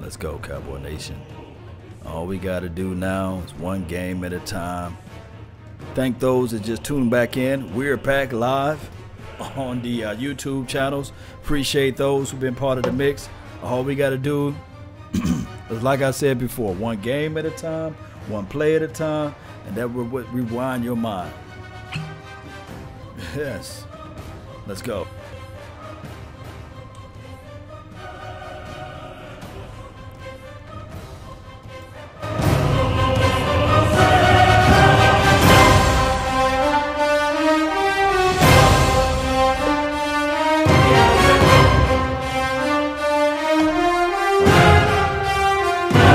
Let's go, Cowboy Nation. All we got to do now is one game at a time. Thank those that just tuned back in. We're back live on the YouTube channels. Appreciate those who've been part of the mix. All we got to do is, like I said before, one game at a time, one play at a time, and that will rewind your mind. Yes. Let's go.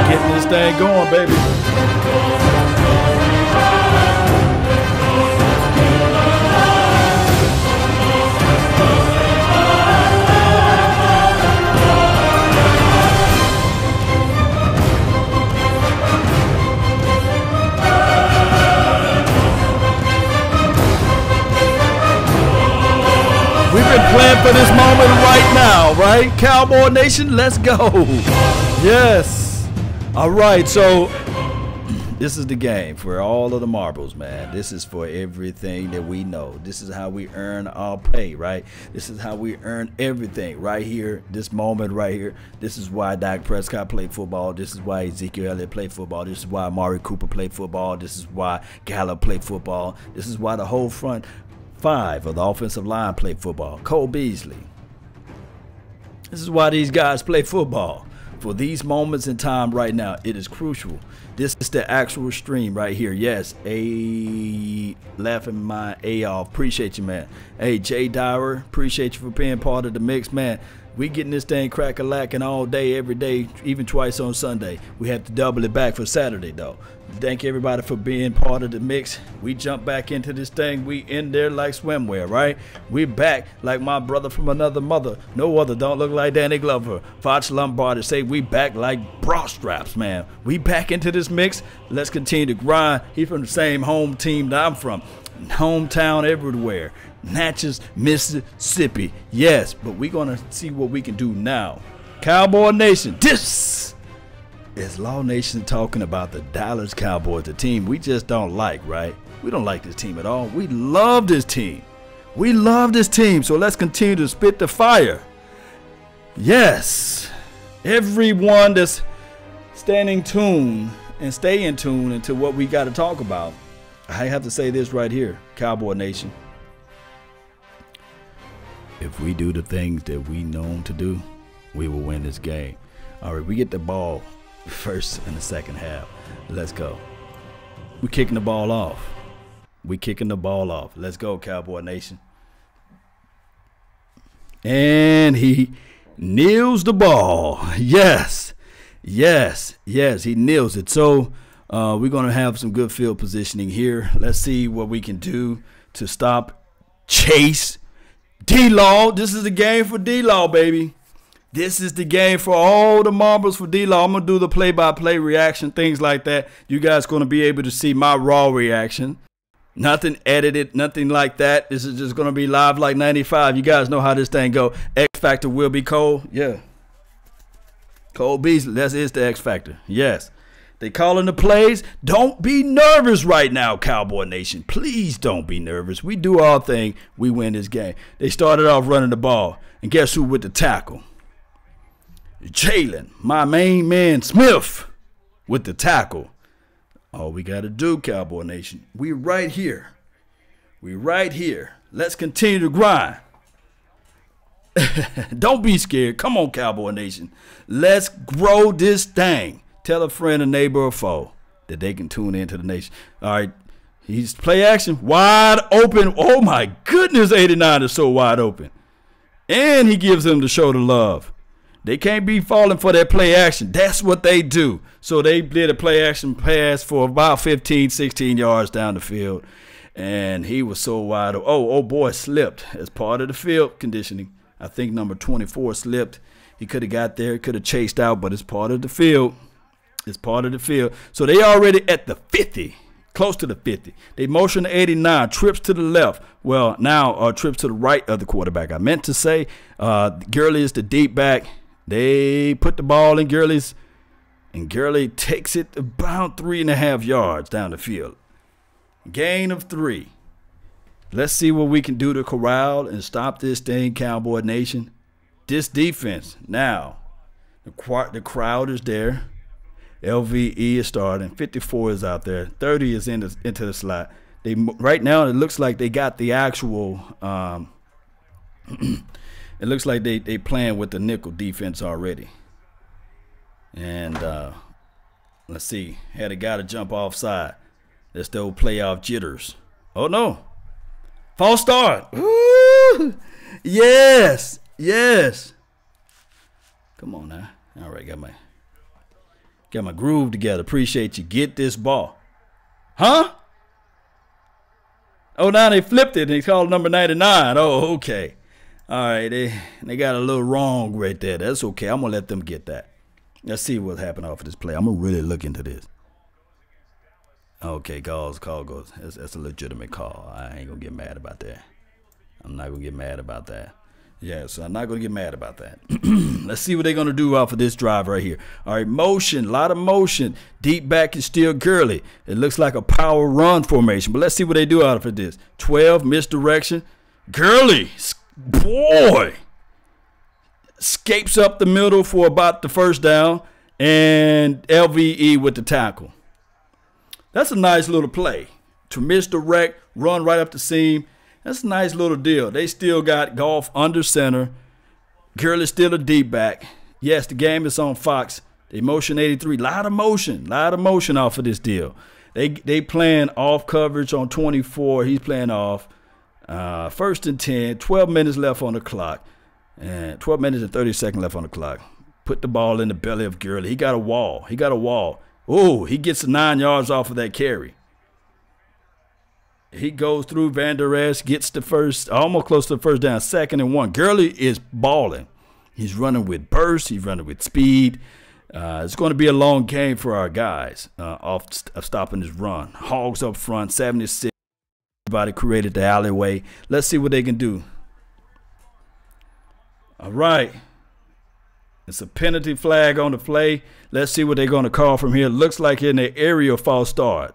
Getting this thing going, baby. We've been playing for this moment right now, right? Cowboy Nation, let's go. Yes. All right, so this is the game for all of the marbles, man. This is for everything that we know. This is how we earn our pay, right? This is how we earn everything right here, this moment right here. This is why Dak Prescott played football. This is why Ezekiel Elliott played football. This is why Amari Cooper played football. This is why Gallup played football. This is why the whole front five of the offensive line played football. Cole Beasley. This is why these guys play football. For these moments in time right now, it is crucial. This is the actual stream right here. Yes, laughing my A off. Appreciate you, man. Hey, Jay Dyer, appreciate you for being part of the mix, man. We getting this thing crack-a-lacking all day, every day, even twice on Sunday. We have to double it back for Saturday, though. Thank everybody for being part of the mix. We jump back into this thing. We in there like swimwear, right? We back like my brother from another mother. No other don't look like Danny Glover. Fox Lombardi say we back like bra straps, man. We back into this mix. Let's continue to grind. He's from the same home team that I'm from. Hometown everywhere. Natchez, Mississippi. Yes, but we're going to see what we can do now. Cowboy Nation, this is Law Nation talking about the Dallas Cowboys, the team we just don't like, right? We don't like this team at all. We love this team. We love this team, so let's continue to spit the fire. Yes, everyone that's standing tuned and stay in tune into what we got to talk about. I have to say this right here, Cowboy Nation. If we do the things that we known to do, we will win this game. All right, we get the ball first in the second half. Let's go. We're kicking the ball off. We're kicking the ball off. Let's go, Cowboy Nation. And he kneels the ball. Yes. Yes. Yes, he kneels it. So we're going to have some good field positioning here. Let's see what we can do to stop Chase D-Law. This is the game for D-Law, baby. This is the game for all the marbles for D-Law. I'm going to do the play-by-play reaction, things like that. You guys going to be able to see my raw reaction. Nothing edited, nothing like that. This is just going to be live like 95. You guys know how this thing go. X Factor will be Cole. Yeah. Cole Beasley. That is the X Factor. Yes. They calling the plays. Don't be nervous right now, Cowboy Nation. Please don't be nervous. We do our thing. We win this game. They started off running the ball. And guess who with the tackle? Jalen, my main man Smith with the tackle. All we got to do, Cowboy Nation, we right here. We right here. Let's continue to grind. Don't be scared. Come on, Cowboy Nation. Let's grow this thing. Tell a friend, a neighbor, or foe that they can tune into the nation. All right. He's play action. Wide open. Oh, my goodness. 89 is so wide open. And he gives them the show to love. They can't be falling for that play action. That's what they do. So they did a play action pass for about 15, 16 yards down the field. And he was so wide open. Oh, boy, slipped as part of the field conditioning. I think number 24 slipped. He could have got there, could have chased out, but it's part of the field. It's part of the field. So they already at the 50, close to the 50. They motion to 89, trips to the left. Well, now trips to the right of the quarterback. I meant to say Gurley is the deep back. They put the ball in Gurley's, and Gurley takes it about 3.5 yards down the field. Gain of 3. Let's see what we can do to corral and stop this thing, Cowboy Nation. This defense. Now, the crowd is there. LVE is starting. 54 is out there. 30 is into the slot. Right now, it looks like they got the actual it looks like they playing with the nickel defense already. And let's see. Had a guy to jump offside. That's the old playoff jitters. Oh, no. False start. Woo! Yes. Yes. Come on now. All right, got my groove together. Appreciate you. Get this ball. Huh? Oh, now they flipped it and they called number 99. Oh, okay. All right, they got a little wrong right there. That's okay. I'm going to let them get that. Let's see what happened off of this play. I'm going to really look into this. Okay, call goes. That's a legitimate call. I ain't going to get mad about that. I'm not going to get mad about that. Yeah, so I'm not going to get mad about that. Let's see what they're going to do off of this drive right here. All right, motion, a lot of motion. Deep back is still Gurley. It looks like a power run formation, but let's see what they do out of this. 12, misdirection. Gurley, boy, escapes up the middle for about the first down, and LVE with the tackle. That's a nice little play. To misdirect, run right up the seam. That's a nice little deal. They still got Goff under center. Gurley's still a deep back. Yes, the game is on Fox. They motion 83. Lot of motion off of this deal. They playing off coverage on 24. He's playing off. 1st and 10. 12 minutes left on the clock. And 12 minutes and 30 seconds left on the clock. Put the ball in the belly of Gurley. He got a wall. Oh, he gets 9 yards off of that carry. He goes through Van Der Esch, gets the first, almost close to the first down, 2nd and 1. Gurley is balling. He's running with burst. He's running with speed. It's going to be a long game for our guys of stopping this run. Hogs up front, 76. Everybody created the alleyway. Let's see what they can do. All right. It's a penalty flag on the play. Let's see what they're going to call from here. Looks like in the area of false start.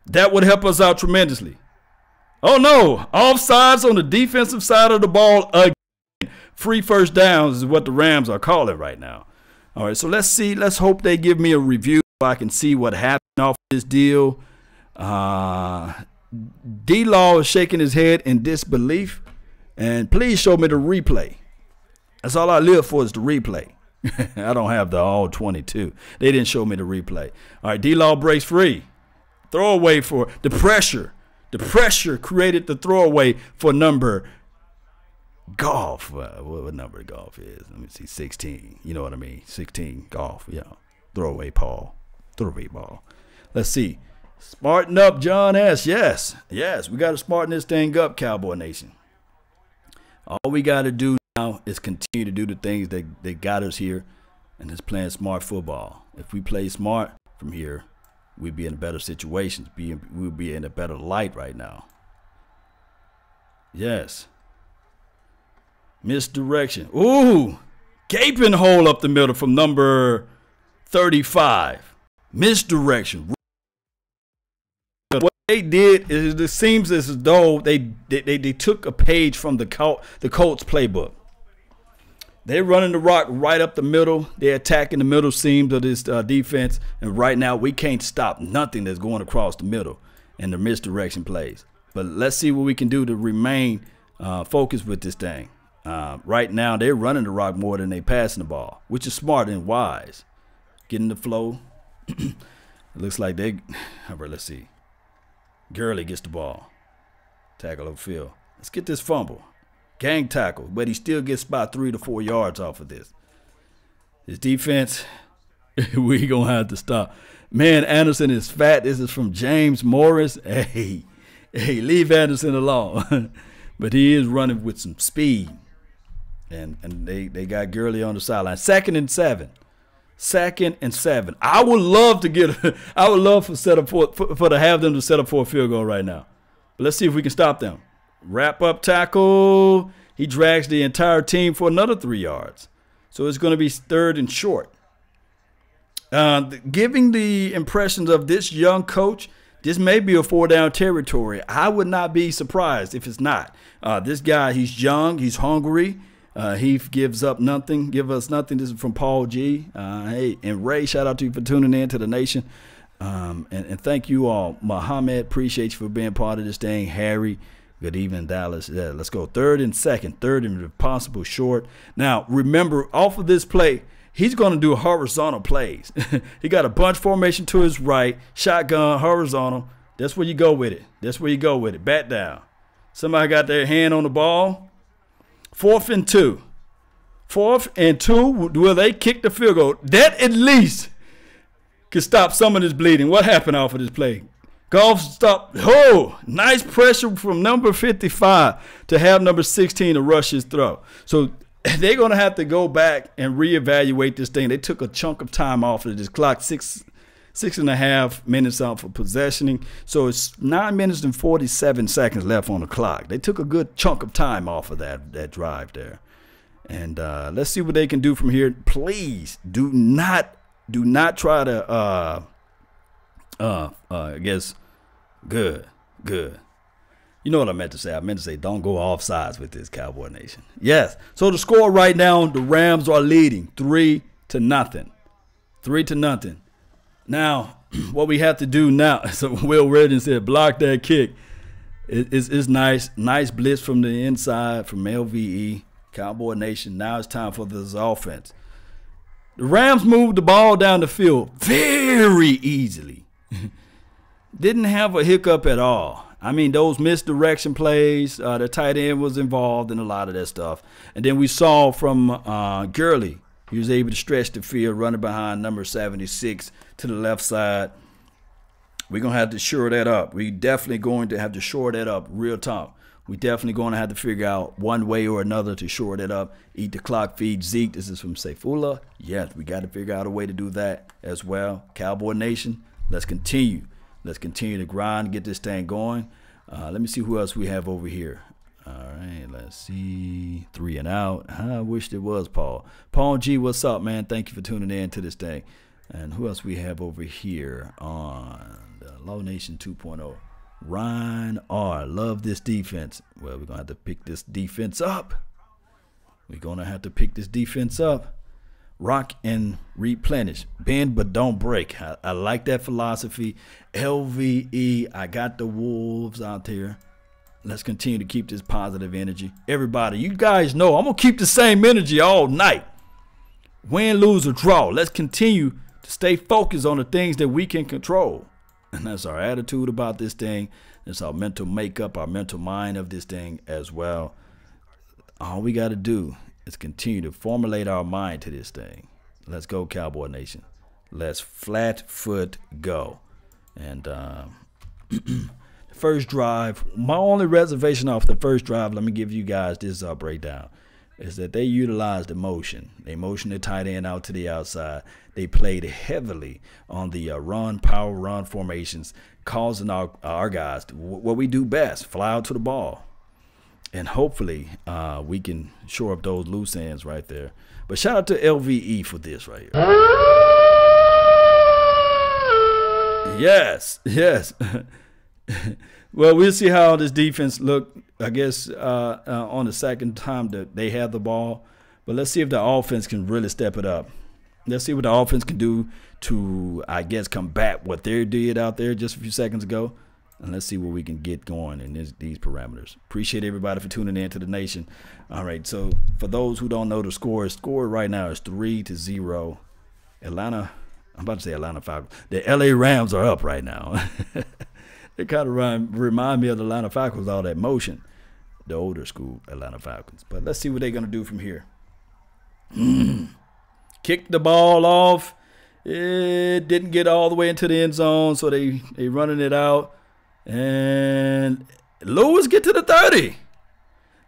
That would help us out tremendously. Oh, no. Offsides on the defensive side of the ball again. Free first downs is what the Rams are calling right now. All right, so let's see. Let's hope they give me a review so I can see what happened off this deal. D-Law is shaking his head in disbelief. And please show me the replay. That's all I live for is the replay. I don't have the all 22. They didn't show me the replay. All right, D-Law breaks free. Throwaway for the pressure. The pressure created the throwaway for number Goff. What number Goff is? Let me see. 16. You know what I mean? 16 Goff. Yeah. Throwaway ball. Let's see. Smarten up, John S. Yes. Yes. We got to smarten this thing up, Cowboy Nation. All we got to do now is continue to do the things that got us here, and it's playing smart football. If we play smart from here, we'd be in better situations. We'll be in a better light right now. Yes. Misdirection. Ooh. Gaping hole up the middle from number 35. Misdirection. What they did is it seems as though they took a page from the Colts playbook. They're running the rock right up the middle. They're attacking the middle seams of this defense. And right now, we can't stop nothing that's going across the middle and the misdirection plays. But let's see what we can do to remain focused with this thing. Right now, they're running the rock more than they're passing the ball, which is smart and wise. Getting the flow. It looks like they – all right, let's see. Gurley gets the ball. Tackle upfield. Let's get this fumble. Gang tackle, but he still gets about 3 to 4 yards off of this. His defense, we going to have to stop. Man, Anderson is fat. This is from James Morris. Hey, leave Anderson alone. But he is running with some speed. And they got Gurley on the sideline. 2nd and 7. 2nd and 7. I would love to have them to set up for a field goal right now. But let's see if we can stop them. Wrap up tackle. He drags the entire team for another 3 yards. So it's going to be 3rd and short. Giving the impressions of this young coach, this may be a 4-down territory. I would not be surprised if it's not. This guy, he's young, he's hungry. He gives up nothing, give us nothing. This is from Paul G. Hey, and Ray, shout out to you for tuning in to the nation. And thank you all. Muhammad, appreciate you for being part of this thing. Harry, good evening, Dallas. Yeah, let's go 3rd and 2nd, 3rd and if possible short. Now, remember, off of this play, he's going to do horizontal plays. He got a bunch formation to his right, shotgun, horizontal. That's where you go with it. That's where you go with it. Bat down. Somebody got their hand on the ball. 4th and 2. 4th and 2, will they kick the field goal? That at least could stop some of this bleeding. What happened off of this play? Golf stopped. Oh, nice pressure from number 55 to have number 16 to rush his throw. So they're going to have to go back and reevaluate this thing. They took a chunk of time off of this clock, 6.5 minutes off for possessioning. So it's 9 minutes and 47 seconds left on the clock. They took a good chunk of time off of that drive there. And let's see what they can do from here. Please do not try to I guess good. You know what I meant to say? I meant to say don't go off sides with this, Cowboy Nation. Yes. So the score right now, the Rams are leading 3-0. 3-0. Now, what we have to do now, so Will Redden said, block that kick. It's nice. Nice blitz from the inside from LVE, Cowboy Nation. Now it's time for this offense. The Rams moved the ball down the field very easily. Didn't have a hiccup at all. I mean, those misdirection plays, the tight end was involved in a lot of that stuff. And then we saw from Gurley, he was able to stretch the field, running behind number 76 to the left side. We're going to have to shore that up. We definitely going to have to shore that up, real talk. We definitely going to have to figure out one way or another to shore that up. Eat the clock, feed Zeke. This is from Saifullah. Yes, we got to figure out a way to do that as well. Cowboy Nation, let's continue. Let's continue to grind, get this thing going. Let me see who else we have over here. All right, let's see. 3 and out. I wish there was Paul. Paul G, what's up, man? Thank you for tuning in to this thing. And who else we have over here on the Law Nation 2.0? Ryan R. Love this defense. Well, we're going to have to pick this defense up. We're going to have to pick this defense up. Rock and replenish. Bend but don't break. I like that philosophy. LVE, I got the Wolves out there. Let's continue to keep this positive energy. Everybody, you guys know I'm going to keep the same energy all night. Win, lose, or draw. Let's continue to stay focused on the things that we can control. And that's our attitude about this thing. That's our mental makeup, our mental mind of this thing as well. All we got to do is continue to formulate our mind to this thing. Let's go, Cowboy Nation. Let's flat foot go. And the first drive, my only reservation off the first drive, let me give you guys this breakdown, is that they utilized the motion. They motioned the tight end out to the outside. They played heavily on the power run formations, causing our guys to, what we do best, fly out to the ball. And hopefully we can shore up those loose ends right there. But shout out to LVE for this right here. Yes. Well, we'll see how this defense look, I guess, on the second time that they have the ball. But let's see if the offense can really step it up. Let's see what the offense can do to, I guess, combat what they did out there just a few seconds ago. And let's see what we can get going in these parameters. Appreciate everybody for tuning in to the nation. All right, so for those who don't know the score right now is 3-0. Atlanta, I'm about to say Atlanta Falcons. The LA Rams are up right now. They kind of remind me of the Atlanta Falcons, all that motion. The older school Atlanta Falcons. But let's see what they're going to do from here. Kicked the ball off. It didn't get all the way into the end zone, so they running it out. And Lewis get to the 30.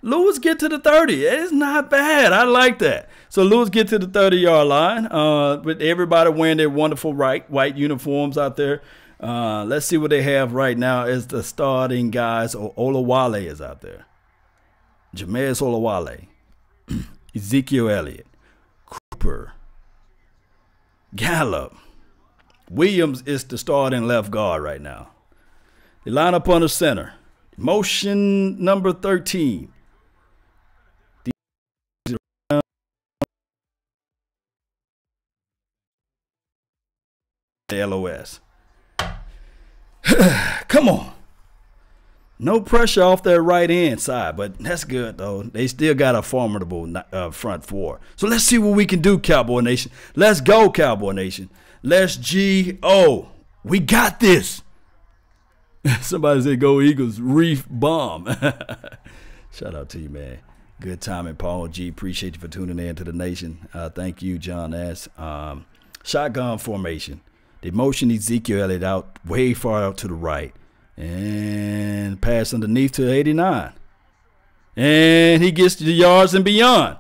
Lewis get to the 30. It's not bad. I like that. So Lewis get to the 30-yard line with everybody wearing their wonderful white uniforms out there. Let's see what they have right now as the starting guys. Olawale is out there. Jameis Olawale. Ezekiel Elliott. Cooper, Gallup. Williams is the starting left guard right now. They line up on the center. Motion number 13. The LOS. Come on. No pressure off their right hand side, but that's good, though. They still got a formidable front four. So let's see what we can do, Cowboy Nation. Let's go, Cowboy Nation. Let's G-O. We got this. Somebody said, go Eagles, Reef Bomb. Shout out to you, man. Good timing, Paul G. Appreciate you for tuning in to the nation. Thank you, John S. Shotgun formation. They motion Ezekiel Elliott out way far out to the right. And pass underneath to 89. And he gets the yards and beyond.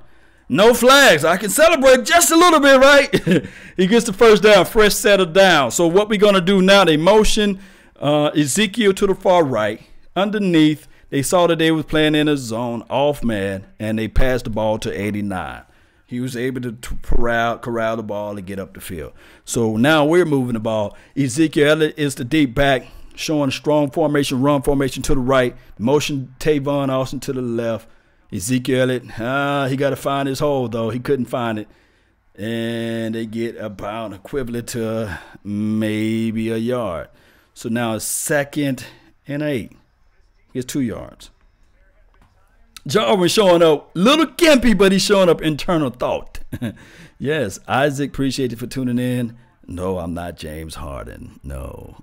No flags. I can celebrate just a little bit, right? He gets the first down, fresh settle down. So what we're going to do now, they motion Ezekiel to the far right. Underneath, they saw that they was playing in a zone, off man, and they passed the ball to 89. He was able to corral the ball and get up the field. So now we're moving the ball. Ezekiel Elliott is the deep back, showing strong formation, run formation to the right. Motion Tavon Austin to the left. Ezekiel Elliott, he got to find his hole, though. He couldn't find it. And they get about equivalent to maybe a yard. So now it's 2nd and 8. He gets 2 yards. Jarwin showing up, little gimpy, but he's showing up internal thought. Yes, Isaac, appreciate you for tuning in. No, I'm not James Harden. No,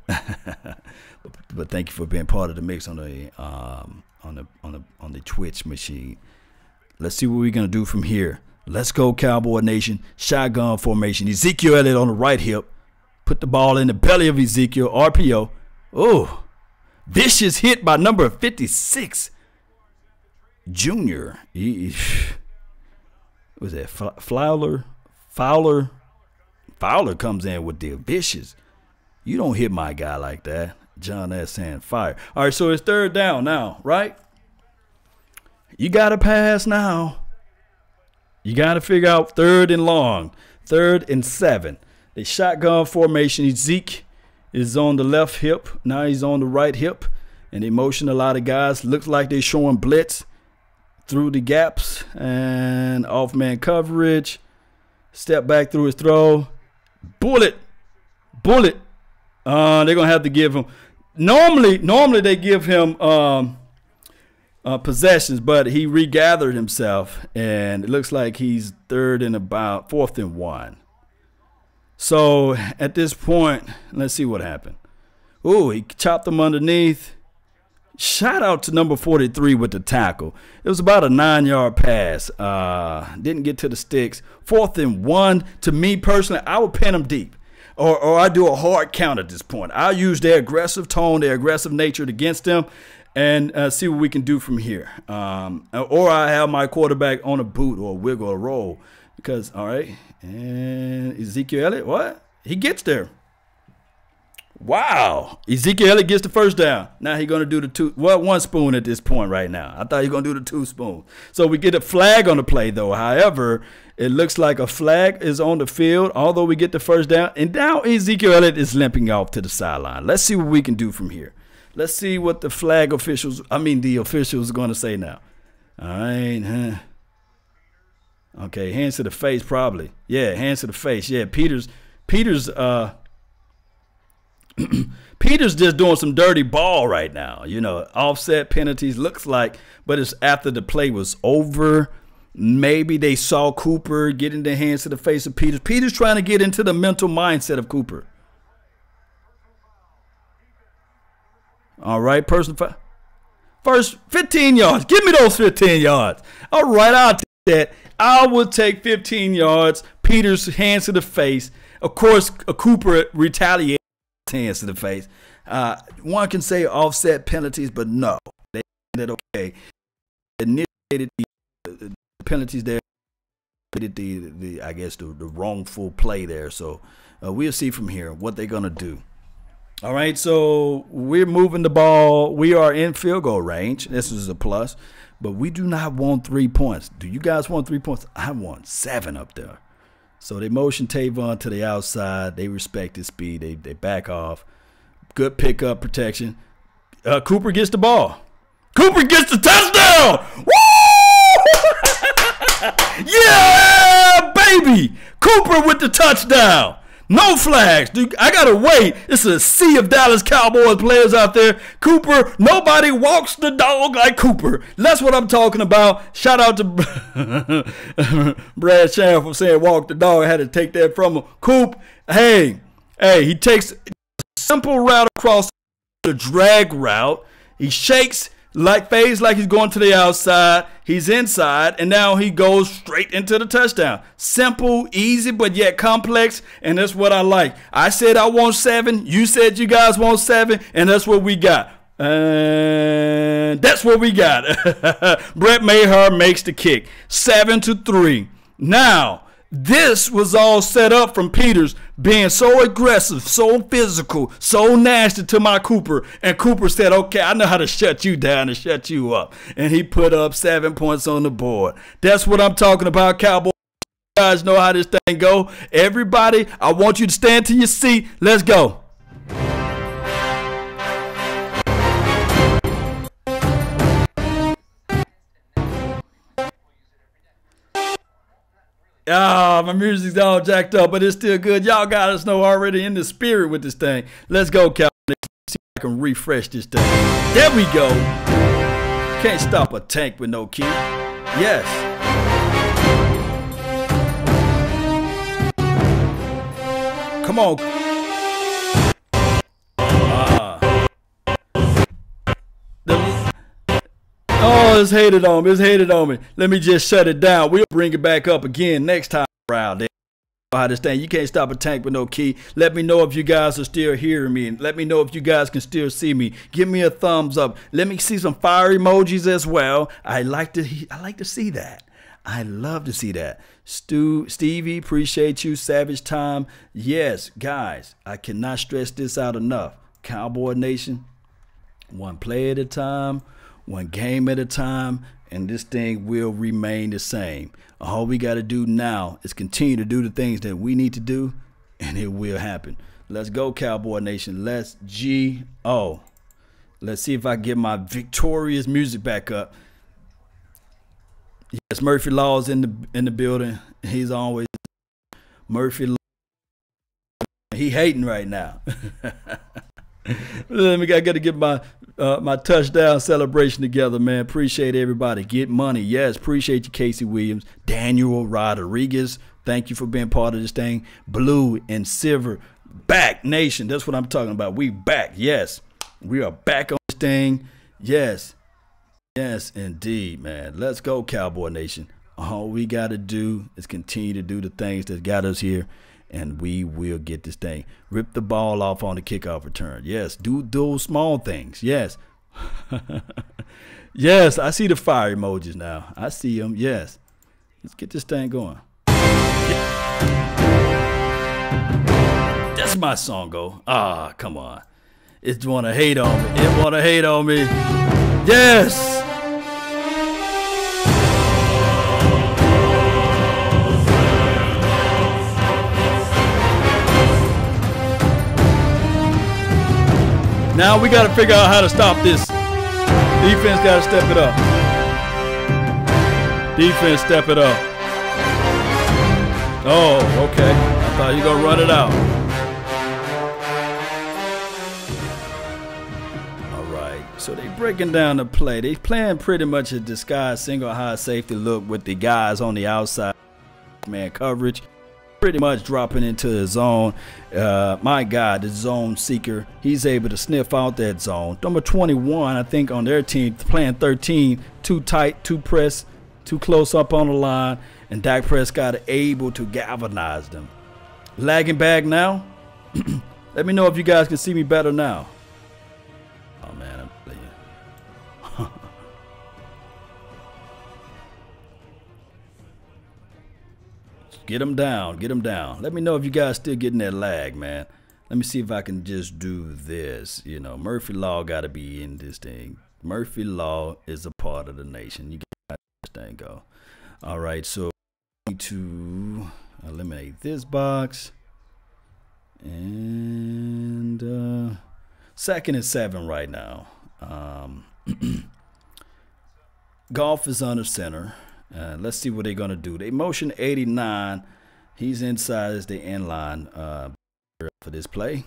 but thank you for being part of the mix on the Twitch machine. Let's see what we're gonna do from here. Let's go, Cowboy Nation. Shotgun formation. Ezekiel Elliott on the right hip. Put the ball in the belly of Ezekiel. RPO. Oh, vicious hit by number 56. Junior. Was that Fowler? Fowler comes in with the vicious. You don't hit my guy like that. John S. saying fire. All right, so it's 3rd down now, right? You got to pass now. You got to figure out 3rd and long, 3rd and 7. The shotgun formation. Zeke is on the left hip. Now he's on the right hip. And they motion a lot of guys. Looks like they're showing blitz through the gaps and off man coverage. Step back through his throw. Bullet. They're going to have to give him. Normally they give him possessions, but he regathered himself, and it looks like he's 4th and 1. So at this point, let's see what happened. Ooh, he chopped him underneath. Shout out to number 43 with the tackle. It was about a 9-yard pass. Didn't get to the sticks. 4th and 1. To me personally, I would pin him deep. Or I do a hard count at this point. I'll use their aggressive tone, their aggressive nature against them, and see what we can do from here. Or I have my quarterback on a boot or a wiggle or roll. Because, all right, and Ezekiel Elliott, what? He gets there. Wow. Ezekiel Elliott gets the first down. Now he's going to do the 1 spoon at this point right now. I thought he was going to do the 2 spoon. So we get a flag on the play, though. However, it looks like a flag is on the field, although we get the first down. And now Ezekiel Elliott is limping off to the sideline. Let's see what we can do from here. Let's see what the the officials are going to say now. All right. Okay, hands to the face probably. Yeah, hands to the face. Yeah, Peters Peters just doing some dirty ball right now. You know, offset penalties looks like, but it's after the play was over. Maybe they saw Cooper getting their hands to the face of Peters. Peters trying to get into the mental mindset of Cooper. All right, first 15 yards. Give me those 15 yards. All right, I'll take that. I will take 15 yards. Peters hands to the face. Of course, Cooper retaliated. Hands to the face. One can say offset penalties, but no, they ended okay. Initiated the penalties there. Did the wrongful play there. So we'll see from here what they're gonna do. All right, so we're moving the ball. We are in field goal range. This is a plus, but we do not want 3 points. Do you guys want 3 points? I want 7 up there. So they motion Tavon to the outside. They respect his speed. They back off. Good pickup protection. Cooper gets the ball. Cooper gets the touchdown. Woo! Yeah, baby. Cooper with the touchdown. No flags. Dude, I got to wait. It's a sea of Dallas Cowboys players out there. Cooper, nobody walks the dog like Cooper. That's what I'm talking about. Shout out to Brad Shan for saying walk the dog. I had to take that from him. Coop, hey, he takes a simple route across the drag route. He shakes, fades like he's going to the outside. He's inside, and now he goes straight into the touchdown. Simple, easy, but yet complex, and that's what I like. I said I want 7. You said you guys want 7, and that's what we got. And that's what we got. Brett Maher makes the kick. 7-3. Now, this was all set up from Peters being so aggressive, so physical, so nasty to my Cooper. And Cooper said, okay, I know how to shut you down and shut you up. And he put up 7 points on the board. That's what I'm talking about, Cowboys. You guys know how this thing go. Everybody, I want you to stand to your seat. Let's go. My music's all jacked up, but it's still good. Y'all got us know already in the spirit with this thing. Let's go, Cowboys. See if I can refresh this thing. There we go. Can't stop a tank with no key. Yes. Come on. Oh, it's hated on me. It's hated on me. Let me just shut it down. We'll bring it back up again next time around. How this thing, you can't stop a tank with no key. Let me know if you guys are still hearing me. Let me know if you guys can still see me. Give me a thumbs up. Let me see some fire emojis as well. I like to see that. I love to see that. Stevie, appreciate you. Savage Time. Yes, guys, I cannot stress this out enough. Cowboy Nation, one play at a time, one game at a time, and this thing will remain the same. All we got to do now is continue to do the things that we need to do, and it will happen. Let's go, Cowboy Nation. Let's G-O. Let's see if I get my victorious music back up. Yes, Murphy Law's in the building. He's always Murphy Law. He hating right now. I got to get my touchdown celebration together, man. Appreciate everybody. Get money. Yes, appreciate you, Casey Williams. Daniel Rodriguez, thank you for being part of this thing. Blue and Silver, back, Nation. That's what I'm talking about. We back. Yes, we are back on this thing. Yes, yes, indeed, man. Let's go, Cowboy Nation. All we got to do is continue to do the things that got us here, and we will get this thing. Rip the ball off on the kickoff return. Yes, do those small things. Yes. Yes, I see the fire emojis now. I see them. Yes. Let's get this thing going. That's my song, go. Ah, come on. It want to hate on me. It want to hate on me. Yes. Now we got to figure out how to stop this. Defense got to step it up. Defense, step it up. Oh, okay. I thought you were going to run it out. All right. So they breaking down the play. They playing pretty much a disguised single high safety look with the guys on the outside. Man coverage. Pretty much dropping into the zone. My God, the zone seeker, he's able to sniff out that zone. Number 21, I think, on their team, playing 13, too tight, too press, too close up on the line, and Dak Prescott able to galvanize them. Lagging back now. Let me know if you guys can see me better now. Oh, man, I'm telling you. Get them down. Get them down. Let me know if you guys still getting that lag, man. Let me see if I can just do this. You know, Murphy Law got to be in this thing. Murphy Law is a part of the nation. You got this thing go. All right, so eliminate this box. And 2nd and 7 right now. Golf is under center. Let's see what they're going to do. They motion 89. He's inside as the end line for this play.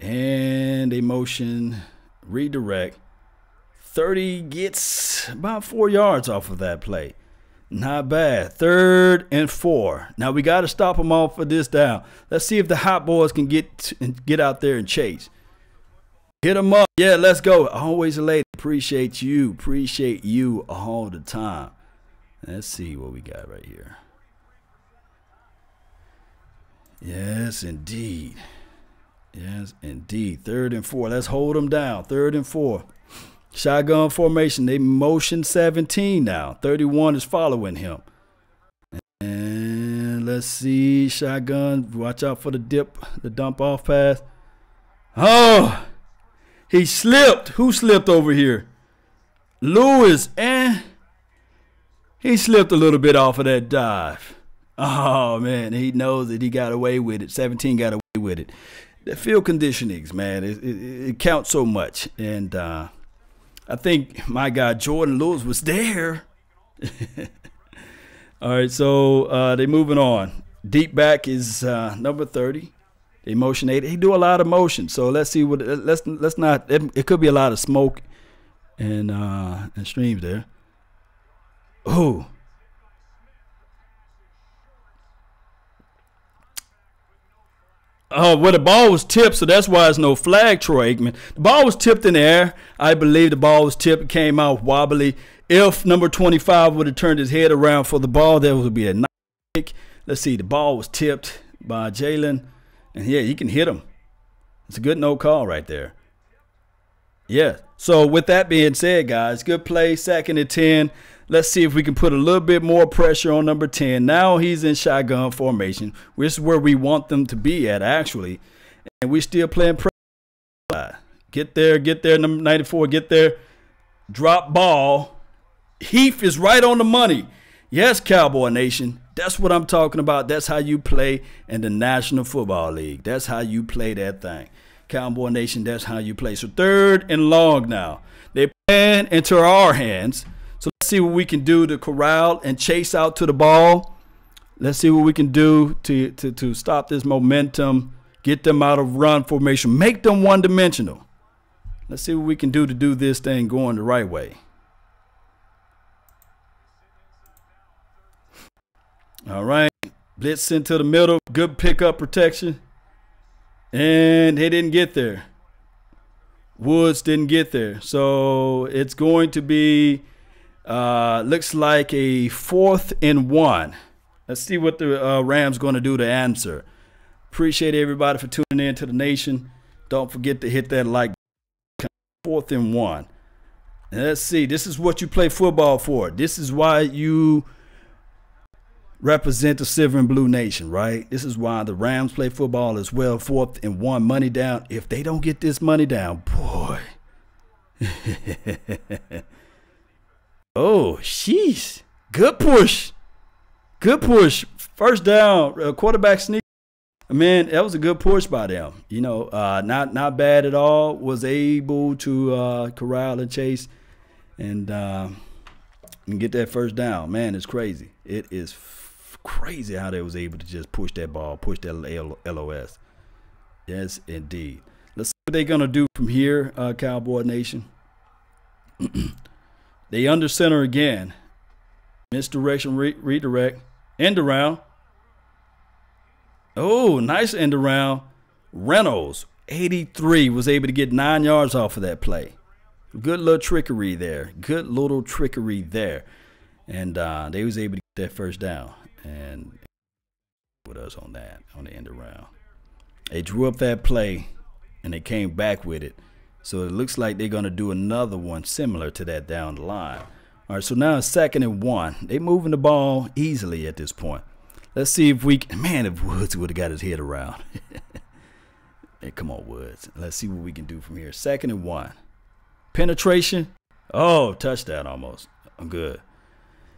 And they motion redirect. 30 gets about 4 yards off of that play. Not bad. 3rd and 4. Now we got to stop them off for this down. Let's see if the hot boys can get out there and chase. Hit them up. Yeah, let's go. Always a lady. Appreciate you. Appreciate you all the time. Let's see what we got right here. Yes, indeed. Yes, indeed. 3rd and 4. Let's hold them down. 3rd and 4. Shotgun formation. They motion 17 now. 31 is following him. And let's see. Shotgun. Watch out for the dump off pass. Oh, he slipped. Who slipped over here? Lewis. And he slipped a little bit off of that dive. Oh, man. He knows that he got away with it. 17 got away with it. The field conditionings, man, it counts so much. And I think my guy Jordan Lewis was there. All right, so they're moving on. Deep back is number 30. They motion 8. He do a lot of motion. So let's see what. Let's not. It could be a lot of smoke and streams there. Oh. Well, the ball was tipped, so that's why there's no flag, Troy Aikman. The ball was tipped in the air. I believe the ball was tipped. It came out wobbly. If number 25 would have turned his head around for the ball, that would be a nice kick. Let's see. The ball was tipped by Jalen. And, yeah, he can hit him. It's a good no call right there. Yeah. So, with that being said, guys, good play, 2nd and 10. Let's see if we can put a little bit more pressure on number 10. Now he's in shotgun formation, which is where we want them to be at, actually. And we're still playing pressure. Get there, number 94, get there. Drop ball. Heath is right on the money. Yes, Cowboy Nation. That's what I'm talking about. That's how you play in the National Football League. That's how you play that thing. Cowboy Nation, that's how you play. So 3rd and long now. They're playing into our hands. So let's see what we can do to corral and chase out to the ball. Let's see what we can do to stop this momentum, get them out of run formation, make them one-dimensional. Let's see what we can do to do this thing going the right way. All right. Blitz into the middle. Good pickup protection. And they didn't get there. Woods didn't get there. So it's going to be, looks like a 4th and 1. Let's see what the Rams going to do to answer. Appreciate everybody for tuning in to the nation. Don't forget to hit that like button. 4th and 1. And let's see. This is what you play football for. This is why you represent the Silver and Blue Nation, right? This is why the Rams play football as well. 4th and 1, money down. If they don't get this money down, boy. Oh, sheesh. Good push. Good push. First down, quarterback sneak. Man, that was a good push by them. You know, not bad at all. Was able to corral and chase and get that first down. Man, it's crazy. It is crazy how they was able to just push that ball, push that LOS. Yes, indeed. Let's see what they're going to do from here, Cowboy Nation. They under center again. Misdirection, redirect, end around. Oh, nice end around. Reynolds, 83, was able to get 9 yards off of that play. Good little trickery there. Good little trickery there. And they was able to get that first down. And with us on that, on the end around. They drew up that play, and they came back with it. So it looks like they're going to do another one similar to that down the line. All right, so now it's 2nd and 1. They're moving the ball easily at this point. Let's see if we can. Man, if Woods would have got his head around. Hey, come on, Woods. Let's see what we can do from here. 2nd and 1. Penetration. Oh, touchdown almost. I'm good.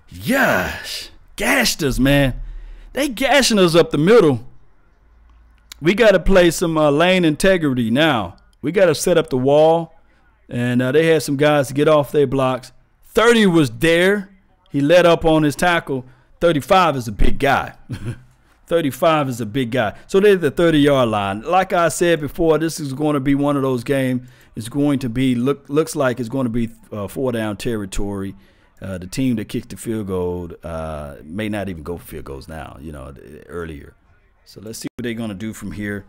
Yes. Gashed us, man. They gashing us up the middle. We got to play some lane integrity now. We got to set up the wall. And they had some guys to get off their blocks. 30 was there. He let up on his tackle. 35 is a big guy. 35 is a big guy. So they're the 30-yard line. Like I said before, this is going to be one of those games. It's going to be, looks like it's going to be 4-down territory. The team that kicks the field goal may not even go for field goals now, you know, earlier. So let's see what they're going to do from here.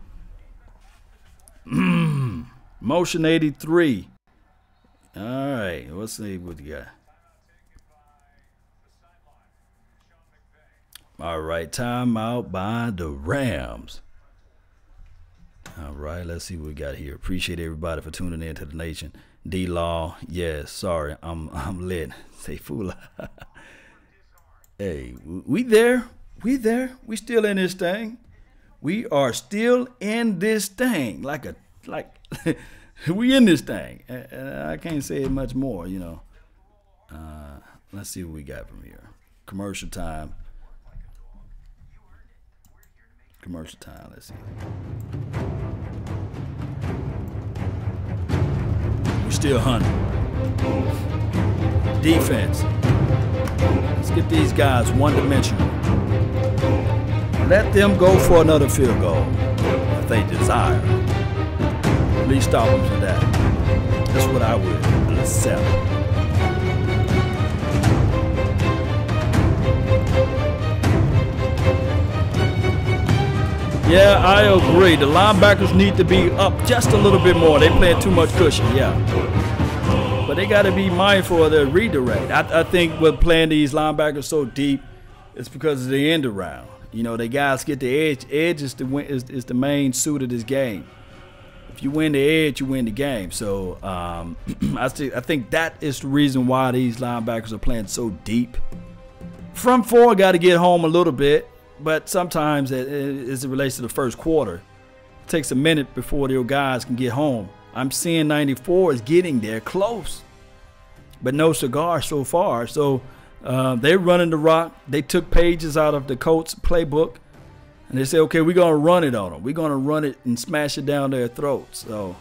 Motion 83. All right, let's see what we got. All right, timeout by the Rams. All right, let's see what we got here. Appreciate everybody for tuning in to the nation. D-Law, yes, sorry, I'm lit. Say fool. Hey, we there. We still in this thing. We are still in this thing. Like we in this thing. I can't say much more, you know. Let's see what we got from here. Commercial time. Commercial time, let's see. We're still hunting. Defense. Let's get these guys one-dimensional. Let them go for another field goal if they desire. At least stop them from that. That's what I would accept. Yeah, I agree. The linebackers need to be up just a little bit more. They playing too much cushion, yeah. But they got to be mindful of their redirect. I think with playing these linebackers so deep, it's because of the end around. You know, the guys get the edge. Edge is the main suit of this game. If you win the edge, you win the game. So I think that is the reason why these linebackers are playing so deep. Front four got to get home a little bit. But sometimes, as it relates to the first quarter, it takes a minute before your guys can get home. I'm seeing 94 is getting there close, but no cigar so far. So they're running the rock. They took pages out of the Colts playbook, and they say, okay, we're going to run it on them. We're going to run it and smash it down their throats. So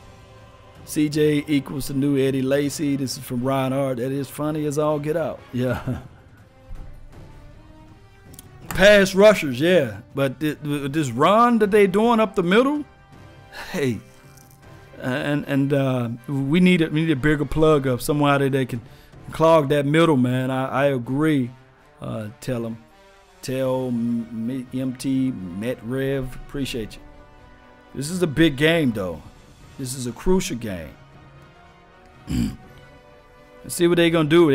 CJ equals the new Eddie Lacy. This is from Ryan Hart. That is funny as all get out. Yeah. Pass rushers, yeah, but this run that they doing up the middle, hey, and we need a bigger plug of somebody that can clog that middle, man. I agree. Tell MT Met Rev, appreciate you. This is a big game though. This is a crucial game. Let's see what they gonna do.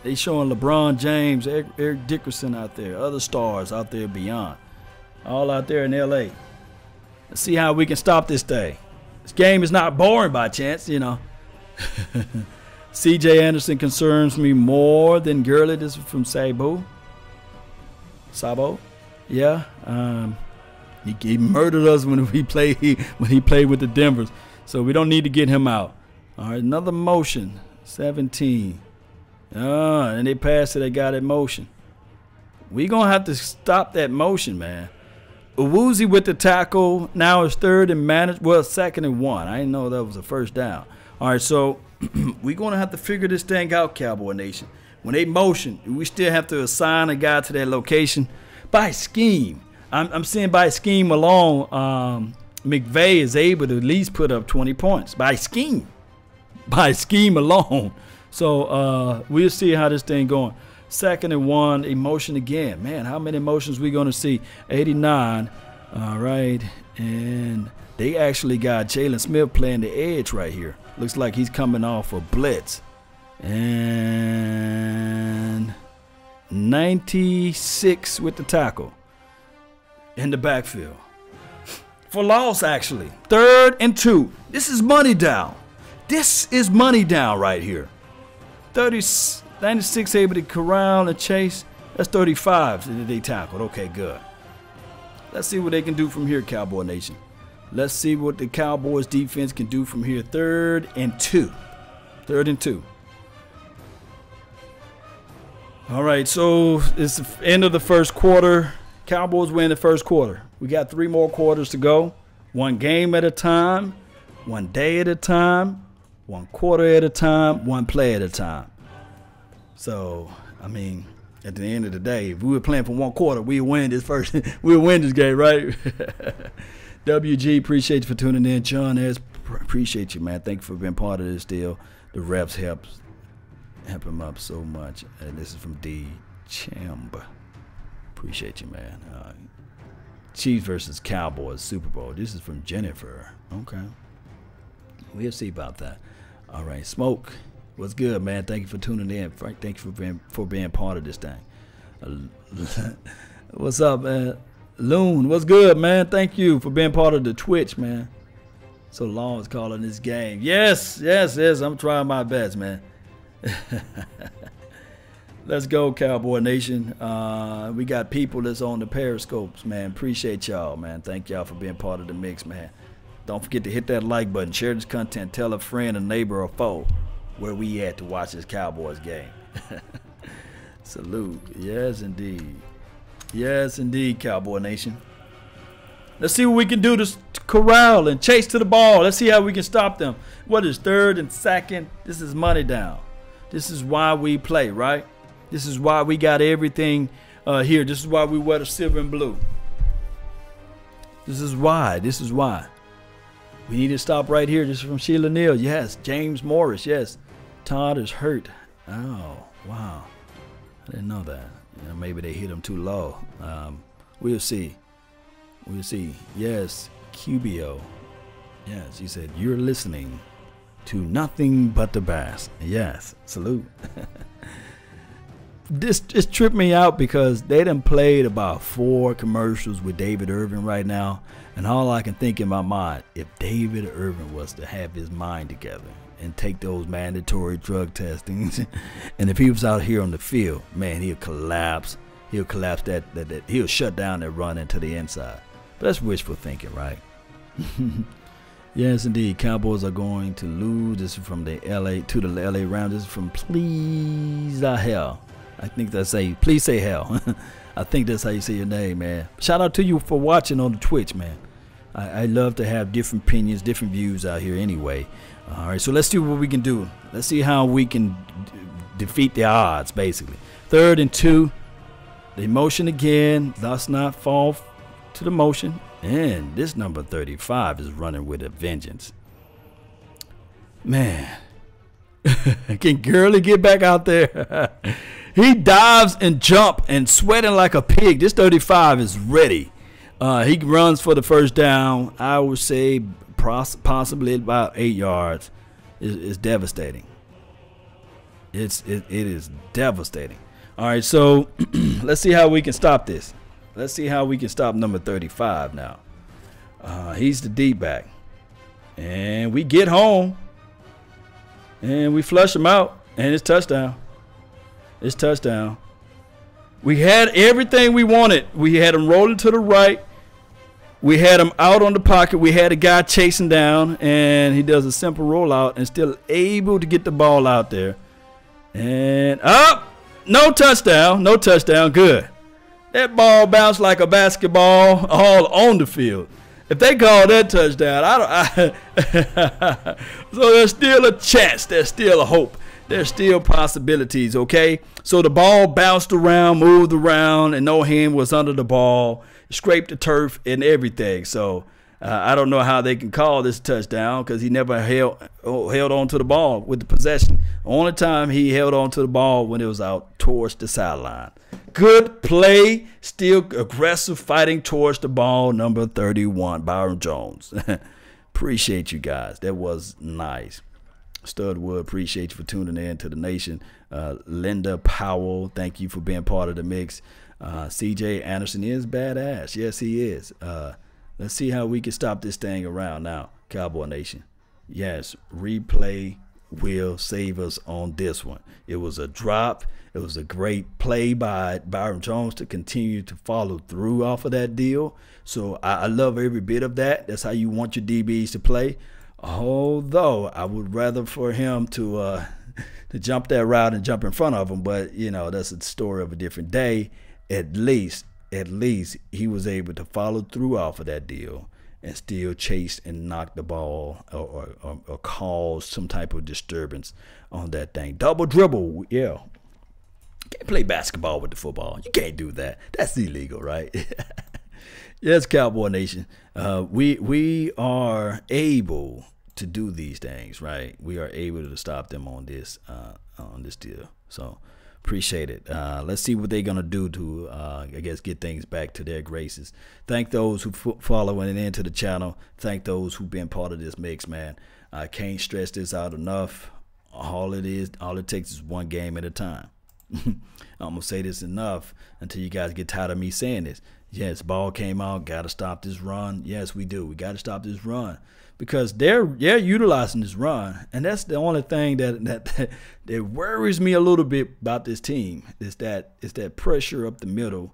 They showing LeBron James, Eric Dickerson out there, other stars out there beyond. All out there in L.A. Let's see how we can stop this thing. This game is not boring by chance, you know. C.J. Anderson concerns me more than Gurley. This is from Sabo. Yeah. He murdered us when he played with the Denvers. So we don't need to get him out. All right, another motion. 17. And they passed it. They got it motion. We gonna have to stop that motion, man. Uwuzie with the tackle. Now it's third and managed. Well, second and 1. I didn't know that was a first down. All right, so we gonna have to figure this thing out, Cowboy Nation. When they motion, we still have to assign a guy to that location by scheme. I'm seeing by scheme alone. McVay is able to at least put up 20 points by scheme. By scheme alone. So we'll see how this thing going. Second and 1, emotion again. Man, how many emotions we going to see? 89. All right. And they actually got Jalen Smith playing the edge right here. Looks like he's coming off a blitz. And 96 with the tackle in the backfield. For loss, actually. 3rd and 2. This is money down. This is money down right here. 96 able to corral and chase. That's 35 that they tackled. Okay, good. Let's see what they can do from here, Cowboy Nation. Let's see what the Cowboys defense can do from here. 3rd and 2. 3rd and 2. All right, so it's the end of the first quarter. Cowboys win the first quarter. We got 3 more quarters to go. One game at a time, one day at a time, one quarter at a time, one play at a time. So, I mean, at the end of the day, if we were playing for one quarter, we'd win this we'll win this game, right? WG, appreciate you for tuning in. John S, appreciate you, man. Thank you for being part of this deal. The refs help him up so much. And this is from D Chamber. Appreciate you, man. Chiefs versus Cowboys Super Bowl. This is from Jennifer. Okay. We'll see about that. All right. Smoke. What's good, man? Thank you for tuning in. Frank, thank you for being part of this thing. What's up, man? Loon, what's good, man? Thank you for being part of the Twitch, man. So long as calling this game. Yes. I'm trying my best, man. Let's go, Cowboy Nation. We got people that's on the Periscopes, man. Appreciate y'all, man. Thank y'all for being part of the mix, man. Don't forget to hit that like button. Share this content. Tell a friend, a neighbor, or foe where we at to watch this Cowboys game. Salute. Yes, indeed. Yes, indeed, Cowboy Nation. Let's see what we can do to corral and chase to the ball. Let's see how we can stop them. What is 3rd and 2nd? This is money down. This is why we play, right? This is why we got everything here. This is why we wear the silver and blue. This is why. We need to stop right here. This is from Sheila Neal. Yes. James Morris. Yes. Todd is hurt. Oh, wow. I didn't know that. Maybe they hit him too low. We'll see. We'll see. Yes. Cubio. Yes. He said, you're listening to nothing but the bass. Yes. Salute. This just tripped me out because they done played about 4 commercials with David Irvin right now, and all I can think in my mind, if David Irvin was to have his mind together and take those mandatory drug testings, and if he was out here on the field, man, he'll collapse. He'll collapse he'll shut down that run into the inside. But that's wishful thinking, right? Yes, indeed. Cowboys are going to lose. This is from the LA round. This is from Please Hell. I think that's please say hell. I think that's how you say your name, man. Shout out to you for watching on the Twitch, man. I love to have different opinions, different views out here anyway. All right, so let's see what we can do. Let's see how we can defeat the odds, basically. 3rd and 2. The motion again. Let's not fall to the motion. And this number 35 is running with a vengeance. Man. Can Gurley get back out there? He dives and jump and sweating like a pig. This 35 is ready. He runs for the first down. I would say possibly about 8 yards. It's devastating. It is devastating. All right, so let's see how we can stop this. Let's see how we can stop number 35 now. He's the deep back. And we get home. And we flush him out. And it's touchdown. It's touchdown. We had everything we wanted. We had him rolling to the right. We had him out on the pocket. We had a guy chasing down. And he does a simple rollout and still able to get the ball out there. And up. No touchdown. No touchdown. Good. That ball bounced like a basketball all on the field. If they call that touchdown, so there's still a chance. There's still a hope. There's still possibilities, okay? So the ball bounced around, moved around, and no hand was under the ball. Scraped the turf and everything. So I don't know how they can call this touchdown because he never held on to the ball with the possession. Only time he held on to the ball when it was out towards the sideline. Good play, still aggressive fighting towards the ball, number 31, Byron Jones. Appreciate you guys. That was nice. Studwood, appreciate you for tuning in to the nation. Linda Powell, thank you for being part of the mix. CJ Anderson is badass. Yes, he is. Let's see how we can stop this thing around now, Cowboy Nation. Yes, replay will save us on this one. It was a drop. It was a great play by Byron Jones to continue to follow through off of that deal. So I love every bit of that. That's how you want your DBs to play. Although I would rather for him to jump that route and jump in front of him. But, you know, that's a story of a different day. At least at least he was able to follow through off of that deal and still chase and knock the ball or cause some type of disturbance on that thing. Double dribble, yeah. You can't play basketball with the football. You can't do that. That's illegal, right? Yes, Cowboy Nation. We are able to do these things, right? We are able to stop them on this deal. So appreciate it. Let's see what they're gonna do to I guess get things back to their graces. Thank those who following into the channel. Thank those who've been part of this mix, man. I can't stress this out enough. All it takes is one game at a time. I'm gonna say this enough until you guys get tired of me saying this. Yes, ball came out, gotta stop this run. Yes, we do. We gotta stop this run. Because they're utilizing this run, and that's the only thing that worries me a little bit about this team is that pressure up the middle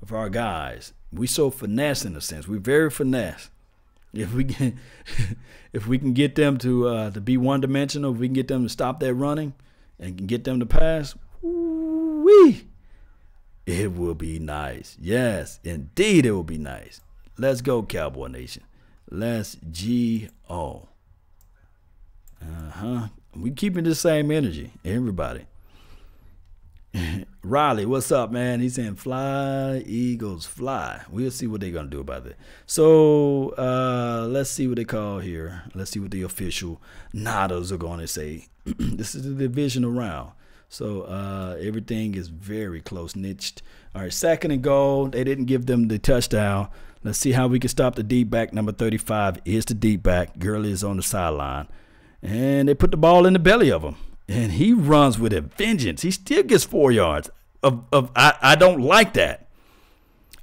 of our guys. We so finesse in a sense. We're very finesse. If we can get them to be one dimensional, if we can get them to stop that running and can get them to pass, wee, it will be nice. Yes, indeed, it will be nice. Let's go, Cowboy Nation. Let's go. We keeping the same energy, everybody. Riley, what's up, man? He's saying fly, Eagles, fly. We'll see what they're going to do about that. So let's see what they call here. Let's see what the official nodders are going to say. This is the divisional round. So everything is very close niched. All right, 2nd and goal. They didn't give them the touchdown. Let's see how we can stop the deep back. Number 35 is the deep back. Gurley is on the sideline. And they put the ball in the belly of him. And he runs with a vengeance. He still gets 4 yards. I don't like that.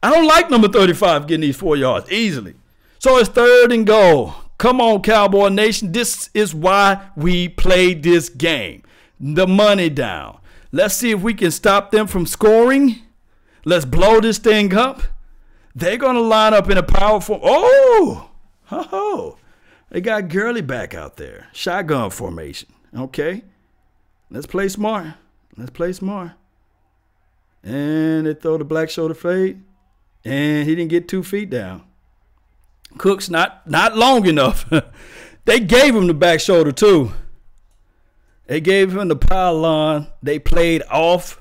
I don't like number 35 getting these 4 yards easily. So it's 3rd and goal. Come on, Cowboy Nation. This is why we play this game. The money down. Let's see if we can stop them from scoring. Let's blow this thing up. They're going to line up in a powerful. Oh, they got Gurley back out there. Shotgun formation. Okay. Let's play smart. Let's play smart. And they throw the black shoulder fade. And he didn't get 2 feet down. Cook's not long enough. They gave him the back shoulder too. They gave him the pylon. They played off.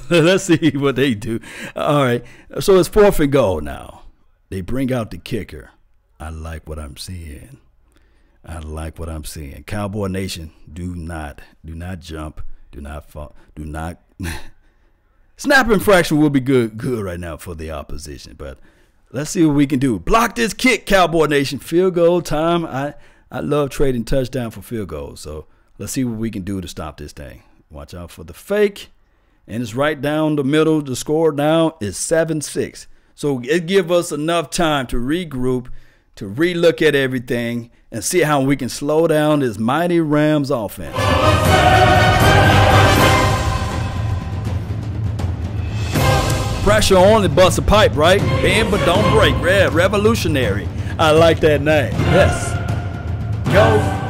Let's see what they do. All right. So it's 4th and goal now. They bring out the kicker. I like what I'm seeing. I like what I'm seeing. Cowboy Nation, do not jump. Do not fall. Do not. Snap infraction will be good right now for the opposition. But let's see what we can do. Block this kick, Cowboy Nation. Field goal time. I love trading touchdown for field goals. So let's see what we can do to stop this thing. Watch out for the fake. And it's right down the middle. The score now is 7-6. So it gives us enough time to regroup, to relook at everything, and see how we can slow down this mighty Rams offense. Pressure only busts a pipe, right? Bend but don't break. Revolutionary. I like that name. Yes. Go.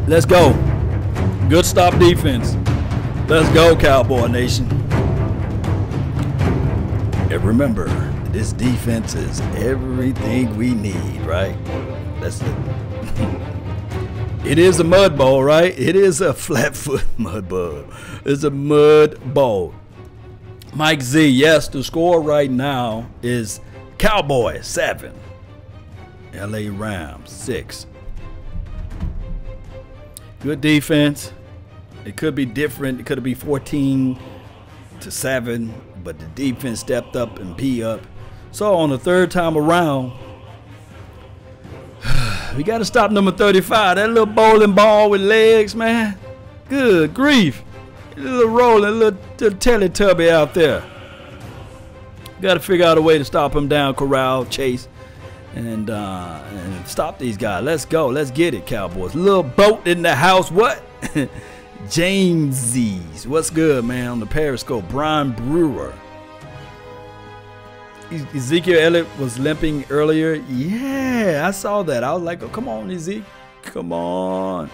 Let's go. Good stop defense. Let's go, Cowboy Nation. And remember, this defense is everything we need, right? That's it. It is a mud ball, right? It is a flat foot mud ball. It's a mud ball. Mike Z, yes, the score right now is Cowboys 7, LA Rams 6. Good defense. It could be different. It could be 14-7, but the defense stepped up and beat up. So on the 3rd time around, we got to stop number 35. That little bowling ball with legs, man. Good grief. A little rolling, little Teletubby out there. Got to figure out a way to stop him down, corral, chase. And stop these guys. Let's go. Let's get it, Cowboys. Little boat in the house. What? Jamesies. What's good, man? On the Periscope. Brian Brewer. Ezekiel Elliott was limping earlier. Yeah, I saw that. I was like, oh, come on, Ezekiel. Come on.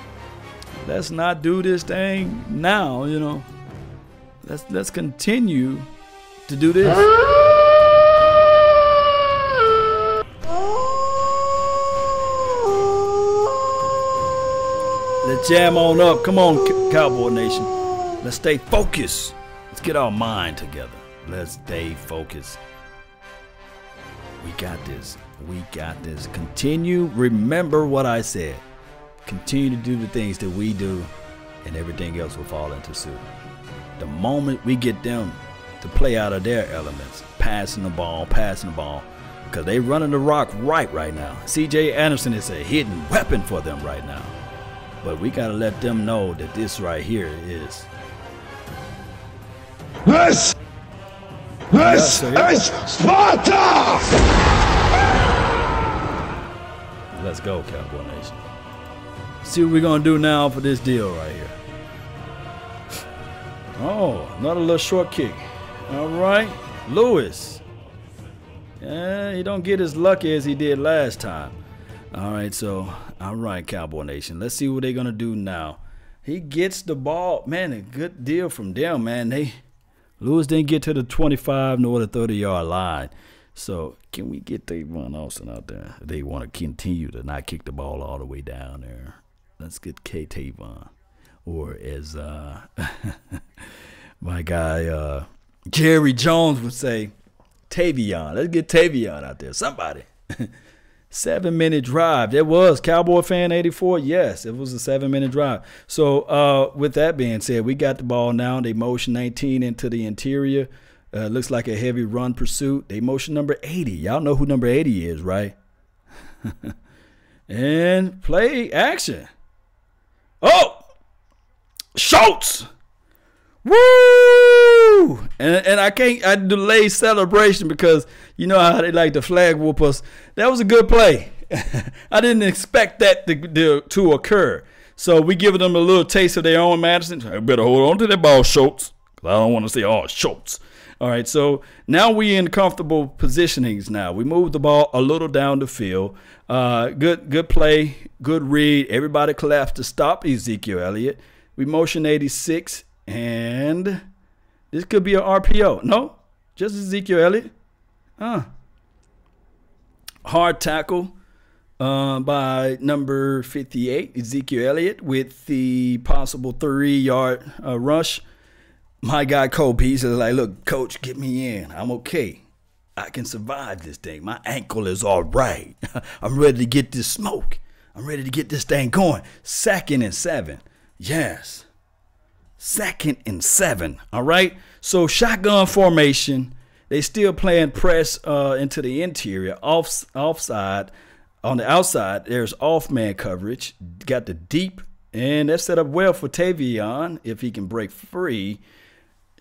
Let's not do this thing now, you know. Let's continue to do this. Let's jam on up. Come on, Cowboy Nation. Let's stay focused. Let's get our mind together. Let's stay focused. We got this. We got this. Continue. Remember what I said. Continue to do the things that we do, and everything else will fall into suit. The moment we get them to play out of their elements, passing the ball, because they running the rock right now. C.J. Anderson is a hidden weapon for them right now. But we got to let them know that this right here is. This is Sparta! Let's go, Cowboy Nation. See what we're going to do now for this deal right here. Oh, another little short kick. All right. Lewis. Yeah, he don't get as lucky as he did last time. All right, so, all right, Cowboy Nation. Let's see what they're going to do now. He gets the ball. Man, a good deal from them, man. Lewis didn't get to the 25 nor the 30-yard line. So, can we get Tavon Austin out there? They want to continue to not kick the ball all the way down there. Let's get Tavon. Or as my guy Jerry Jones would say, Tavion. Let's get Tavion out there. Somebody. 7-minute drive. There was Cowboy Fan 84. Yes, it was a 7-minute drive. So with that being said, we got the ball now. They motion 19 into the interior. Looks like a heavy run pursuit. They motion number 80. Y'all know who number 80 is, right? And play action. Oh! Schultz! Woo! And I delay celebration because you know how they like to flag whoop us. That was a good play. I didn't expect that to occur. So we giving them a little taste of their own Madison. I better hold on to that ball, Schultz. I don't want to say, oh, Schultz. All right, so now we in comfortable positionings now. We moved the ball a little down the field. Good play, good read. Everybody collapsed to stop Ezekiel Elliott. We motion 86, and this could be an RPO. No, just Ezekiel Elliott. Hard tackle by number 58, Ezekiel Elliott, with the possible 3-yard rush. My guy Kobe is like, look, coach, get me in. I'm okay. I can survive this thing. My ankle is all right. I'm ready to get this smoke. I'm ready to get this thing going. 2nd and 7. Yes. 2nd and 7. All right. So shotgun formation. They still playing press into the interior. Offside. On the outside, there's off-man coverage. Got the deep. And that's set up well for Tavion if he can break free.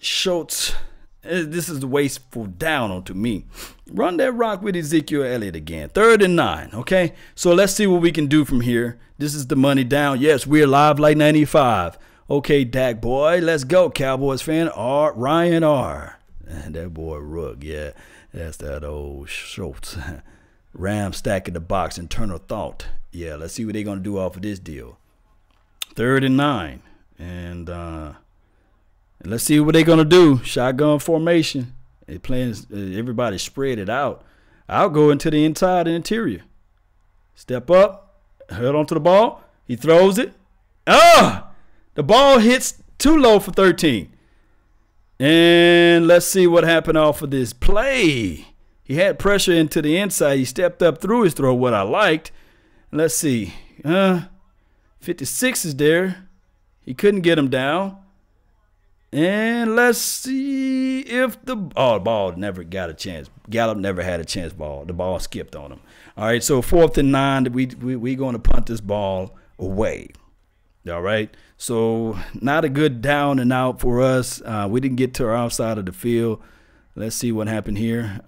Schultz, this is the wasteful down onto me. Run that rock with Ezekiel Elliott again. 3rd and 9, okay? So let's see what we can do from here. This is the money down. Yes, we're live like 95. Okay, Dak boy, let's go, Cowboys fan. Ryan R. And that boy Rook, yeah, that's that old Schultz. Ram stack in the box, internal thought. Yeah, let's see what they're going to do off of this deal. 3rd and 9. And let's see what they're going to do. Shotgun formation. They playing, everybody spread it out. I'll go into the inside and interior. Step up. Held onto the ball. He throws it. The ball hits too low for 13. And let's see what happened off of this play. He had pressure into the inside. He stepped up through his throw, what I liked. Let's see. 56 is there. He couldn't get him down. And let's see if the ball never got a chance. Gallup never had a chance. The ball skipped on him. All right, so 4th and 9. We going to punt this ball away. All right, so not a good down and out for us. We didn't get to our outside of the field. Let's see what happened here.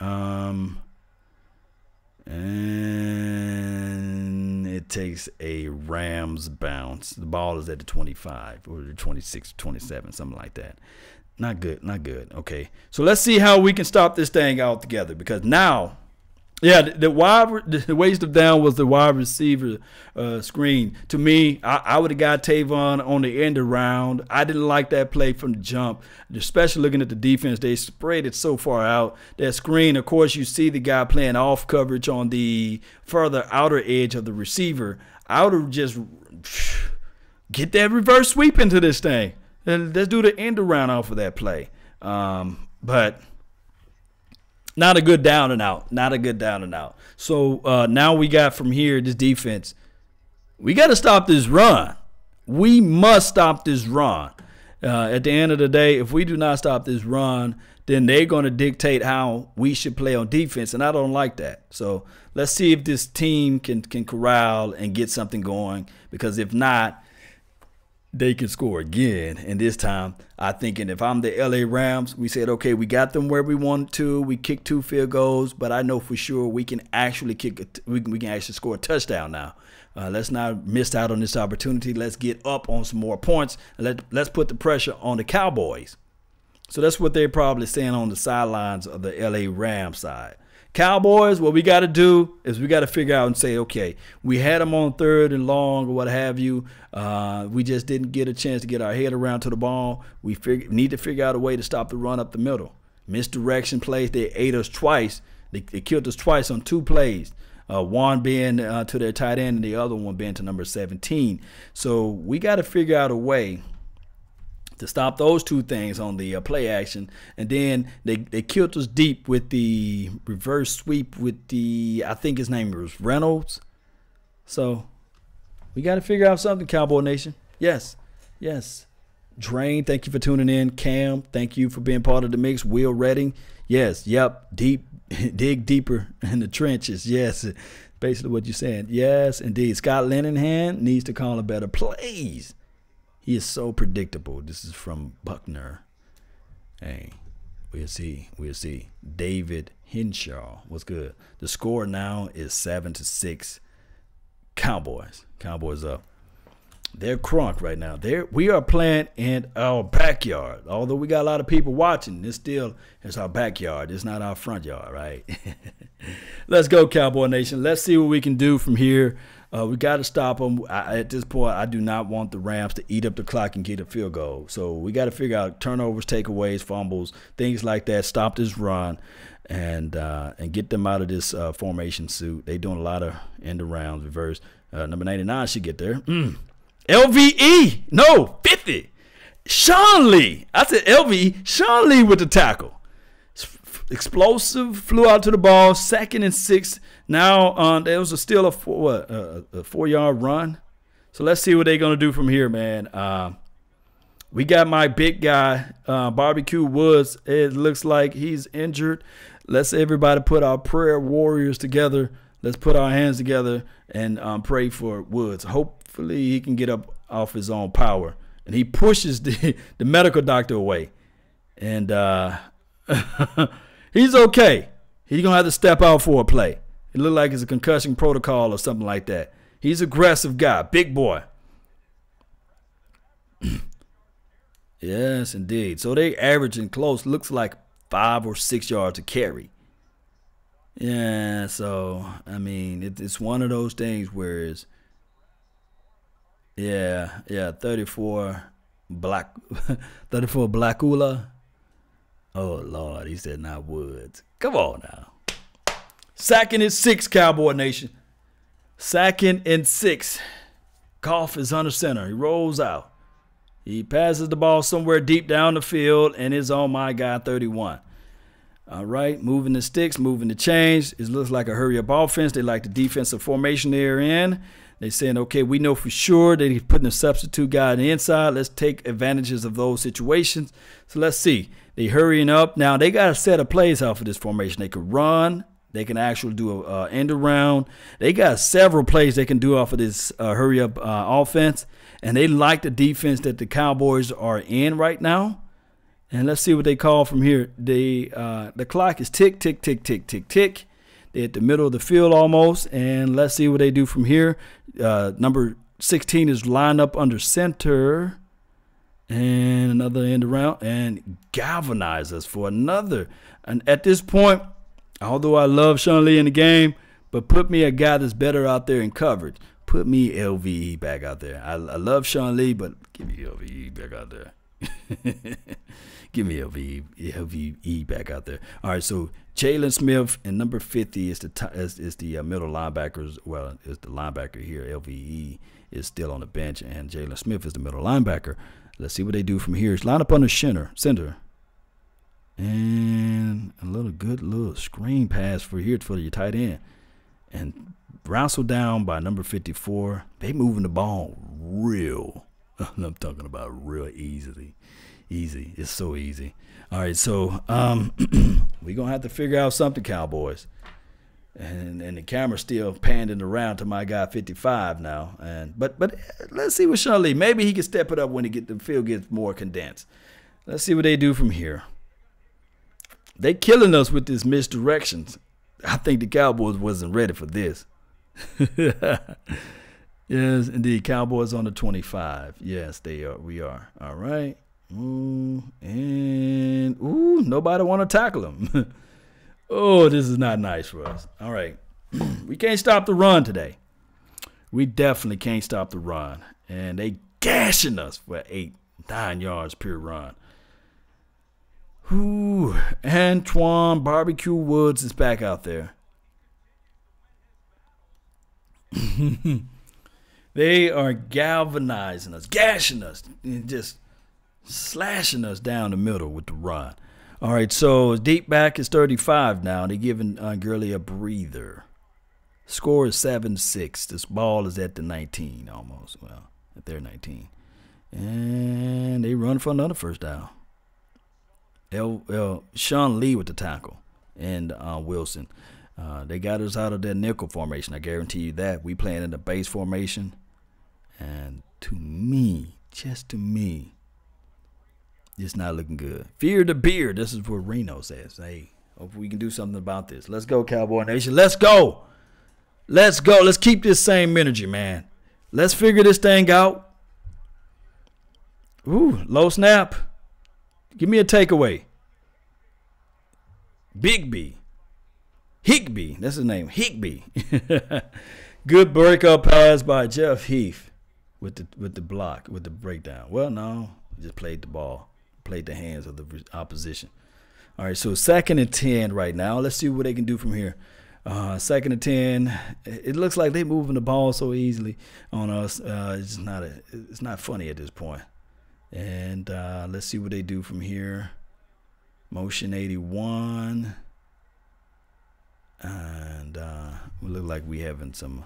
And it takes a Rams bounce. The ball is at the 25 or the 26, 27, something like that. Not good. Not good. Okay. So let's see how we can stop this thing out together, because now, yeah, the waste of down was the wide receiver screen. To me, I would have got Tavon on the end around. I didn't like that play from the jump, especially looking at the defense. They sprayed it so far out. That screen, of course, you see the guy playing off coverage on the further outer edge of the receiver. I would have just get that reverse sweep into this thing. And let's do the end around off of that play. But not a good down and out. Not a good down and out. So now we got from here, this defense. We got to stop this run. We must stop this run. At the end of the day, if we do not stop this run, then they're going to dictate how we should play on defense, and I don't like that. So let's see if this team can corral and get something going, because if not, they can score again. And this time, I think, and if I'm the LA Rams, we said, okay, we got them where we wanted to. We kicked 2 field goals, but I know for sure we can actually we can actually score a touchdown now. Let's not miss out on this opportunity. Let's get up on some more points, and let's put the pressure on the Cowboys. So that's what they're probably saying on the sidelines of the LA Rams side. Cowboys, what we got to do is we got to figure out and say, okay, we had them on 3rd and long or what have you. We just didn't get a chance to get our head around to the ball. We need to figure out a way to stop the run up the middle. Misdirection plays, they ate us twice. They killed us twice on 2 plays. One being to their tight end and the other one being to number 17. So we got to figure out a way to stop those 2 things on the play action. And then they killed us deep with the reverse sweep with the, I think his name was Reynolds. So we got to figure out something, Cowboy Nation. Yes, yes. Drain, thank you for tuning in. Cam, thank you for being part of the mix. Will Redding, yes, yep. Dig deeper in the trenches. Yes, basically what you're saying. Yes, indeed. Scott Linehan needs to call a better plays. He is so predictable. This is from Buckner. Hey, we'll see. We'll see. David Henshaw. What's good? The score now is 7-6. Cowboys. Cowboys up. They're crunk right now. We are playing in our backyard. Although we got a lot of people watching, it's our backyard. It's not our front yard, right? Let's go, Cowboy Nation. Let's see what we can do from here. We got to stop them. At this point, I do not want the Rams to eat up the clock and get a field goal. So we got to figure out turnovers, takeaways, fumbles, things like that. Stop this run and get them out of this formation suit. They doing a lot of end arounds, reverse. Number 99 should get there. LVE, no, 50. Sean Lee. I said LVE. Sean Lee with the tackle. Explosive, flew out to the ball, 2nd and 6. Now there was still a 4-yard run. So let's see what they're going to do from here, man. We got my big guy, Barbecue Woods. It looks like he's injured. Let's everybody put our prayer warriors together. Let's put our hands together and pray for Woods. Hopefully he can get up off his own power. And he pushes the medical doctor away. And he's okay. He's going to have to step out for a play. It looked like it's a concussion protocol or something like that. He's an aggressive guy, big boy. Yes, indeed. So they averaging close, looks like 5 or 6 yards a carry. Yeah, so, I mean, it's one of those things where it's, yeah, 34 Blackula. Oh, Lord, he said not Woods. Come on now. 2nd and 6, Cowboy Nation. 2nd and 6. Goff is under center. He rolls out. He passes the ball somewhere deep down the field and is on my guy 31. All right, moving the sticks, moving the chains. It looks like a hurry-up offense. They like the defensive formation they're in. They're saying, okay, we know for sure that he's putting a substitute guy on the inside. Let's take advantages of those situations. So let's see. They hurrying up. Now, they got a set of plays off of this formation. They could run. They can actually do a end around. They got several plays they can do off of this hurry-up offense. And they like the defense that the Cowboys are in right now. And let's see what they call from here. The clock is tick, tick, tick, tick, tick, tick. They're at the middle of the field almost. And let's see what they do from here. Number 16 is lined up under center. And another end around and galvanize us for another. And at this point, although I love Sean Lee in the game, but put me a guy that's better out there in coverage. Put me LVE back out there. I love Sean Lee, but give me LVE back out there. Give me LVE back out there. All right, so Jalen Smith and number 50 is the middle linebackers. Well, is the linebacker here. LVE is still on the bench, and Jalen Smith is the middle linebacker. Let's see what they do from here. It's line up on the center. And a good little screen pass for here for your tight end. And wrestled down by number 54. They moving the ball real. I'm talking about real easily. Easy. It's so easy. All right, so we're going to have to figure out something, Cowboys. And the camera's still panning around to my guy 55 now. But let's see what Sean Lee. Maybe he can step it up when the field gets more condensed. Let's see what they do from here. They killing us with this misdirections. I think the Cowboys wasn't ready for this. Yes, indeed. Cowboys on the 25. Yes, they are. We are. All right. Ooh, nobody want to tackle him. Oh, this is not nice for us. All right. We can't stop the run today. We definitely can't stop the run. And they gashing us for 8-9 yards per run. Ooh, Antoine Barbecue Woods is back out there. They are galvanizing us, gashing us, and just slashing us down the middle with the run. All right, so deep back is 35 now. They're giving Gurley a breather. Score is 7-6. This ball is at the 19 almost. Well, at their 19. And they run for another first down. Sean Lee with the tackle and Wilson. They got us out of that nickel formation. I guarantee you that. We playing in the base formation. And to me, just to me, it's not looking good. Fear the beard. This is what Reno says. Hey, hope we can do something about this. Let's go, Cowboy Nation. Let's go. Let's go. Let's keep this same energy, man. Let's figure this thing out. Ooh, low snap. Give me a takeaway. Bigby. Higbee. That's his name. Higbee. Good breakup pass by Jeff Heath with the block, with the breakdown. Well, no. He just played the ball. Played the hands of the opposition. All right, so 2nd and 10 right now. Let's see what they can do from here. 2nd and 10. It looks like they're moving the ball so easily on us. It's not funny at this point. And let's see what they do from here. Motion 81. And we look like we having some.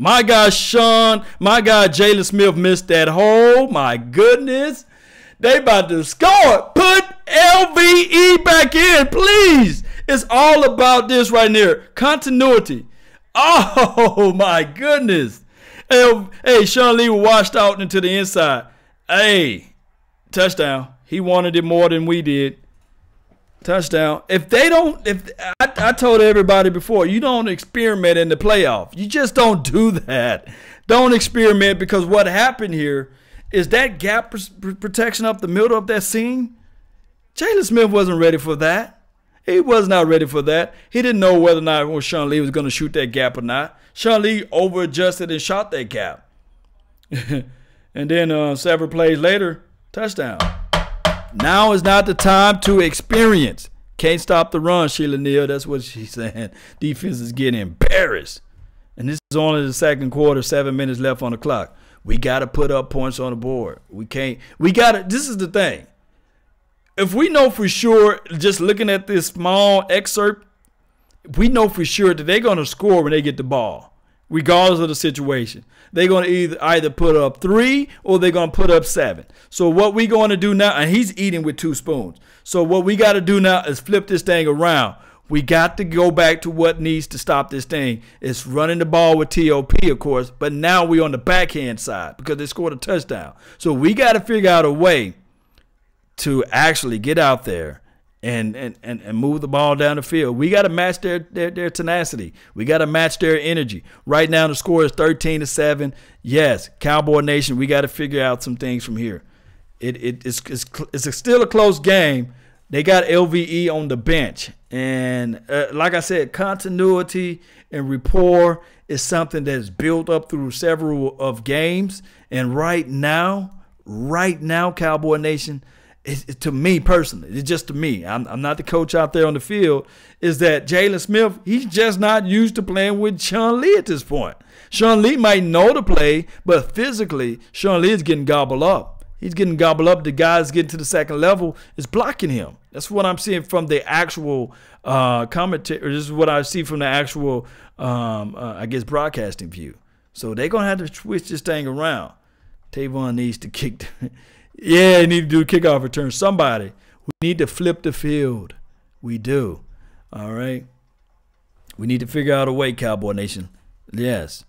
My guy Jalen Smith missed that hole. My goodness. They about to score. Put LVE back in, please. It's all about this right here. Continuity. Oh, my goodness. Hey, Sean Lee washed out into the inside. Hey, touchdown. He wanted it more than we did. Touchdown. I told everybody before, you don't experiment in the playoff. You just don't do that. Don't experiment, because what happened here is that gap protection up the middle of that seam. Jalen Smith wasn't ready for that. He was not ready for that. He didn't know whether or not Sean Lee was going to shoot that gap or not. Sean Lee over-adjusted and shot that gap. And then several plays later, touchdown. Now is not the time to experience. Can't stop the run, Sheila Neal. That's what she's saying. Defense is getting embarrassed. And this is only the 2nd quarter, 7 minutes left on the clock. We got to put up points on the board. This is the thing. If we know for sure, just looking at this small excerpt, we know for sure that they're going to score when they get the ball, regardless of the situation. They're going to either put up 3 or they're going to put up 7. So what we're going to do now, and he's eating with 2 spoons. So what we got to do now is flip this thing around. We got to go back to what needs to stop this thing. It's running the ball with TOP, of course, but now we're on the backhand side because they scored a touchdown. So we got to figure out a way to actually get out there and move the ball down the field. We got to match their tenacity. We got to match their energy. Right now the score is 13-7. Yes, Cowboy Nation, we got to figure out some things from here. It's still a close game. They got LVE on the bench. And like I said, continuity and rapport is something that's built up through several of games. And right now, Cowboy Nation, to me personally, it's just to me, I'm not the coach out there on the field, is that Jalen Smith, he's just not used to playing with Sean Lee at this point. Sean Lee might know the play, but physically, Sean Lee is getting gobbled up. He's getting gobbled up. The guys getting to the second level is blocking him. That's what I'm seeing from the actual commentary. This is what I see from the actual, I guess, broadcasting view. So they're going to have to switch this thing around. Tavon needs to kick. Yeah, he needs to do a kickoff return. Somebody. We need to flip the field. We do. All right. We need to figure out a way, Cowboy Nation. Yes.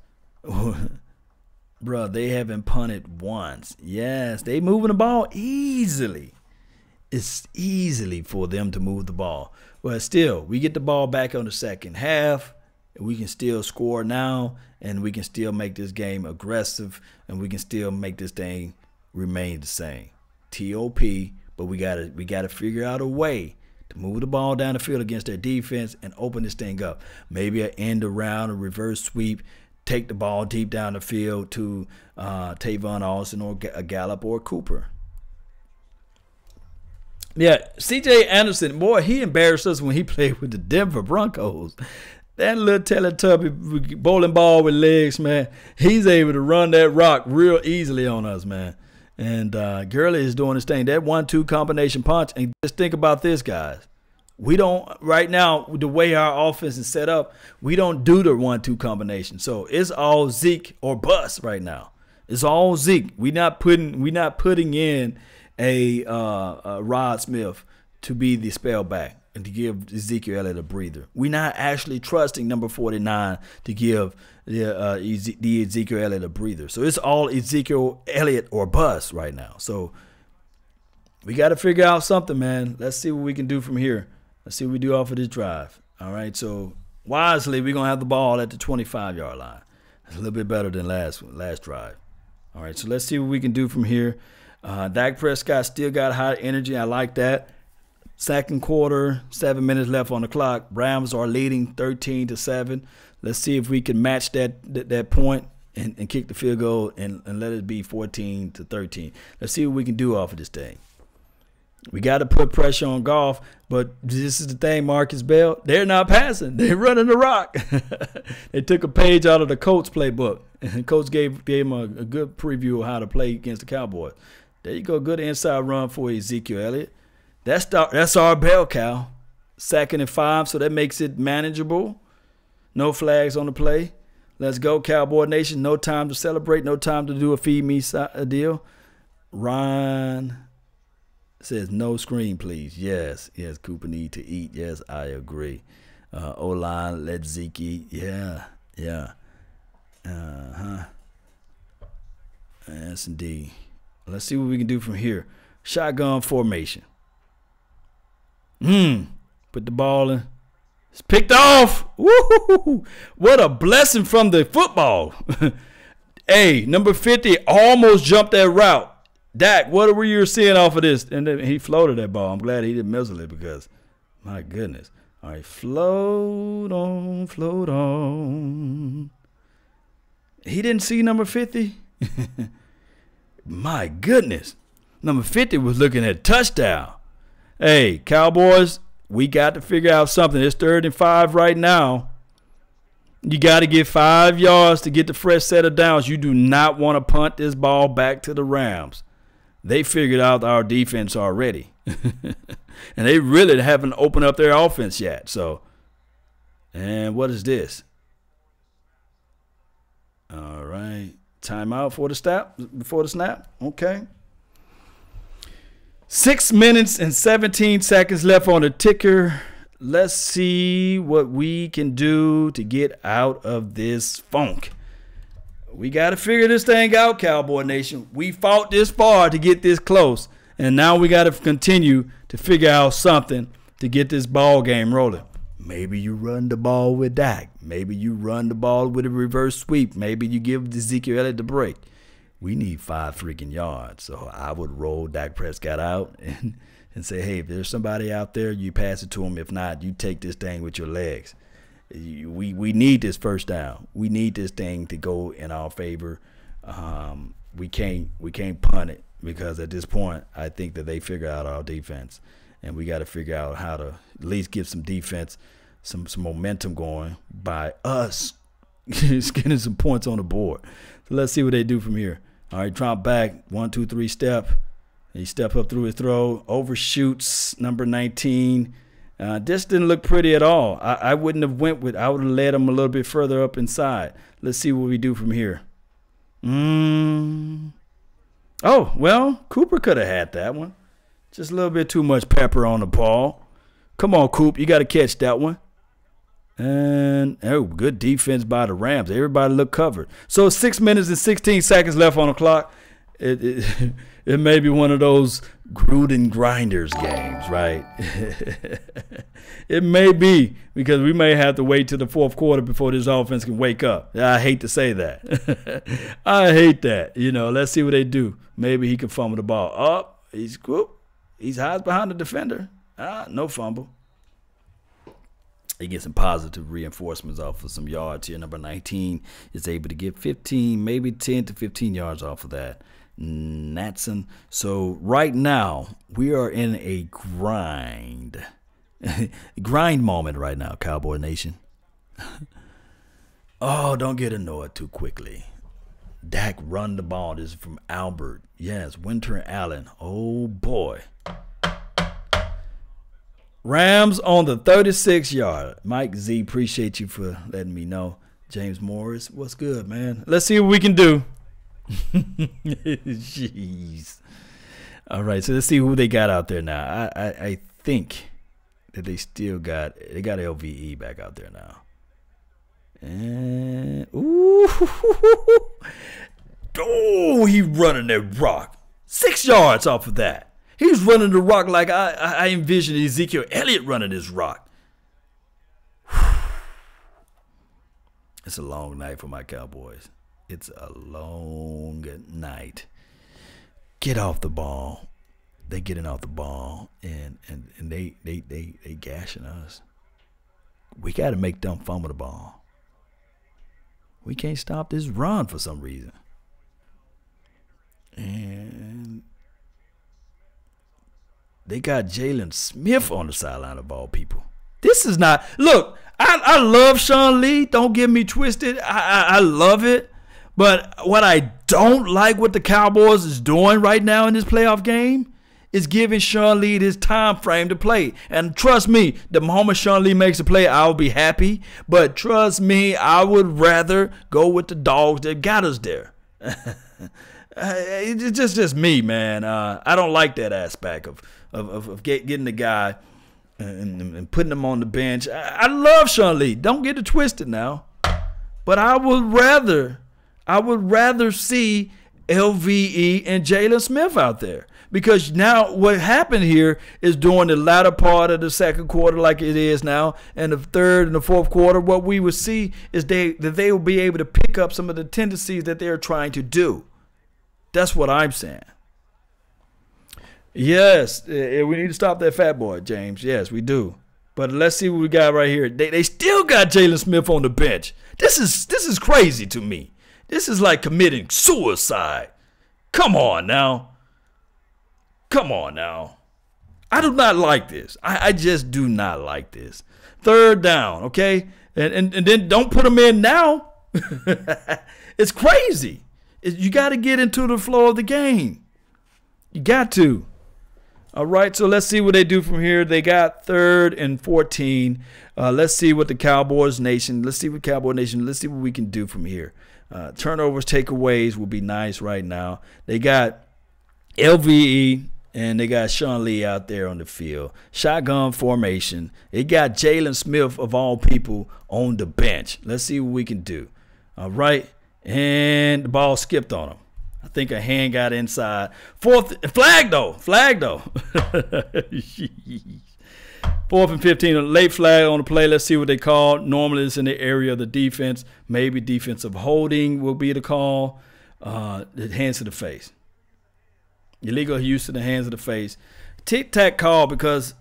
Bruh, they haven't punted once. Yes, they moving the ball easily. It's easily for them to move the ball. But still, we get the ball back on the second half. We can still score now, and we can still make this game aggressive, and we can still make this thing remain the same. TOP, but we gotta figure out a way to move the ball down the field against their defense and open this thing up. Maybe an end around, a reverse sweep. Take the ball deep down the field to Tavon Austin or a Gallup or a Cooper. Yeah, C.J. Anderson, boy, he embarrassed us when he played with the Denver Broncos. That little Teletubby bowling ball with legs, man, he's able to run that rock real easily on us, man. And Gurley is doing his thing. That 1-2 combination punch. And just think about this, guys. We don't, right now, the way our offense is set up, we don't do the 1-2 combination. So it's all Zeke or bust right now. It's all Zeke. We're not putting in a Rod Smith to be the spellback and to give Ezekiel Elliott a breather. We're not actually trusting number 49 to give the Ezekiel Elliott a breather. So it's all Ezekiel Elliott or bust right now. So we got to figure out something, man. Let's see what we can do from here. Let's see what we do off of this drive. All right, so wisely, we're going to have the ball at the 25-yard line. That's a little bit better than last drive. All right, so let's see what we can do from here. Dak Prescott still got high energy. I like that. Second quarter, 7 minutes left on the clock. Rams are leading 13-7. Let's see if we can match that point and kick the field goal and let it be 14-13. Let's see what we can do off of this thing. We got to put pressure on Goff, but this is the thing, Marcus Bell. They're not passing. They're running the rock. They took a page out of the Colts playbook, and Coach gave him a good preview of how to play against the Cowboys. There you go, good inside run for Ezekiel Elliott. That's our bell cow. 2nd and 5, so that makes it manageable. No flags on the play. Let's go, Cowboy Nation. No time to celebrate. No time to do a feed me deal. Ron says no screen, please. Yes, Cooper need to eat. Yes, I agree. O-line, let Zeke eat. Yeah. Yes, indeed. Let's see what we can do from here. Shotgun formation. Put the ball in. It's picked off. Woo! What a blessing from the football. Hey, number 50 almost jumped that route. Dak, what were you seeing off of this? And then he floated that ball. I'm glad he didn't miss it because, my goodness. All right, float on, float on. He didn't see number 50? My goodness. Number 50 was looking at touchdown. Hey, Cowboys, we got to figure out something. It's 3rd and 5 right now. You got to get 5 yards to get the fresh set of downs. You do not want to punt this ball back to the Rams. They figured out our defense already. And they really haven't opened up their offense yet. So, and what is this? All right. Timeout before the snap. Okay. 6 minutes and 17 seconds left on the ticker. Let's see what we can do to get out of this funk. We got to figure this thing out, Cowboy Nation. We fought this far to get this close, and now we got to continue to figure out something to get this ball game rolling. Maybe you run the ball with Dak. Maybe you run the ball with a reverse sweep. Maybe you give Ezekiel Elliott the break. We need 5 freaking yards. So I would roll Dak Prescott out and say, hey, if there's somebody out there, you pass it to him. If not, you take this thing with your legs. We need this first down. We need this thing to go in our favor. We can't punt it, because at this point, I think that they figure out our defense. And we got to figure out how to at least get some defense, some momentum going by us getting some points on the board. So let's see what they do from here. All right, drop back, 1, 2, 3 step. He step up through his throw, overshoots number 19. This didn't look pretty at all. I wouldn't have went with. I would have led him a little bit further up inside. Let's see what we do from here. Oh, well, Cooper could have had that one. Just a little bit too much pepper on the ball. Come on, Coop. You got to catch that one. And, oh, good defense by the Rams. Everybody looked covered. So 6 minutes and 16 seconds left on the clock. It may be one of those Gruden grinders games, right? It may be, because we may have to wait till the fourth quarter before this offense can wake up. I hate to say that. I hate that. You know, let's see what they do. Maybe he can fumble the ball. Oh, he's hides behind the defender. No fumble. He gets some positive reinforcements off of some yards here. Number 19 is able to get 15, maybe 10 to 15 yards off of that. Natson. So right now we are in a grind moment right now, Cowboy Nation. Oh, don't get annoyed too quickly. Dak run the ball. This is from Albert. Yes, Winter Allen. Oh boy. Rams on the 36-yard. Mike Z, appreciate you for letting me know. James Morris, what's good, man? Let's see what we can do. Jeez. All right, so let's see who they got out there now. I think that they got LVE back out there now. And oh, he running that rock. 6 yards off of that. He's running the rock like I envisioned Ezekiel Elliott running this rock. It's a long night for my Cowboys. It's a long night. Get off the ball. They getting off the ball, and they gashing us. We got to make them fumble the ball. We can't stop this run for some reason. And they got Jalen Smith on the sideline of all people. This is not. Look, I love Sean Lee. Don't get me twisted. I love it. But what I don't like what the Cowboys is doing right now in this playoff game is giving Sean Lee this time frame to play. And trust me, the moment Sean Lee makes a play, I'll be happy. But trust me, I would rather go with the dogs that got us there. It's just me, man. I don't like that aspect of getting the guy and putting him on the bench. I love Sean Lee. Don't get it twisted now. But I would rather see LVE and Jalen Smith out there. Because now what happened here is during the latter part of the second quarter, like it is now, and the third and the fourth quarter, what we would see is that they will be able to pick up some of the tendencies that they're trying to do. That's what I'm saying. Yes, we need to stop that fat boy, James. Yes, we do. But let's see what we got right here. They still got Jalen Smith on the bench. This is crazy to me. This is like committing suicide. Come on now. Come on now. I do not like this. I just do not like this. Third down, okay? And then don't put them in now. It's crazy. You got to get into the flow of the game. You got to. All right, so let's see what they do from here. They got 3rd and 14. Let's see what the Cowboys Nation, let's see what we can do from here. Turnovers, takeaways will be nice right now. They got LVE and they got Sean Lee out there on the field. Shotgun formation. They got Jalen Smith, of all people, on the bench. Let's see what we can do. All right, and the ball skipped on him. I think a hand got inside. Flag though. 4th and 15, a late flag on the play. Let's see what they call. Normally it's in the area of the defense. Maybe defensive holding will be the call. The hands to the face. Illegal use to the hands of the face. Tic-tac call because,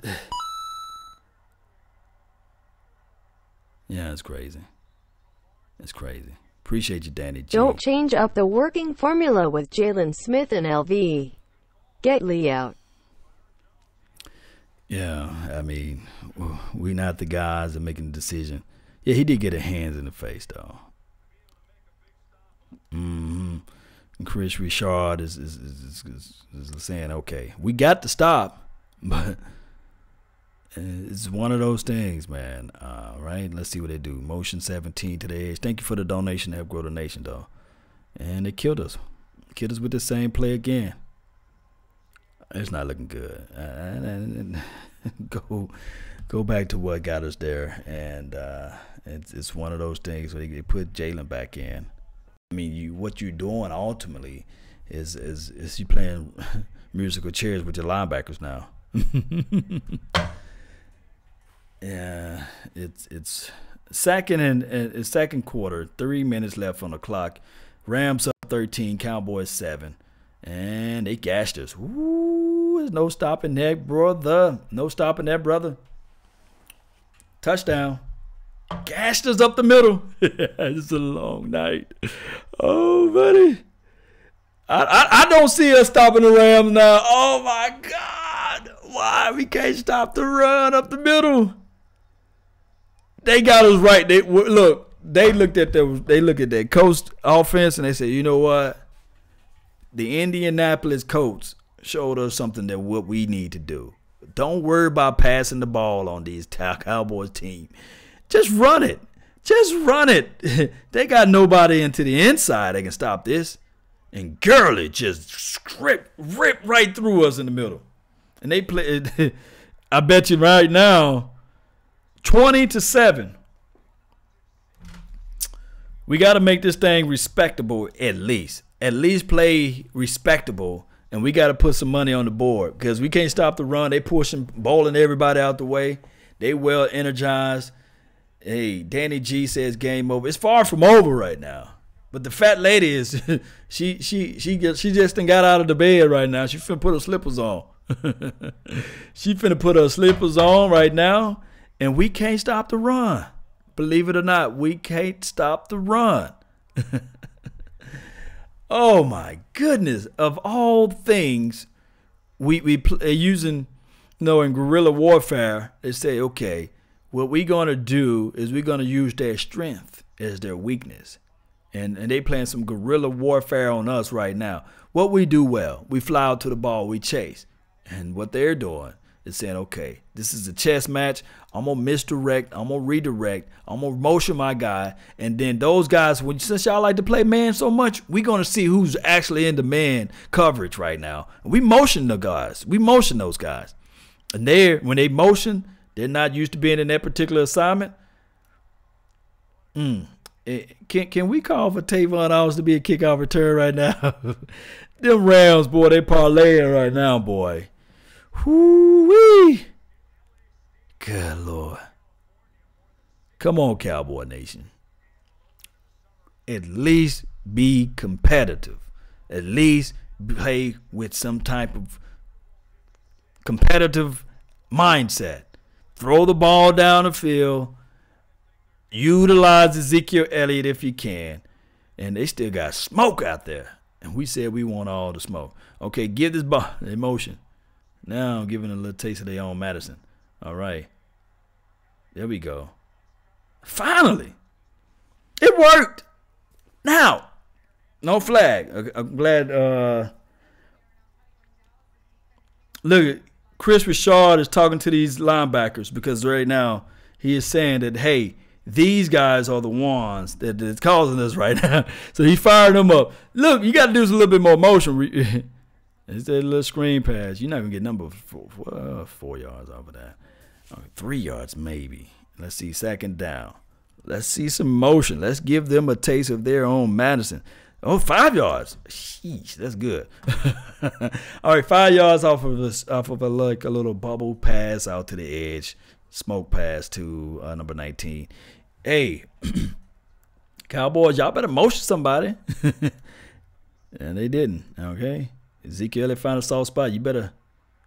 yeah, it's crazy. It's crazy. Appreciate you, Danny G. Don't change up the working formula with Jalen Smith and LV. Get Lee out. Yeah, I mean, we not the guys that making the decision. Yeah, he did get a hands in the face, though. And Chris Richard is saying, okay, we got to stop, but it's one of those things, man. Right? Let's see what they do. Motion 17 to the edge. Thank you for the donation to help grow the nation, though. And they killed us. Killed us with the same play again. It's not looking good. Go back to what got us there, and it's one of those things where they put Jalen back in. I mean, what you're doing ultimately is you playing musical chairs with your linebackers now. Yeah, it's second quarter, 3 minutes left on the clock. Rams up 13, Cowboys 7, and they gashed us. Ooh, there's no stopping that, brother. No stopping that, brother. Touchdown. Gashed us up the middle. It's a long night. Oh, buddy. I don't see us stopping the Rams now. Oh, my God. Why? We can't stop the run up the middle. They got us right. They looked at that Coast offense and they said, you know what? The Indianapolis Colts showed us something that what we need to do. Don't worry about passing the ball on these Cowboys team. Just run it. Just run it. They got nobody into the inside that can stop this. And Gurley just ripped right through us in the middle. And they played, I bet you right now, 20-7. We got to make this thing respectable at least. At least play respectable. And we got to put some money on the board because we can't stop the run. They pushing, bowling everybody out the way. They well energized. Hey, Danny G says game over. It's far from over right now. But the fat lady is she just done got out of the bed right now. She finna put her slippers on. She finna put her slippers on right now, and we can't stop the run. Believe it or not, we can't stop the run. Oh my goodness! Of all things, we using, in guerrilla warfare. They say, okay, what we're gonna do is we're gonna use their strength as their weakness, and they playing some guerrilla warfare on us right now. What we do well, we fly out to the ball, we chase, and what they're doing is saying, okay, this is a chess match. I'm gonna misdirect. I'm gonna redirect. I'm gonna motion my guy, and then those guys. Since y'all like to play man so much, we're gonna see who's actually in the man coverage right now. We motion the guys. We motion those guys, and when they motion, they're not used to being in that particular assignment. Can we call for Tavon Austin to be a kickoff return right now? Them Rams, boy, they parlaying right now, boy. Whoo-wee. Good Lord. Come on, Cowboy Nation. At least be competitive. At least play with some type of competitive mindset. Throw the ball down the field. Utilize Ezekiel Elliott if you can. And they still got smoke out there. And we said we want all the smoke. Okay, give this ball emotion. Now I'm giving a little taste of their own medicine. All right. There we go. Finally. It worked. Now. No flag. I'm glad. Look, Chris Richard is talking to these linebackers because right now he is saying that, hey, these guys are the ones that's causing us right now. So he fired them up. Look, you got to do a little bit more motion. It's that little screen pass. You're not going to get number 4 yards off of that. 3 yards maybe. Let's see, second down. Let's see some motion. Let's give them a taste of their own medicine. Oh, 5 yards. Sheesh, that's good. All right, 5 yards off of a little bubble pass out to the edge. Smoke pass to number 19. Hey, Cowboys, y'all better motion somebody. And they didn't, okay? Ezekiel Elliott found a soft spot. You better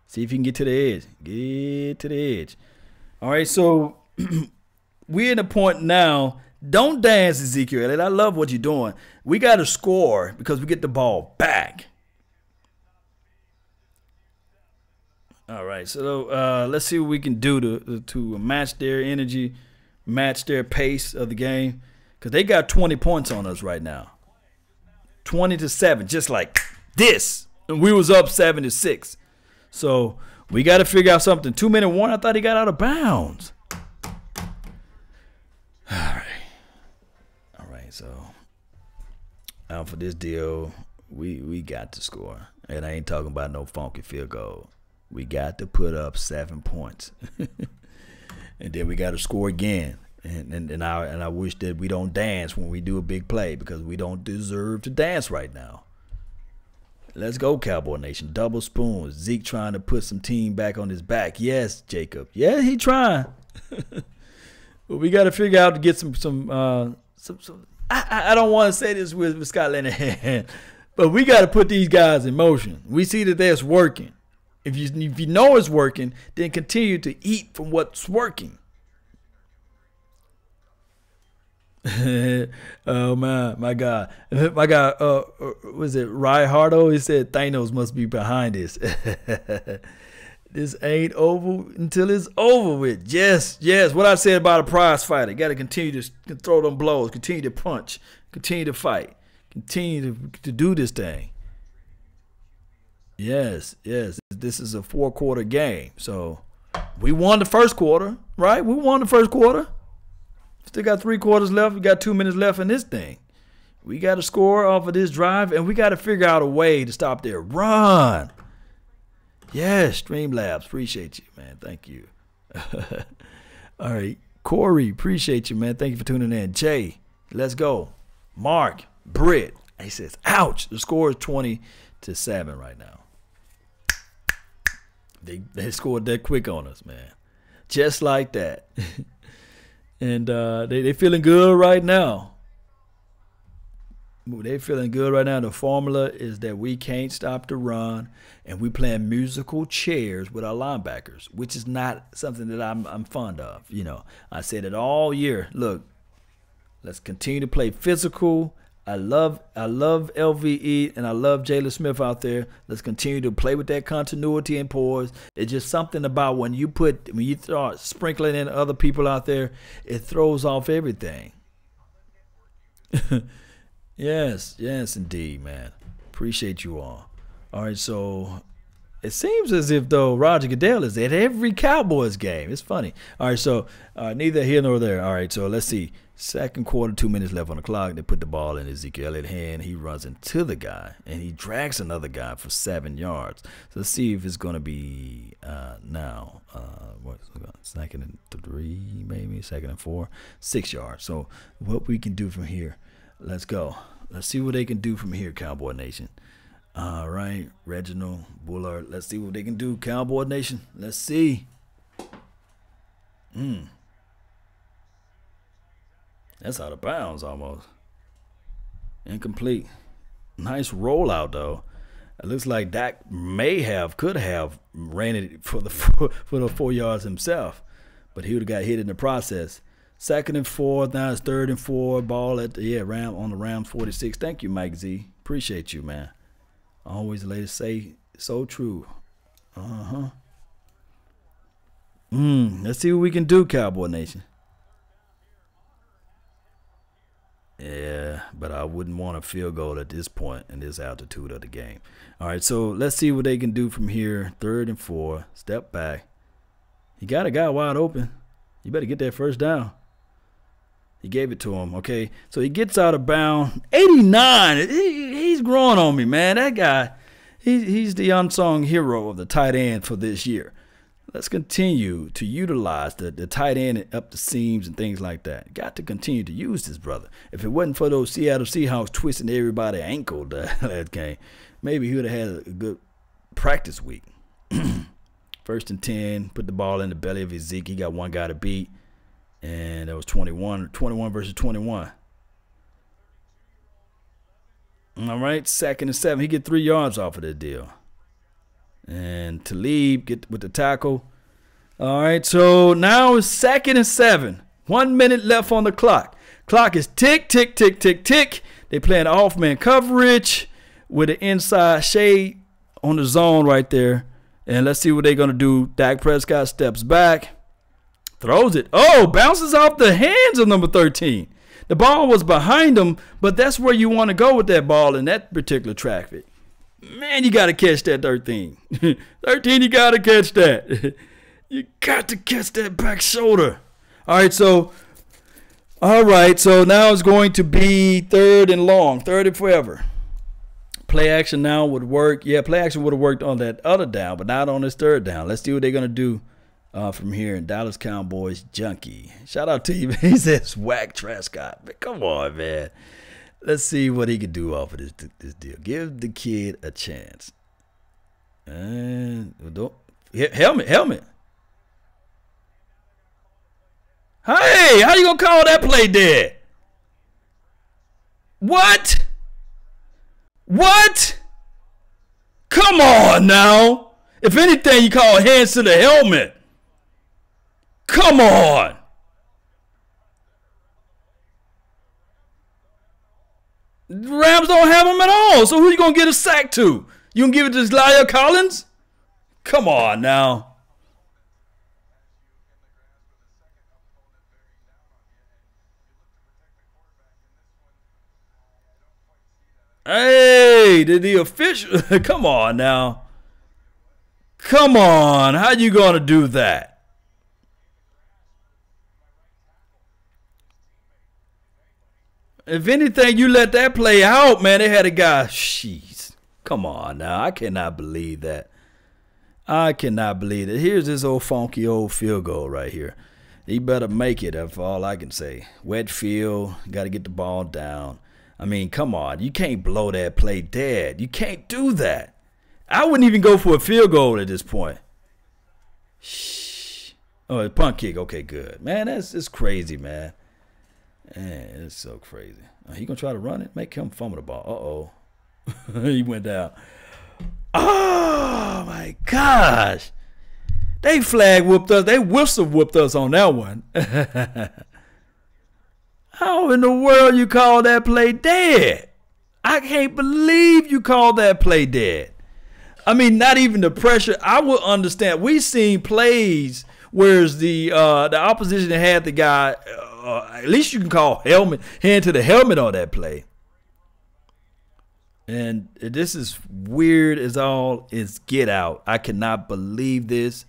see if you can get to the edge. Get to the edge. All right, so we're at a point now. Don't dance, Ezekiel Elliott. I love what you're doing. We got to score because we get the ball back. All right, so let's see what we can do to match their energy, match their pace of the game, because they got 20 points on us right now. 20-7, just like this. And we was up 7-6. So we got to figure out something. 2-minute warning, I thought he got out of bounds. All right, so out for this deal, we got to score. And I ain't talking about no funky field goal. We got to put up 7 points. And then we got to score again. And I wish that we don't dance when we do a big play because we don't deserve to dance right now. Let's go, Cowboy Nation. Double spoon. Zeke trying to put some team back on his back. Yes, Jacob. Yeah, he trying. But we got to figure out to get some I don't want to say this with Scott Linehan, but we got to put these guys in motion. We see that that's working. If you know it's working, then continue to eat from what's working. Oh my God, was it Rye Hardo? He said Thanos must be behind this. This ain't over until it's over with. Yes. What I said about a prize fighter, got to continue to throw them blows, continue to punch, continue to fight, continue to do this thing. Yes. This is a 4-quarter game, so we won the first quarter, right? We won the first quarter. Still got 3 quarters left. We got 2 minutes left in this thing. We got to score off of this drive, and we got to figure out a way to stop their run. Yes, Streamlabs. Appreciate you, man. Thank you. All right. Corey, appreciate you, man. Thank you for tuning in. Jay, let's go. Mark, Britt. He says, ouch. The score is 20-7 right now. They scored that quick on us, man. Just like that. And they feeling good right now. They feeling good right now. The formula is that we can't stop the run, and we playing musical chairs with our linebackers, which is not something that I'm fond of. You know, I said it all year. Look, let's continue to play physical. I love LVE and I love Jalen Smith out there. Let's continue to play with that continuity and poise. It's just something about when you start sprinkling in other people out there, it throws off everything. Yes, indeed, man. Appreciate you all. All right, so it seems as if, though, Roger Goodell is at every Cowboys game. It's funny. All right, so neither here nor there. All right, so let's see. Second quarter, 2 minutes left on the clock. They put the ball in Ezekiel Elliott's hand. He runs into the guy, and he drags another guy for 7 yards. So let's see if it's going to be now. Second and 3, maybe. Second and 4. 6 yards. So what we can do from here. Let's go. Let's see what they can do from here, Cowboy Nation. All right, Reginald Bullard. Let's see what they can do, Cowboy Nation. Let's see. That's out of bounds almost. Incomplete. Nice rollout though. It looks like Dak could have ran it for the 4 yards himself, but he would have got hit in the process. 2nd and 4. Now it's 3rd and 4. Ball at on the Rams 46. Thank you, Mike Z. Appreciate you, man. Always the latest say so true. Let's see what we can do, Cowboy Nation. Yeah, but I wouldn't want a field goal at this point in this altitude of the game. All right, so let's see what they can do from here. 3rd and 4. Step back. He got a guy wide open. You better get that first down. He gave it to him, okay? So he gets out of bounds. 89. He's growing on me, man. That guy, he's the unsung hero of the tight end for this year. Let's continue to utilize the tight end up the seams and things like that. Got to continue to use this brother. If it wasn't for those Seattle Seahawks twisting everybody's ankle that game, maybe he would have had a good practice week. 1st and 10. Put the ball in the belly of Ezekiel. He got one guy to beat. And that was 21 versus 21. All right, 2nd and 7. He get 3 yards off of that deal. And Talib get with the tackle. All right, so now it's 2nd and 7. 1 minute left on the clock. Clock is tick, tick, tick, tick, tick. They playing off-man coverage with an inside shade on the zone right there. And let's see what they're going to do. Dak Prescott steps back, throws it. Oh, bounces off the hands of number 13. The ball was behind him, but that's where you want to go with that ball in that particular traffic. Man, you got to catch that 13. 13, you got to catch that. You got to catch that back shoulder. All right, so now it's going to be 3rd and long, 3rd and forever. Play action now would work. Yeah, play action would have worked on that other down, but not on this 3rd down. Let's see what they're going to do from here in Dallas Cowboys Junkie. Shout out to you. He says whack Prescott. Come on, man. Let's see what he can do off of this deal. Give the kid a chance. And helmet. Hey, how you gonna call that play dead? What? Come on now. If anything, you call hands to the helmet. Come on. The Rams don't have him at all. So who you going to get a sack to? You going to give it to Lyle Collins? Come on now. Hey, did the official? Come on now. Come on. How you going to do that? If anything, you let that play out, man. They had a guy. Jeez. Come on now. I cannot believe that. I cannot believe it. Here's this old funky old field goal right here. He better make it. That's all I can say. Wet field. Got to get the ball down. I mean, come on. You can't blow that play dead. You can't do that. I wouldn't even go for a field goal at this point. Shh. Oh, a punt kick. Okay, good. Man, it's crazy, man. Man, it's so crazy. He going to try to run it? Make him fumble the ball. Uh-oh. He went down. Oh, my gosh. They flag whooped us. They whistle whooped us on that one. How in the world you call that play dead? I can't believe you called that play dead. I mean, not even the pressure. I will understand. We've seen plays where the opposition had the guy. At least you can call hand to the helmet on that play. And this is weird as all is get out. I cannot believe this.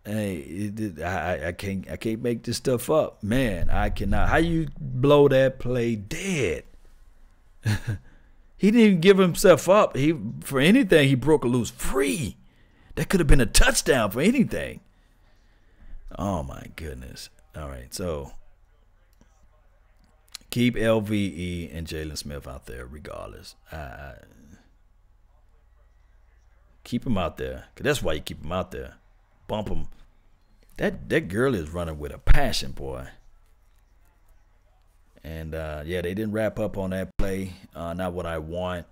Hey, I can't make this stuff up, man. I cannot. How you blow that play dead? He didn't even give himself up. For anything, he broke a loose free. That could have been a touchdown for anything. Oh my goodness. All right, so keep LVE and Jalen Smith out there regardless. Keep him out there, because that's why you keep him out there. Bump him. That girl is running with a passion, boy. And, yeah, they didn't wrap up on that play. Not what I want.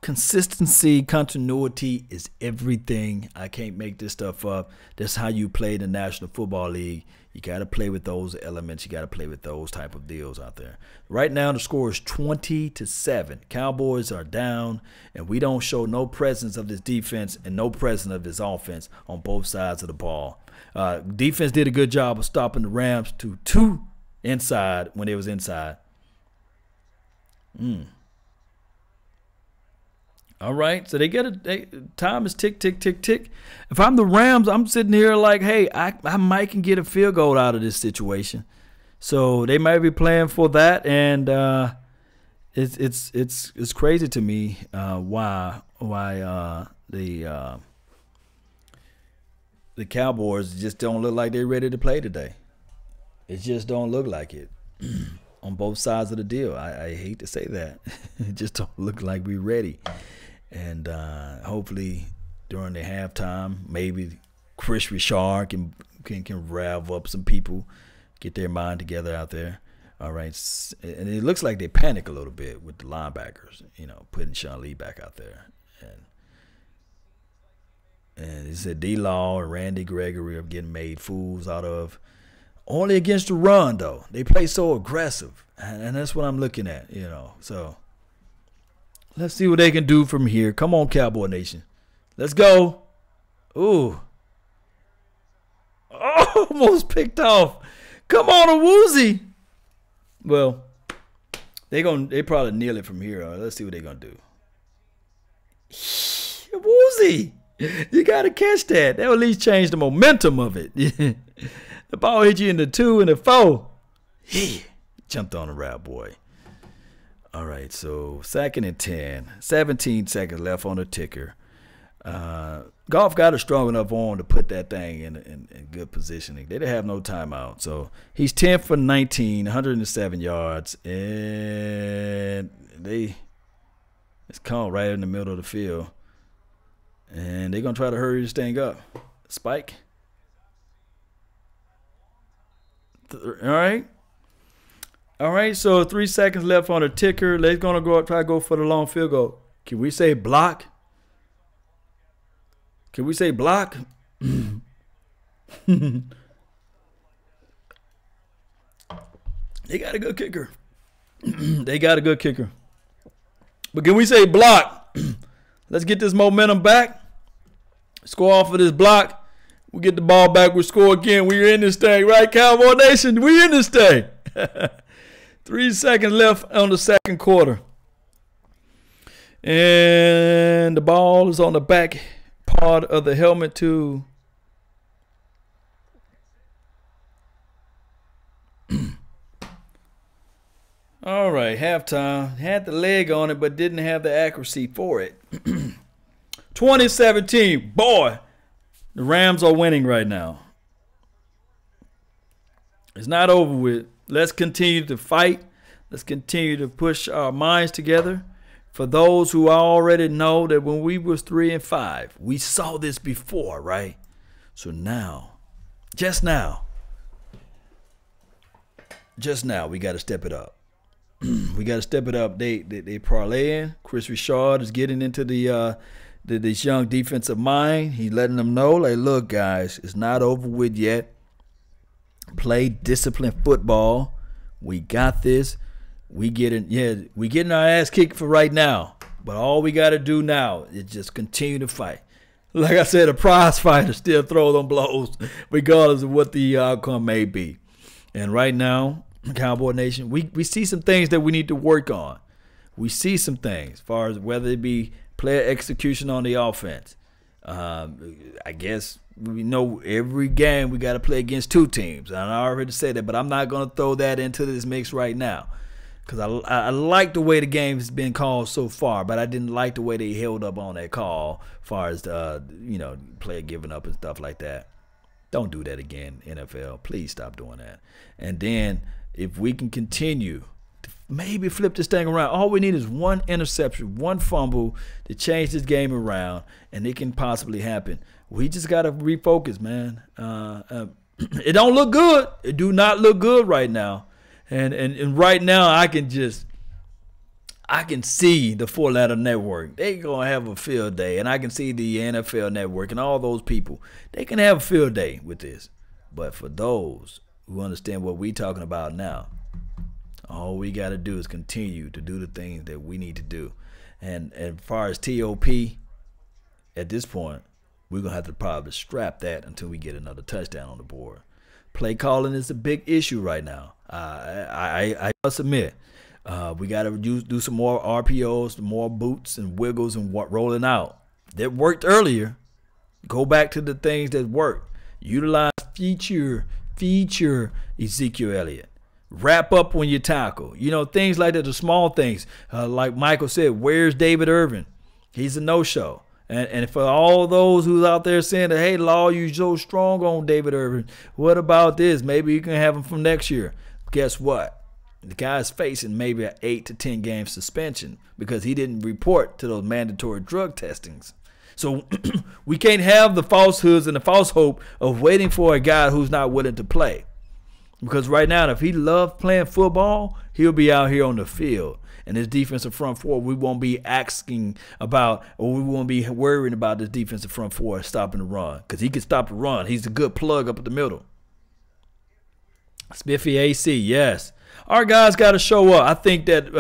Consistency, continuity is everything. I can't make this stuff up. That's how you play the National Football League. You got to play with those elements. You got to play with those type of deals out there. Right now, the score is 20-7. Cowboys are down, and we don't show no presence of this defense and no presence of this offense on both sides of the ball. Defense did a good job of stopping the Rams to 2 inside when they was inside. All right, so they get time is tick, tick, tick, tick. If I'm the Rams, I'm sitting here like, hey, I might can get a field goal out of this situation. So they might be playing for that, and it's crazy to me why the Cowboys just don't look like they're ready to play today. It just don't look like it on both sides of the deal. I hate to say that. It just don't look like we're ready. And hopefully during the halftime, maybe Chris Richard can rev up some people, get their mind together out there. All right, and it looks like they panic a little bit with the linebackers, putting Sean Lee back out there. And he said D-Law and Randy Gregory are getting made fools out of. Only against the run, though. They play so aggressive, and that's what I'm looking at, So let's see what they can do from here. Come on, Cowboy Nation. Let's go. Ooh. Oh, almost picked off. Come on, a woozy. Well, they probably nail it from here. Let's see what they're gonna do. Woozy. You gotta catch that. That will at least change the momentum of it. The ball hit you in the 2 and the 4. Yeah. Jumped on the route, boy. All right, so 2nd and 10. 17 seconds left on the ticker. Goff got a strong enough arm to put that thing in good positioning. They didn't have no timeout. So he's 10 for 19, 107 yards. And it's caught right in the middle of the field. And they're going to try to hurry this thing up. Spike. All right, so 3 seconds left on the ticker. They're going to try to go for the long field goal. Can we say block? Can we say block? They got a good kicker. They got a good kicker. But can we say block? Let's get this momentum back. Score off of this block. We get the ball back. We score again. We're in this thing, right, Cowboy Nation? We in this thing. 3 seconds left on the second quarter. And the ball is on the back part of the helmet too. All right, halftime. Had the leg on it, but didn't have the accuracy for it. 2017. Boy, the Rams are winning right now. It's not over with. Let's continue to fight. Let's continue to push our minds together. For those who already know that when we was 3-5, we saw this before, right? So now, just now, we got to step it up. We got to step it up. They parlaying. Chris Richard is getting into this young defensive mind. He's letting them know, like, look, guys, it's not over with yet. Play disciplined football. We got this. We getting our ass kicked for right now. But all we got to do now is just continue to fight. Like I said, a prize fighter still throw them blows regardless of what the outcome may be. And right now, Cowboy Nation, we see some things that we need to work on. We see some things as far as whether it be player execution on the offense. I guess we know every game we got to play against two teams. And I already said that, but I'm not going to throw that into this mix right now. Because I like the way the game has been called so far, but I didn't like the way they held up on that call as far as player giving up and stuff like that. Don't do that again, NFL. Please stop doing that. And then if we can continue to maybe flip this thing around, all we need is one interception, one fumble to change this game around, and it can possibly happen. We just got to refocus, man. It don't look good. It do not look good right now. And right now I can see the four-letter network. They gonna have a field day, and I can see the NFL network and all those people. They can have a field day with this. But for those who understand what we talking about now, all we got to do is continue to do the things that we need to do. And as far as TOP, at this point, we're gonna have to probably strap that until we get another touchdown on the board. Play calling is a big issue right now. I must admit, we got to do some more RPOs, more boots and wiggles and rolling out. That worked earlier. Go back to the things that worked. Utilize feature Ezekiel Elliott. Wrap up when you tackle. Things like that, the small things. Like Michael said, where's David Irvin? He's a no-show. And for all those who's out there saying that, hey, Law, you so strong on David Irvin, what about this? Maybe you can have him from next year. Guess what? The guy's facing maybe an 8 to 10 game suspension because he didn't report to those mandatory drug testings. So we can't have the falsehoods and the false hope of waiting for a guy who's not willing to play. Because right now, if he loves playing football, he'll be out here on the field. And his defensive front four, we won't be asking about, or we won't be worrying about this defensive front four stopping the run. Because he can stop the run. He's a good plug up at the middle. Spiffy AC, yes. Our guys got to show up. I think that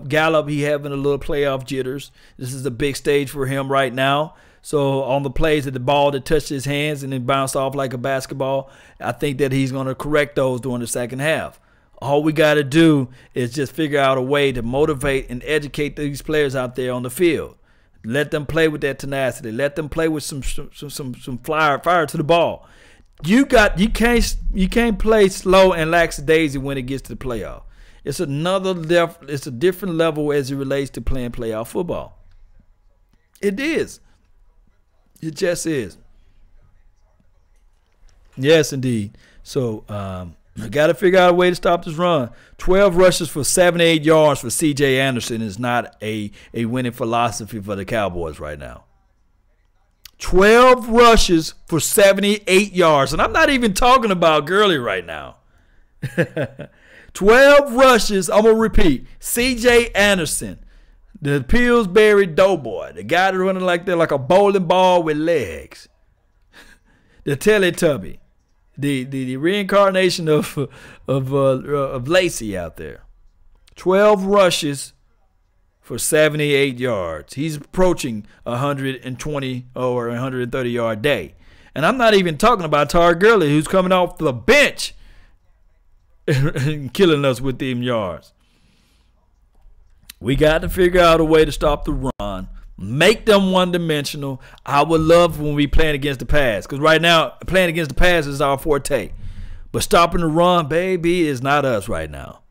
Gallup, he having a little playoff jitters. This is a big stage for him right now. So on the plays that the ball that touched his hands and then bounced off like a basketball, I think that he's going to correct those during the second half. All we got to do is just figure out a way to motivate and educate these players out there on the field. Let them play with that tenacity. Let them play with some fire to the ball. You can't play slow and lackadaisy when it gets to the playoff. It's another level. It's a different level as it relates to playing playoff football. It is. It just is. Yes, indeed. So I got to figure out a way to stop this run. 12 rushes for 78 yards for C.J. Anderson is not a winning philosophy for the Cowboys right now. 12 rushes for 78 yards. And I'm not even talking about Gurley right now. 12 rushes. I'm going to repeat. C.J. Anderson, the Pillsbury Doughboy, the guy that's running like that, like a bowling ball with legs. The Teletubby. The reincarnation of Lacey out there. 12 rushes for 78 yards. He's approaching 120 or 130 yard day. And I'm not even talking about Todd Gurley, who's coming off the bench and killing us with them yards. We got to figure out a way to stop the run. Make them one-dimensional. I would love when we playing against the pass, because right now playing against the pass is our forte. But stopping the run, baby, is not us right now.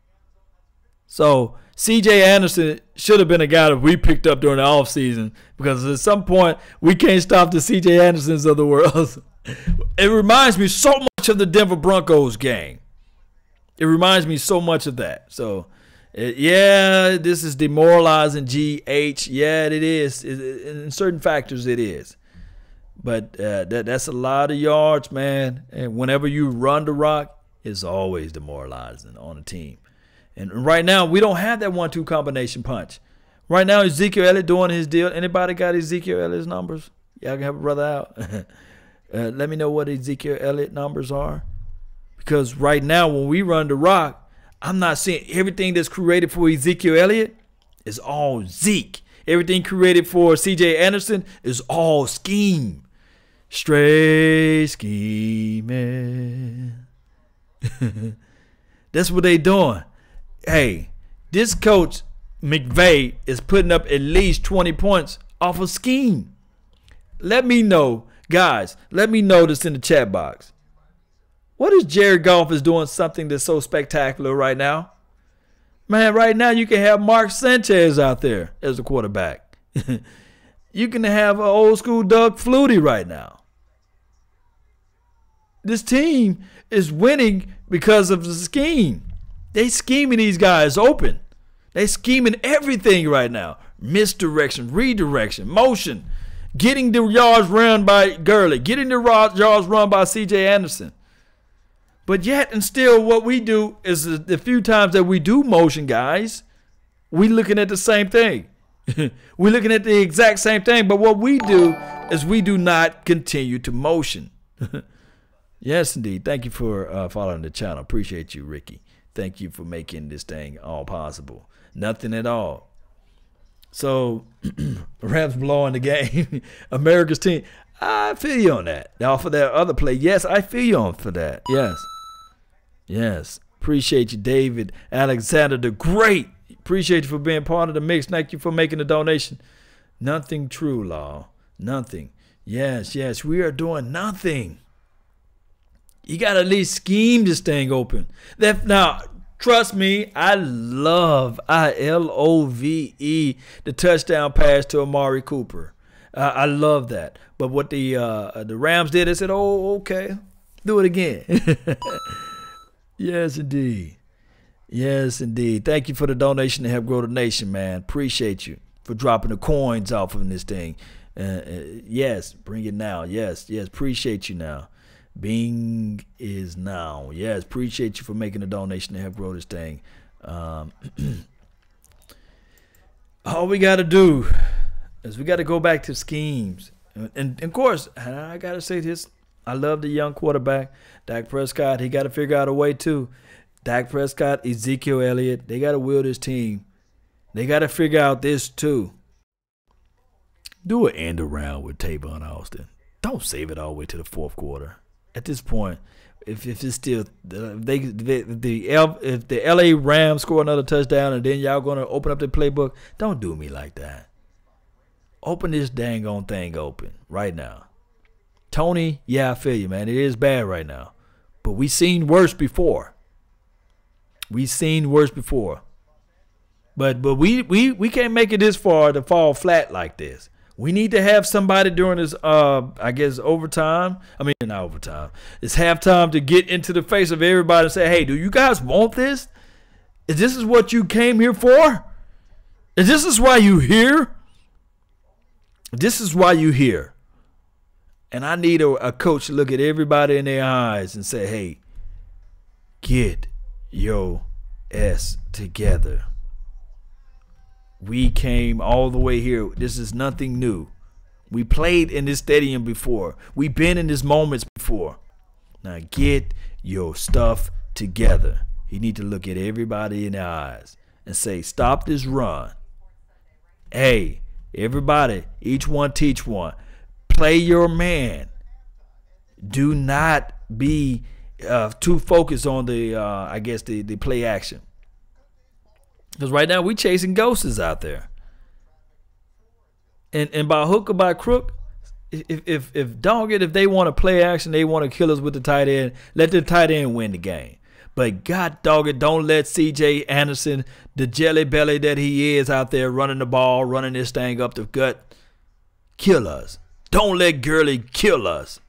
So C.J. Anderson should have been a guy that we picked up during the offseason, because at some point we can't stop the C.J. Andersons of the world. It reminds me so much of the Denver Broncos game. It reminds me so much of that. So yeah, this is demoralizing, GH. Yeah, it is. In certain factors, it is. But that's a lot of yards, man. And whenever you run the rock, it's always demoralizing on a team. And right now, we don't have that 1-2 combination punch. Right now, Ezekiel Elliott doing his deal. Anybody got Ezekiel Elliott's numbers? Y'all can help a brother out. Let me know what Ezekiel Elliott numbers are. Because right now, when we run the rock, I'm not seeing everything that's created for Ezekiel Elliott is all Zeke. Everything created for C.J. Anderson is all scheme. Straight scheming. That's what they doing. Hey, this coach, McVay, is putting up at least 20 points off a scheme. Let me know, guys, let me know this in the chat box. What is Jared Goff is doing something that's so spectacular right now? Man, right now you can have Mark Sanchez out there as a quarterback. You can have an old school Doug Flutie right now. This team is winning because of the scheme. They scheming these guys open. They scheming everything right now. Misdirection, redirection, motion. Getting the yards run by Gurley. Getting the yards run by C.J. Anderson. But yet and still what we do is the few times that we do motion, guys, we looking at the same thing. We're looking at the exact same thing. But what we do is we do not continue to motion. Yes, indeed. Thank you for following the channel. Appreciate you, Ricky. Thank you for making this thing all possible. Nothing at all. So, Rams blowing the game. America's team. I feel you on that. Off of that other play. Yes, I feel you on for that. Yes. Yes. Appreciate you, David Alexander the Great. Appreciate you for being part of the mix. Thank you for making the donation. Nothing true, Law. Nothing. Yes, yes. We are doing nothing. You got to at least scheme this thing open. Now, trust me, I love I-L-O-V-E, the touchdown pass to Amari Cooper. I love that. But what the Rams did, they said, oh, okay, do it again. Yes, indeed. Yes, indeed. Thank you for the donation to help grow the nation, man. Appreciate you for dropping the coins off of this thing. Yes, bring it now. Yes, appreciate you now. Bing is now. Yes, appreciate you for making a donation to help grow this thing. All we got to do is we got to go back to schemes. And of course, I got to say this. I love the young quarterback, Dak Prescott. He got to figure out a way too. Dak Prescott, Ezekiel Elliott, they got to will this team. They got to figure out this too. Do an end around with Tavon Austin. Don't save it all the way to the fourth quarter. At this point, if it's still if the LA Rams score another touchdown and then y'all gonna open up the playbook, don't do me like that. Open this dang on thing open right now. Tony, yeah, I feel you, man. It is bad right now, but we seen worse before. But we can't make it this far to fall flat like this. We need to have somebody during this, I guess, overtime. I mean, not overtime. It's halftime to get into the face of everybody and say, hey, do you guys want this? Is this what you came here for? Is this why you here? This is why you here. And I need a coach to look at everybody in their eyes and say, hey, get your S together. We came all the way here. This is nothing new. We played in this stadium before. We've been in these moments before. Now get your stuff together. You need to look at everybody in the eyes and say, stop this run. Hey, everybody, each one teach one. Play your man. Do not be too focused on the play action. Because right now we chasing ghosts out there. And by hook or by crook, if they want to play action, they want to kill us with the tight end, let the tight end win the game. But God dog it, don't let C.J. Anderson, the jelly belly that he is out there running the ball, running this thing up the gut, kill us. Don't let Gurley kill us.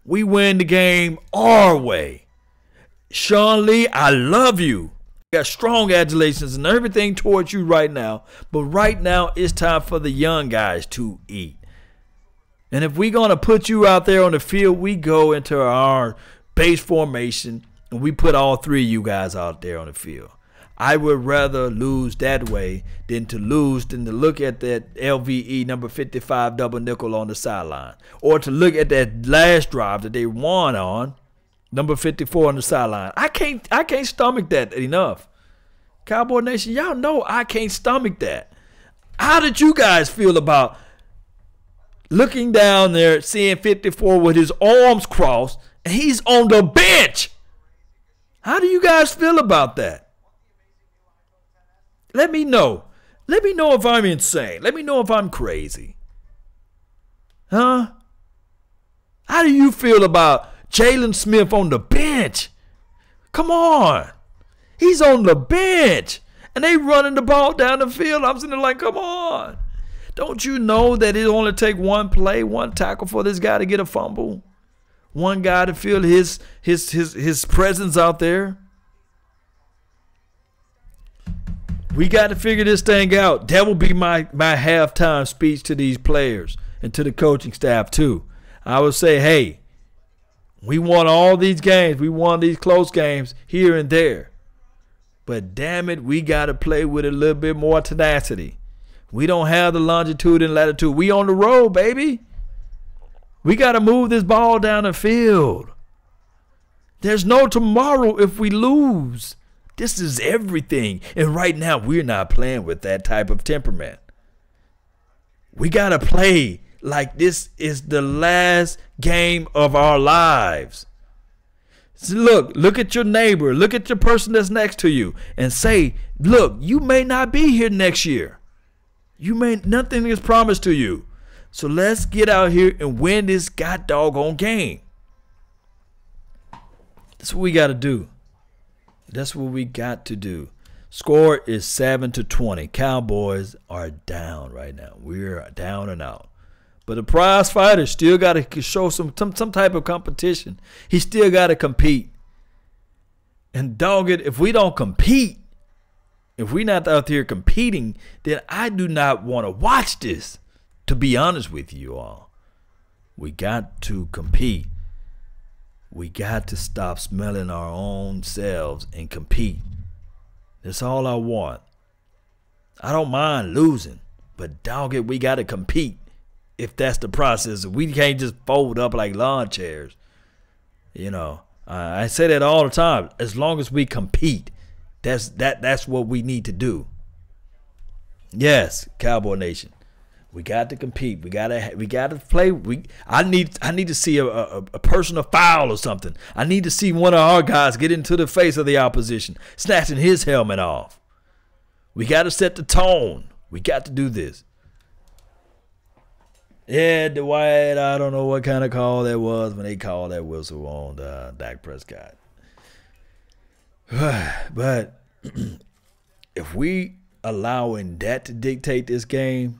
We win the game our way. Sean Lee, I love you. Got strong adulations and everything towards you right now. But right now, it's time for the young guys to eat. And if we're going to put you out there on the field, we go into our base formation and we put all three of you guys out there on the field. I would rather lose that way than to look at that LVE number 55 double nickel on the sideline. Or to look at that last drive that they won on. Number 54 on the sideline. I can't stomach that enough. Cowboy Nation, y'all know I can't stomach that. How did you guys feel about looking down there, seeing 54 with his arms crossed, and he's on the bench? How do you guys feel about that? Let me know. Let me know if I'm insane. Let me know if I'm crazy. Huh? How do you feel about Jalen Smith on the bench? Come on. He's on the bench. And they running the ball down the field. I'm sitting there like, come on. Don't you know that it only take one play, one tackle for this guy to get a fumble? One guy to feel his presence out there? We got to figure this thing out. That will be my halftime speech to these players and to the coaching staff too. I would say, hey, we won all these games. We won these close games here and there. But damn it, we got to play with a little bit more tenacity. We don't have the longitude and latitude. We on the road, baby. We got to move this ball down the field. There's no tomorrow if we lose. This is everything. And right now, we're not playing with that type of temperament. We got to play like this is the last game of our lives. So look at your neighbor, look at your person that's next to you and say, look, you may not be here next year. Nothing is promised to you. So let's get out here and win this god doggone game. That's what we got to do. That's what we got to do. Score is 7-20. Cowboys are down right now. We're down and out. But the prize fighter still got to show some type of competition. He still got to compete. And dog it, if we don't compete, if we're not out there competing, then I do not want to watch this. to be honest with you all. We got to compete. We got to stop smelling our own selves and compete. That's all I want. I don't mind losing, but dog it, we got to compete. If that's the process, we can't just fold up like lawn chairs. You know, I say that all the time. As long as we compete, that's what we need to do. Yes, Cowboy Nation. We got to compete. We gotta play. I need to see a personal foul or something. I need to see one of our guys get into the face of the opposition, snatching his helmet off. We got to set the tone. We got to do this. Yeah, Dwight, I don't know what kind of call that was when they called that whistle on Dak Prescott. But if we allowing that to dictate this game,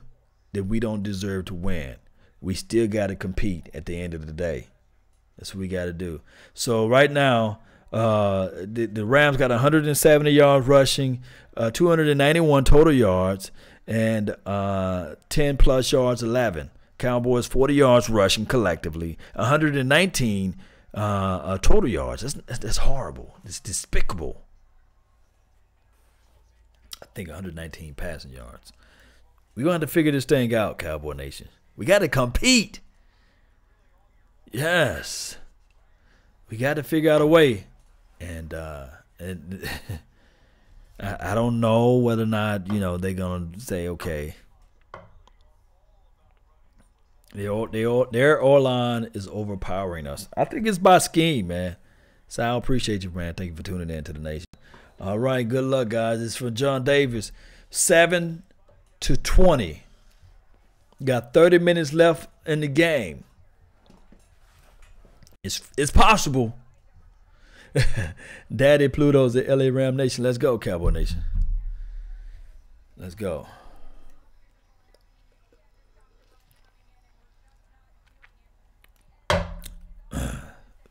then we don't deserve to win. We still got to compete at the end of the day. That's what we got to do. So right now, the Rams got 170 yards rushing, 291 total yards, and 10-plus yards, 11. Cowboys 40 yards rushing collectively, 119 total yards. That's horrible. It's despicable. I think 119 passing yards. We're going to have to figure this thing out, Cowboy Nation. We got to compete. Yes. We got to figure out a way. And I don't know whether or not, they're going to say, okay. Their O-line is overpowering us. I think it's by scheme, man. Sal, appreciate you, man. Thank you for tuning in to the nation. All right, good luck, guys. It's for John Davis. 7-20. Got 30 minutes left in the game. It's possible. Daddy Pluto's the LA Ram Nation. Let's go, Cowboy Nation. Let's go.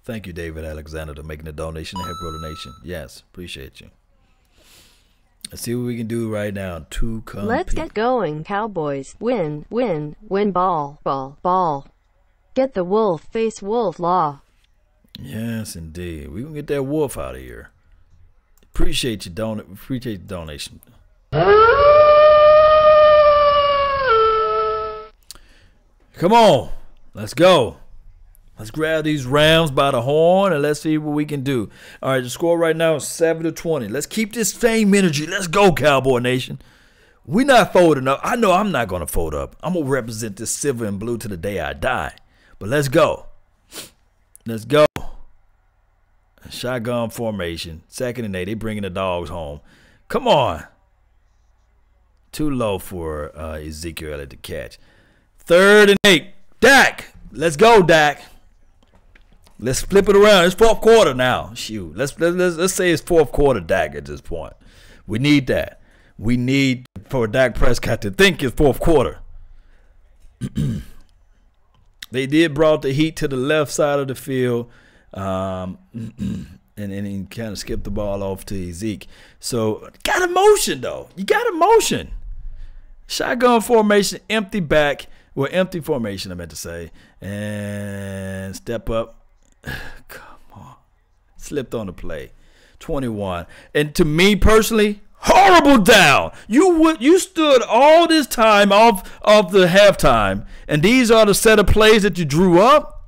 Thank you, David Alexander, for making a donation to help grow the nation. Yes, appreciate you. Let's see what we can do right now to compete. Let's get going, Cowboys. Win, win, win ball, ball, ball. Get the wolf, face wolf law. Yes, indeed. We're going to get that wolf out of here. Appreciate the donation. Come on. Let's go. Let's grab these Rams by the horn and let's see what we can do. All right, the score right now is 7-20. Let's keep this same energy. Let's go, Cowboy Nation. We're not folding up. I know I'm not going to fold up. I'm going to represent this silver and blue to the day I die. But let's go. Let's go. Shotgun formation. 2nd and 8. They bringing the dogs home. Come on. Too low for Ezekiel Elliott to catch. 3rd and 8. Dak. Let's go, Dak. Let's flip it around. It's 4th quarter now. Shoot. Let's say it's 4th quarter Dak at this point. We need that. We need for Dak Prescott to think it's 4th quarter. They did brought the heat to the left side of the field. And he kind of skipped the ball off to Zeke. So got emotion though. You got emotion. Shotgun formation, empty back. Well, empty formation, I meant to say. And step up. Come on. Slipped on the play. 21. And to me personally, horrible down. You stood all this time off the halftime, and these are the set of plays that you drew up.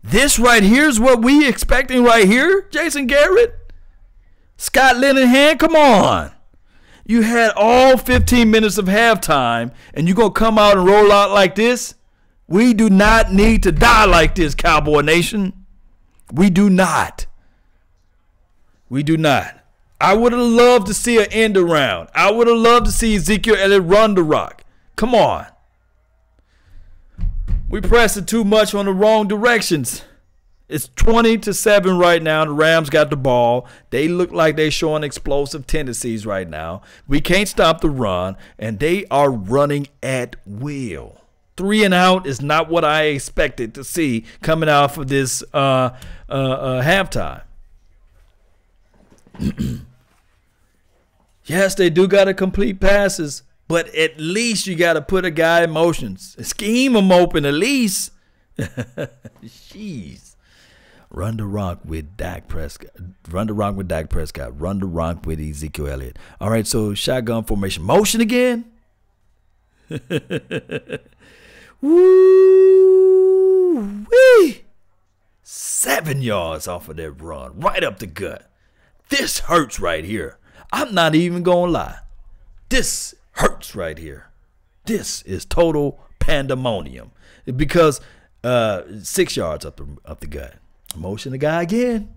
This right here is what we expecting right here, Jason Garrett. Scott Linehan, come on. You had all 15 minutes of halftime, and you're going to come out and roll out like this? We do not need to die like this, Cowboy Nation. We do not. We do not. I would have loved to see an end around. I would have loved to see Ezekiel Elliott run the rock. Come on. We pressing too much on the wrong directions. It's 20-7 right now. The Rams got the ball. They look like they're showing explosive tendencies right now. We can't stop the run, and they are running at will. 3 and out is not what I expected to see coming out for this halftime. Yes, they do got to complete passes, But at least you got to put a guy in motion. Scheme him open at least. Jeez. Run the rock with Dak Prescott. Run the rock with Dak Prescott. Run the rock with Ezekiel Elliott. All right, so shotgun formation. Motion again. Woo-wee. 7 yards off of that run. Right up the gut. This hurts right here. I'm not even going to lie. This hurts right here. This is total pandemonium. Because 6 yards up the gut. Motion the guy again.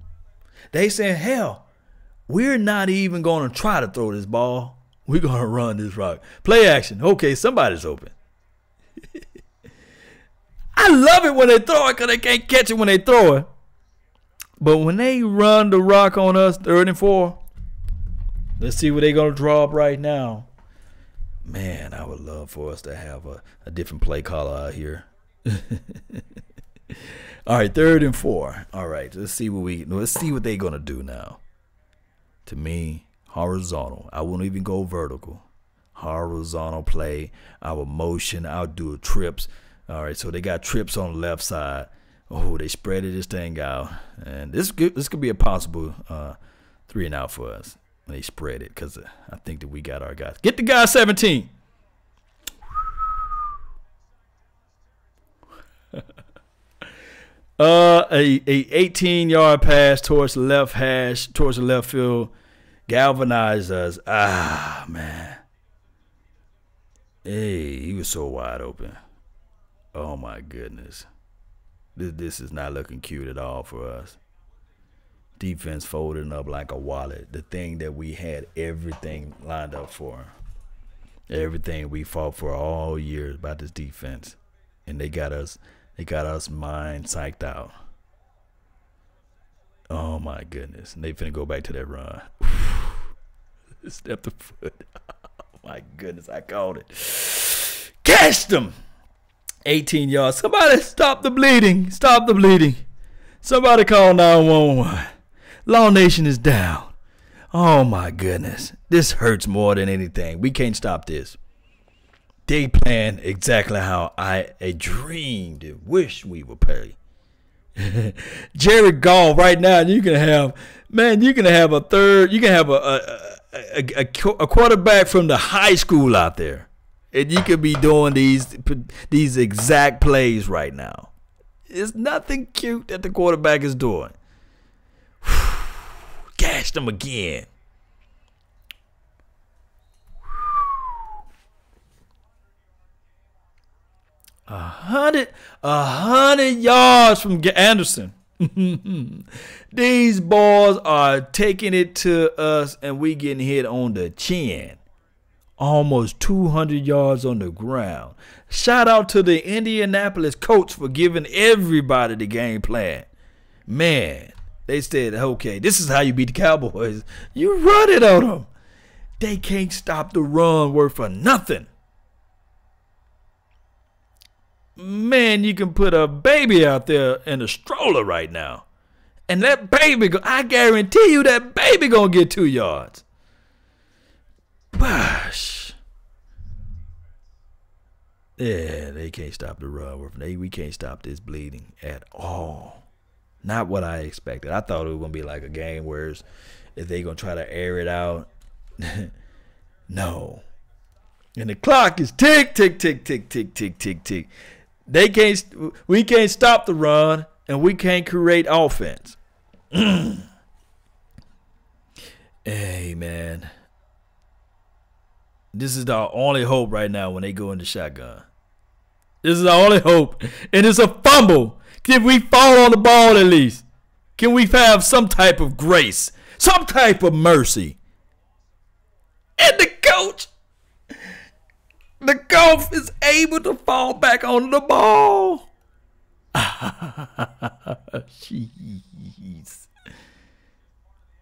They saying, hell, we're not even going to try to throw this ball. We're going to run this rock. Play action. Okay, somebody's open. I love it when they throw it because they can't catch it when they throw it. But when they run the rock on us, 3rd and 4, let's see what they're going to draw up right now. Man, I would love for us to have a different play caller out here. All right, 3rd and 4. All right, let's see what they're gonna do now. To me, horizontal. I won't even go vertical. Horizontal play. I will motion. I'll do trips. All right, so they got trips on the left side. Oh, they spreaded this thing out, and this could be a possible 3 and out for us. They spread it because I think that we got our guys. Get the guy 17. A 18-yard pass towards the left hash, towards the left field, galvanized us. Ah, man. Hey, he was so wide open. Oh my goodness. This is not looking cute at all for us. Defense folding up like a wallet. The thing that we had everything lined up for. Everything we fought for all year about this defense. And they got us mind psyched out. Oh my goodness. And they finna go back to that run. Step the foot. Oh my goodness, I called it. Catch them. 18 yards. Somebody stop the bleeding. Stop the bleeding. Somebody call 911. Law Nation is down. Oh my goodness. This hurts more than anything. We can't stop this. They playing exactly how I dreamed and wished we would play. Jerry Goff right now, you can have a third, you can have a quarterback from the high school out there. And you could be doing these exact plays right now. It's nothing cute that the quarterback is doing. Gashed them again. A hundred yards from Anderson. These balls are taking it to us, and we getting hit on the chin. Almost 200 yards on the ground. Shout out to the Indianapolis coach for giving everybody the game plan. Man, they said, okay, this is how you beat the Cowboys. You run it on them. They can't stop the run worth for nothing. Man, you can put a baby out there in a stroller right now. And that baby, I guarantee you that baby gonna get 2 yards. Gosh. Yeah, they can't stop the run. We can't stop this bleeding at all. Not what I expected. I thought it was going to be like a game where if they going to try to air it out. No. And the clock is tick, tick, tick, tick, tick, tick, tick, tick. We can't stop the run, and we can't create offense. Hey, man. This is our only hope right now when they go into shotgun. This is our only hope. And it's a fumble. Can we fall on the ball at least? Can we have some type of grace? Some type of mercy? And the coach, the golf is able to fall back on the ball. Jeez.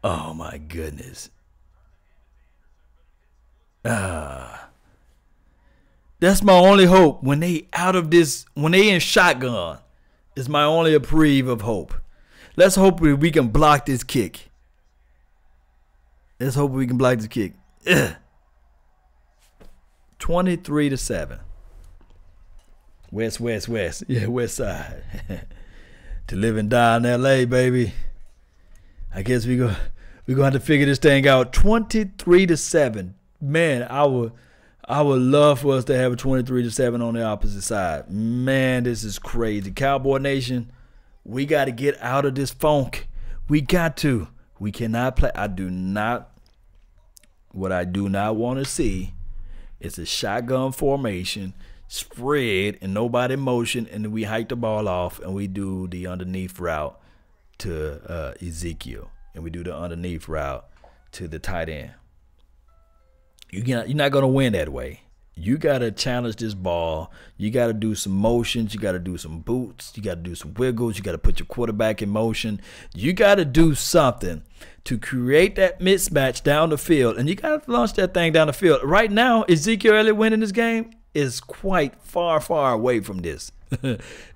Oh, my goodness. That's my only hope when they out of this, when they in shotgun, is my only reprieve of hope. Let's hope we can block this kick. Let's hope we can block this kick. Ugh. 23-7. West. Yeah, west side. To live and die in L.A., baby. I guess we're going to have to figure this thing out. 23-7. Man, I would love for us to have a 23-7 on the opposite side. Man, this is crazy. Cowboy Nation, we got to get out of this funk. We got to. We cannot play. What I do not want to see is a shotgun formation, spread, and nobody motion, and then we hike the ball off, and we do the underneath route to Ezekiel, and we do the underneath route to the tight end. You're not going to win that way. You got to challenge this ball. You got to do some motions. You got to do some boots. You got to do some wiggles. You got to put your quarterback in motion. You got to do something to create that mismatch down the field. And you got to launch that thing down the field. Right now, Ezekiel Elliott winning this game is quite far away from this.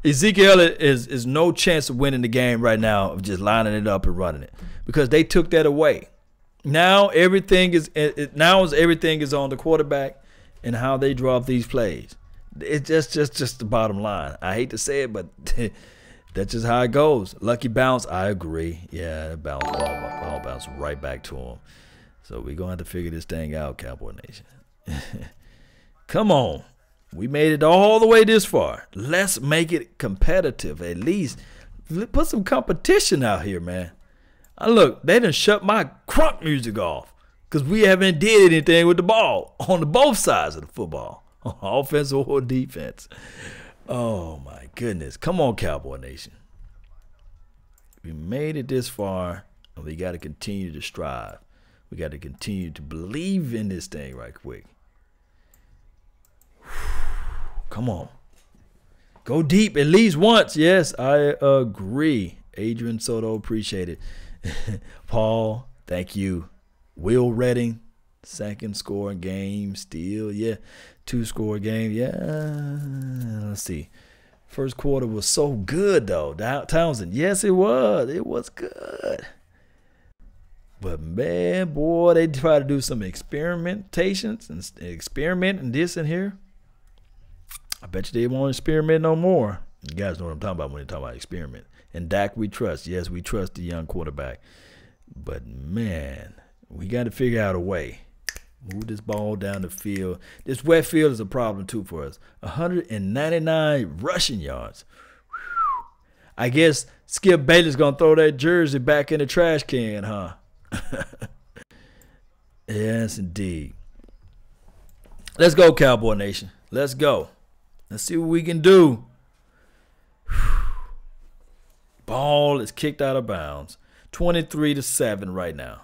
Ezekiel Elliott is no chance of winning the game right now of just lining it up and running it, because they took that away. Now everything is on the quarterback and how they draw up these plays. It's just the bottom line. I hate to say it, but that's just how it goes. Lucky bounce, I agree. Yeah, that ball bounced right back to him. So we're going to have to figure this thing out, Cowboy Nation. Come on. We made it all the way this far. Let's make it competitive. At least put some competition out here, man. Look, they done shut my crunk music off because we haven't did anything with the ball on both sides of the football, on offense or defense. Oh, my goodness. Come on, Cowboy Nation. We made it this far, and we got to continue to strive. We got to continue to believe in this thing right quick. Come on. Go deep at least once. Yes, I agree. Adrian Soto, appreciate it. Paul, thank you. Will Redding, second scoring game still. Yeah, 2-score game. Yeah, let's see. First quarter was so good, though. Townsend, yes, it was. It was good. But, man, boy, they try to do some experimentations and experiment and this and here. I bet you they won't experiment no more. You guys know what I'm talking about when you're talking about experiment. And Dak, we trust. Yes, we trust the young quarterback. But, man, we got to figure out a way. Move this ball down the field. This wet field is a problem, too, for us. 199 rushing yards. Whew. I guess Skip Bayless going to throw that jersey back in the trash can, huh? Yes, indeed. Let's go, Cowboy Nation. Let's go. Let's see what we can do. Ball is kicked out of bounds. 23-7 right now.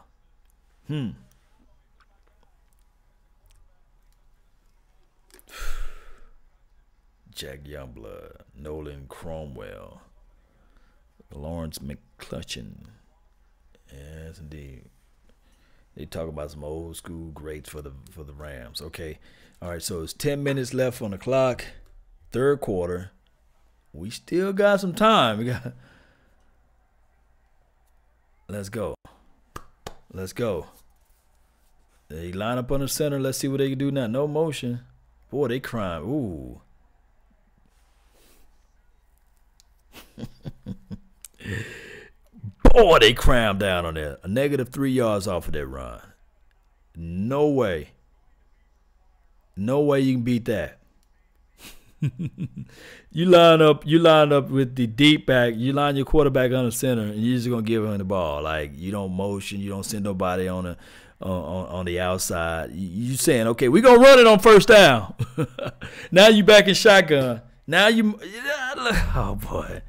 Jack Youngblood, Nolan Cromwell, Lawrence McClutchin. Yes, indeed. They talk about some old school greats for the Rams. Okay. All right, so it's 10 minutes left on the clock. Third quarter. We still got some time. Let's go. Let's go. They line up on the center. Let's see what they can do now. No motion. Boy, they crying. Ooh. Boy, they crammed down on that. A -3 yards off of that run. No way. No way you can beat that. You line up with the deep back. You line your quarterback on the center, and you're just gonna give him the ball. Like, you don't motion. You don't send nobody on the outside. You saying, okay, we're gonna run it on first down. Now you back in shotgun. Now oh boy.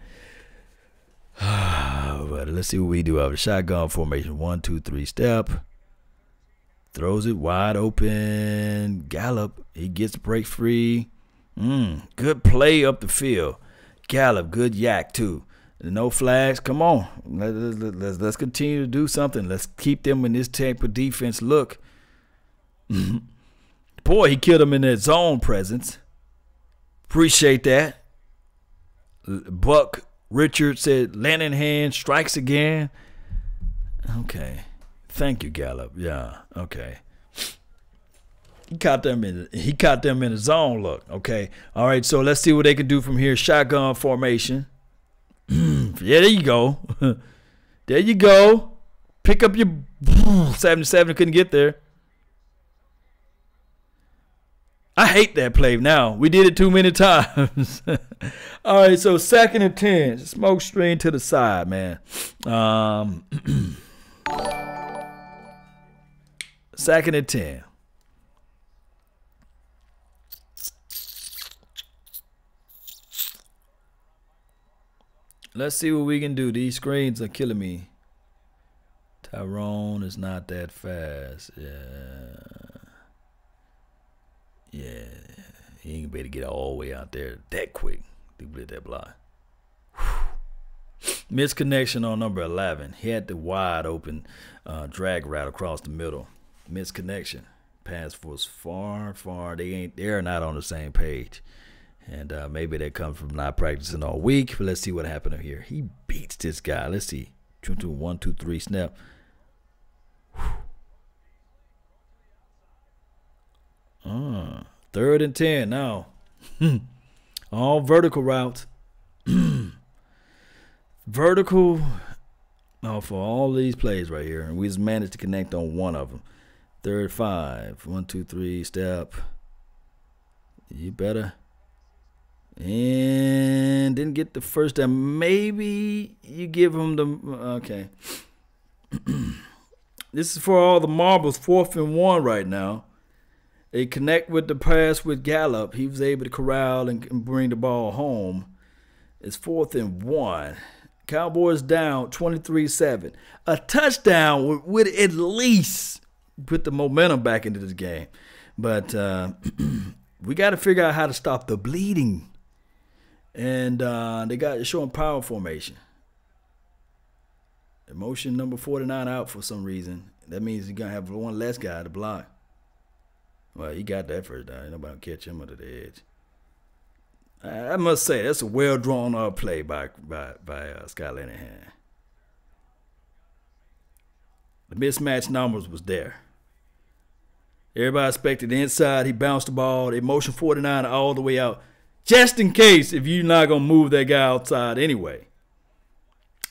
But let's see what we do out of the shotgun formation. 1, 2, 3 step. Throws it wide open. Gallup, he gets break free. Good play up the field. Gallup, good yak too. No flags. Come on. Let's continue to do something. Let's keep them in this type of defense look. Boy, he killed him in that zone presence. Appreciate that. Buck Richard said, Lennon hand strikes again. Okay. Thank you, Gallup. Yeah, okay. He caught them in the zone look. Okay. All right. So let's see what they can do from here. Shotgun formation. Yeah, there you go. There you go. Pick up your 77. Couldn't get there. I hate that play now. We did it too many times. All right, so 2nd and 10. Smoke screen to the side, man. 2nd and 10. Let's see what we can do. These screens are killing me. Tyrone is not that fast. Yeah, he ain't gonna be able to get all the way out there that quick to blitz that block. Misconnection on number 11. He had the wide open drag route across the middle. Misconnection. Pass was far. They're not on the same page. And maybe they come from not practicing all week. But let's see what happened here. He beats this guy. Let's see. 1, 2, 3 snap. 3rd and 10 now. All vertical routes. Vertical for all these plays right here. And we just managed to connect on one of them. 3rd 5. 1, 2, 3 step. You better. And didn't get the first down. Maybe you give him the. Okay. This is for all the marbles. 4th and 1 right now. They connect with the pass with Gallup. He was able to corral and bring the ball home. It's 4th and 1. Cowboys down 23-7. A touchdown would at least put the momentum back into this game. But we got to figure out how to stop the bleeding. And they got showing power formation. Motion number 49 out for some reason. That means you're going to have one less guy to block. Well, he got that first down. Nobody will catch him under the edge. I must say, that's a well-drawn-up play by Scott Linehan. The mismatch numbers was there. Everybody expected the inside. He bounced the ball. They motion 49 all the way out. Just in case if you're not going to move that guy outside anyway.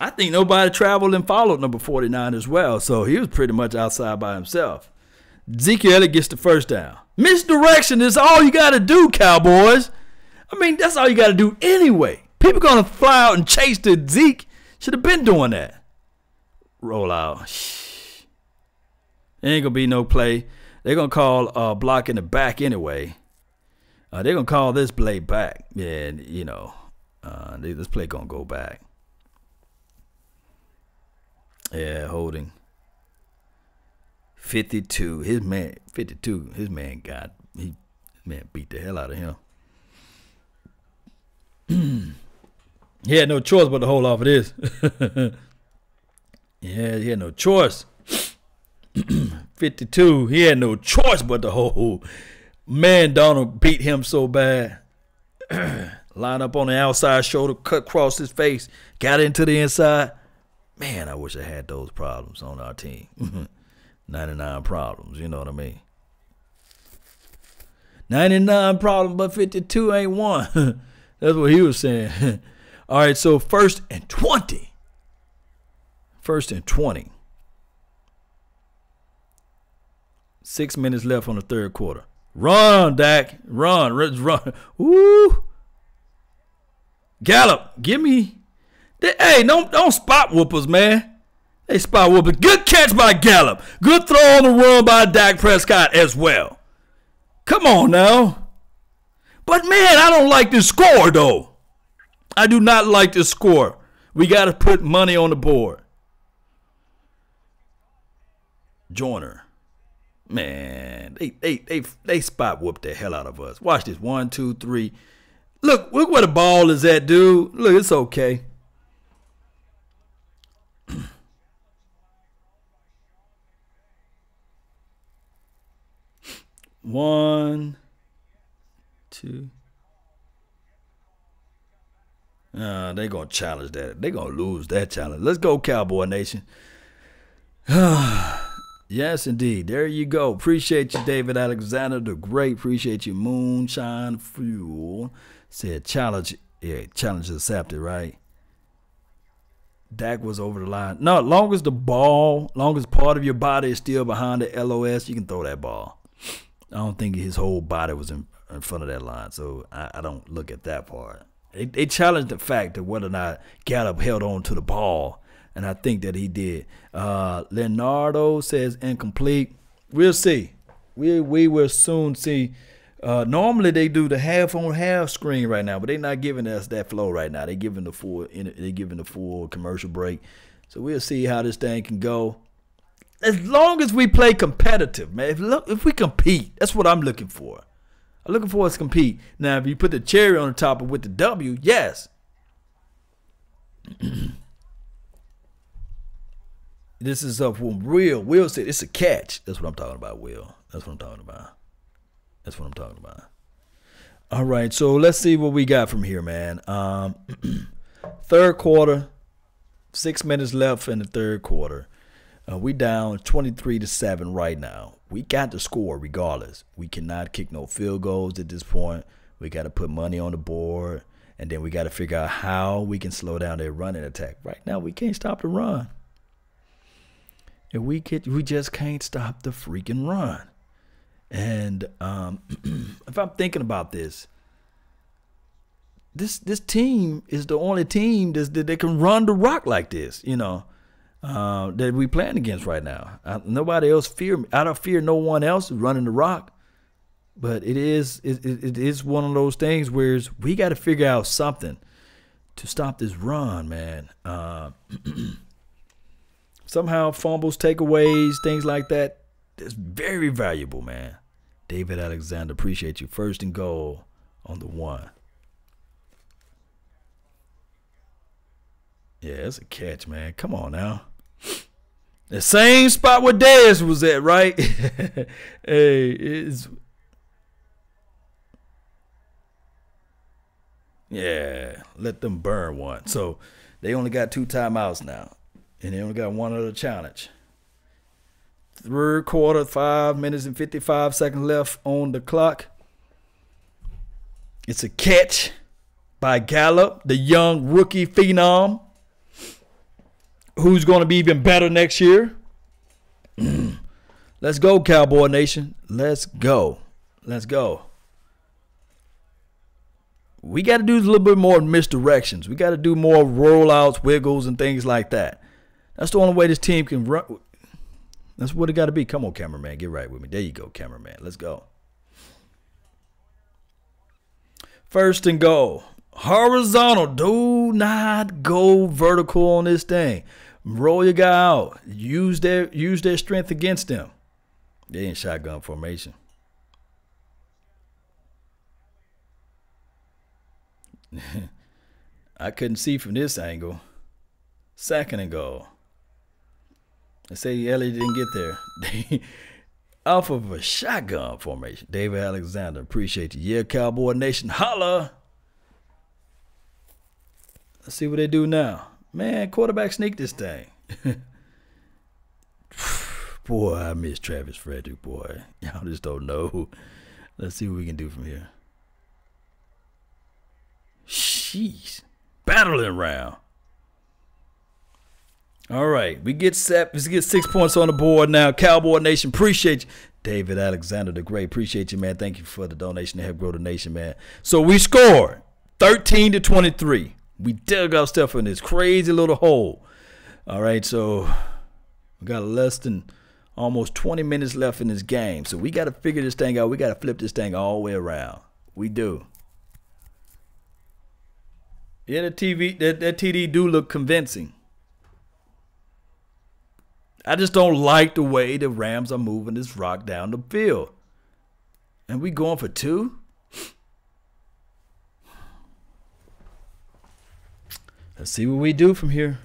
I think nobody traveled and followed number 49 as well. So he was pretty much outside by himself. Zeke Elliott gets the first down. Misdirection is all you got to do, Cowboys. I mean, that's all you got to do anyway. People going to fly out and chase the Zeke. Should have been doing that. Roll out. Ain't going to be no play. They're going to call block in the back anyway. They're going to call this play back. Yeah, you know, this play going to go back. Yeah, holding. 52. His man beat the hell out of him. He had no choice but to hold off of this. Yeah, he had no choice. 52. He had no choice but to hold. Man, Donald beat him so bad. Line up on the outside shoulder, cut across his face, got into the inside. Man, I wish I had those problems on our team. 99 problems, you know what I mean? 99 problems, but 52 ain't one. That's what he was saying. All right, so 1st and 20. 1st and 20. 6 minutes left on the 3rd quarter. Run, Dak. Run. Woo. Gallup, give me. Hey, don't spot whoopers, man. They spot whoopers. Good catch by Gallup. Good throw on the run by Dak Prescott as well. Come on now. But, man, I don't like this score, though. I do not like this score. We got to put money on the board. Joyner. Man, they spot whooped the hell out of us. Watch this. 1, 2, 3. Look where the ball is at, dude. Look, it's okay. One, two. They're going to challenge that. They're going to lose that challenge. Let's go, Cowboy Nation. You Yes, indeed. There you go. Appreciate you, David Alexander the Great. Appreciate you, Moonshine Fuel. Said challenge. Yeah, challenge accepted, right? Dak was over the line. No, long as part of your body is still behind the LOS, you can throw that ball. I don't think his whole body was in front of that line, so I don't look at that part. They challenged the fact that whether or not Gallup held on to the ball, and I think that he did. Leonardo says incomplete. We'll see. We will soon see. Normally they do the half-on-half screen right now, but they're not giving us that flow right now. They're giving the full commercial break. So we'll see how this thing can go. As long as we play competitive, man. If we compete, that's what I'm looking for. I'm looking for us to compete. Now, if you put the cherry on the top of with the W, yes. This is up from Will. Will said it's a catch. That's what I'm talking about, Will. That's what I'm talking about. That's what I'm talking about. All right, so let's see what we got from here, man. Third quarter, 6 minutes left in the third quarter. We down 23-7 right now. We got to score regardless. We cannot kick no field goals at this point. We got to put money on the board, and then we got to figure out how we can slow down their running attack. Right now, we can't stop the run. And we just can't stop the freaking run. And if I'm thinking about this team is the only team that can run the rock like this, that we playing against right now. Nobody else I don't fear no one else running the rock. But it is one of those things where we got to figure out something to stop this run, man. Somehow fumbles, takeaways, things like that. It's very valuable, man. David Alexander, appreciate you. First and goal on the 1. Yeah, it's a catch, man. Come on now. The same spot where Dez was at, right? Hey, it's... Yeah, let them burn one. So they only got 2 timeouts now. And they only got 1 other challenge. Third quarter, 5 minutes and 55 seconds left on the clock. It's a catch by Gallup, the young rookie phenom, who's going to be even better next year. Let's go, Cowboy Nation. Let's go. Let's go. We got to do a little bit more misdirections. We got to do more rollouts, wiggles, and things like that. That's the only way this team can run. That's what it got to be. Come on, cameraman. Get right with me. There you go, cameraman. Let's go. First and goal. Horizontal. Do not go vertical on this thing. Roll your guy out. Use their strength against them. They in shotgun formation. I couldn't see from this angle. Second and goal. They say Elliott didn't get there. Off of a shotgun formation. David Alexander, appreciate you. Yeah, Cowboy Nation, holla. Let's see what they do now. Man, quarterback sneak this thing. Boy, I miss Travis Frederick, boy. Y'all just don't know. Let's see what we can do from here. Jeez. Battling round. All right, we get set. Let's get 6 points on the board now. Cowboy Nation, appreciate you. David Alexander the Great, appreciate you, man. Thank you for the donation to help grow the nation, man. So we scored 13-23. We dug our stuff in this crazy little hole. All right, so we got less than almost 20 minutes left in this game. So we got to figure this thing out. We got to flip this thing all the way around. We do. Yeah, that TD do look convincing. I just don't like the way the Rams are moving this rock down the field. And we going for 2? Let's see what we do from here.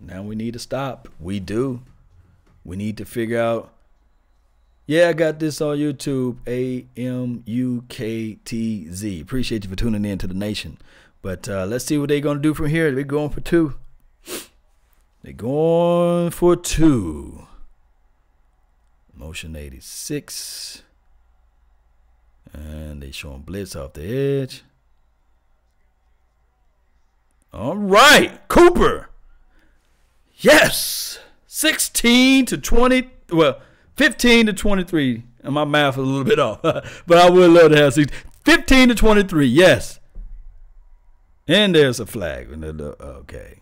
Now we need to stop. We do. We need to figure out. Yeah, I got this on YouTube. AMUKTZ. Appreciate you for tuning in to the nation. But let's see what they're going to do from here. They're going for 2. They're going for 2. Motion 86. And they showing blitz off the edge. All right, Cooper. Yes. 16 to 20. Well, 15 to 23. And my math is a little bit off. But I would love to have 15 to 23. Yes. And there's a flag. Okay.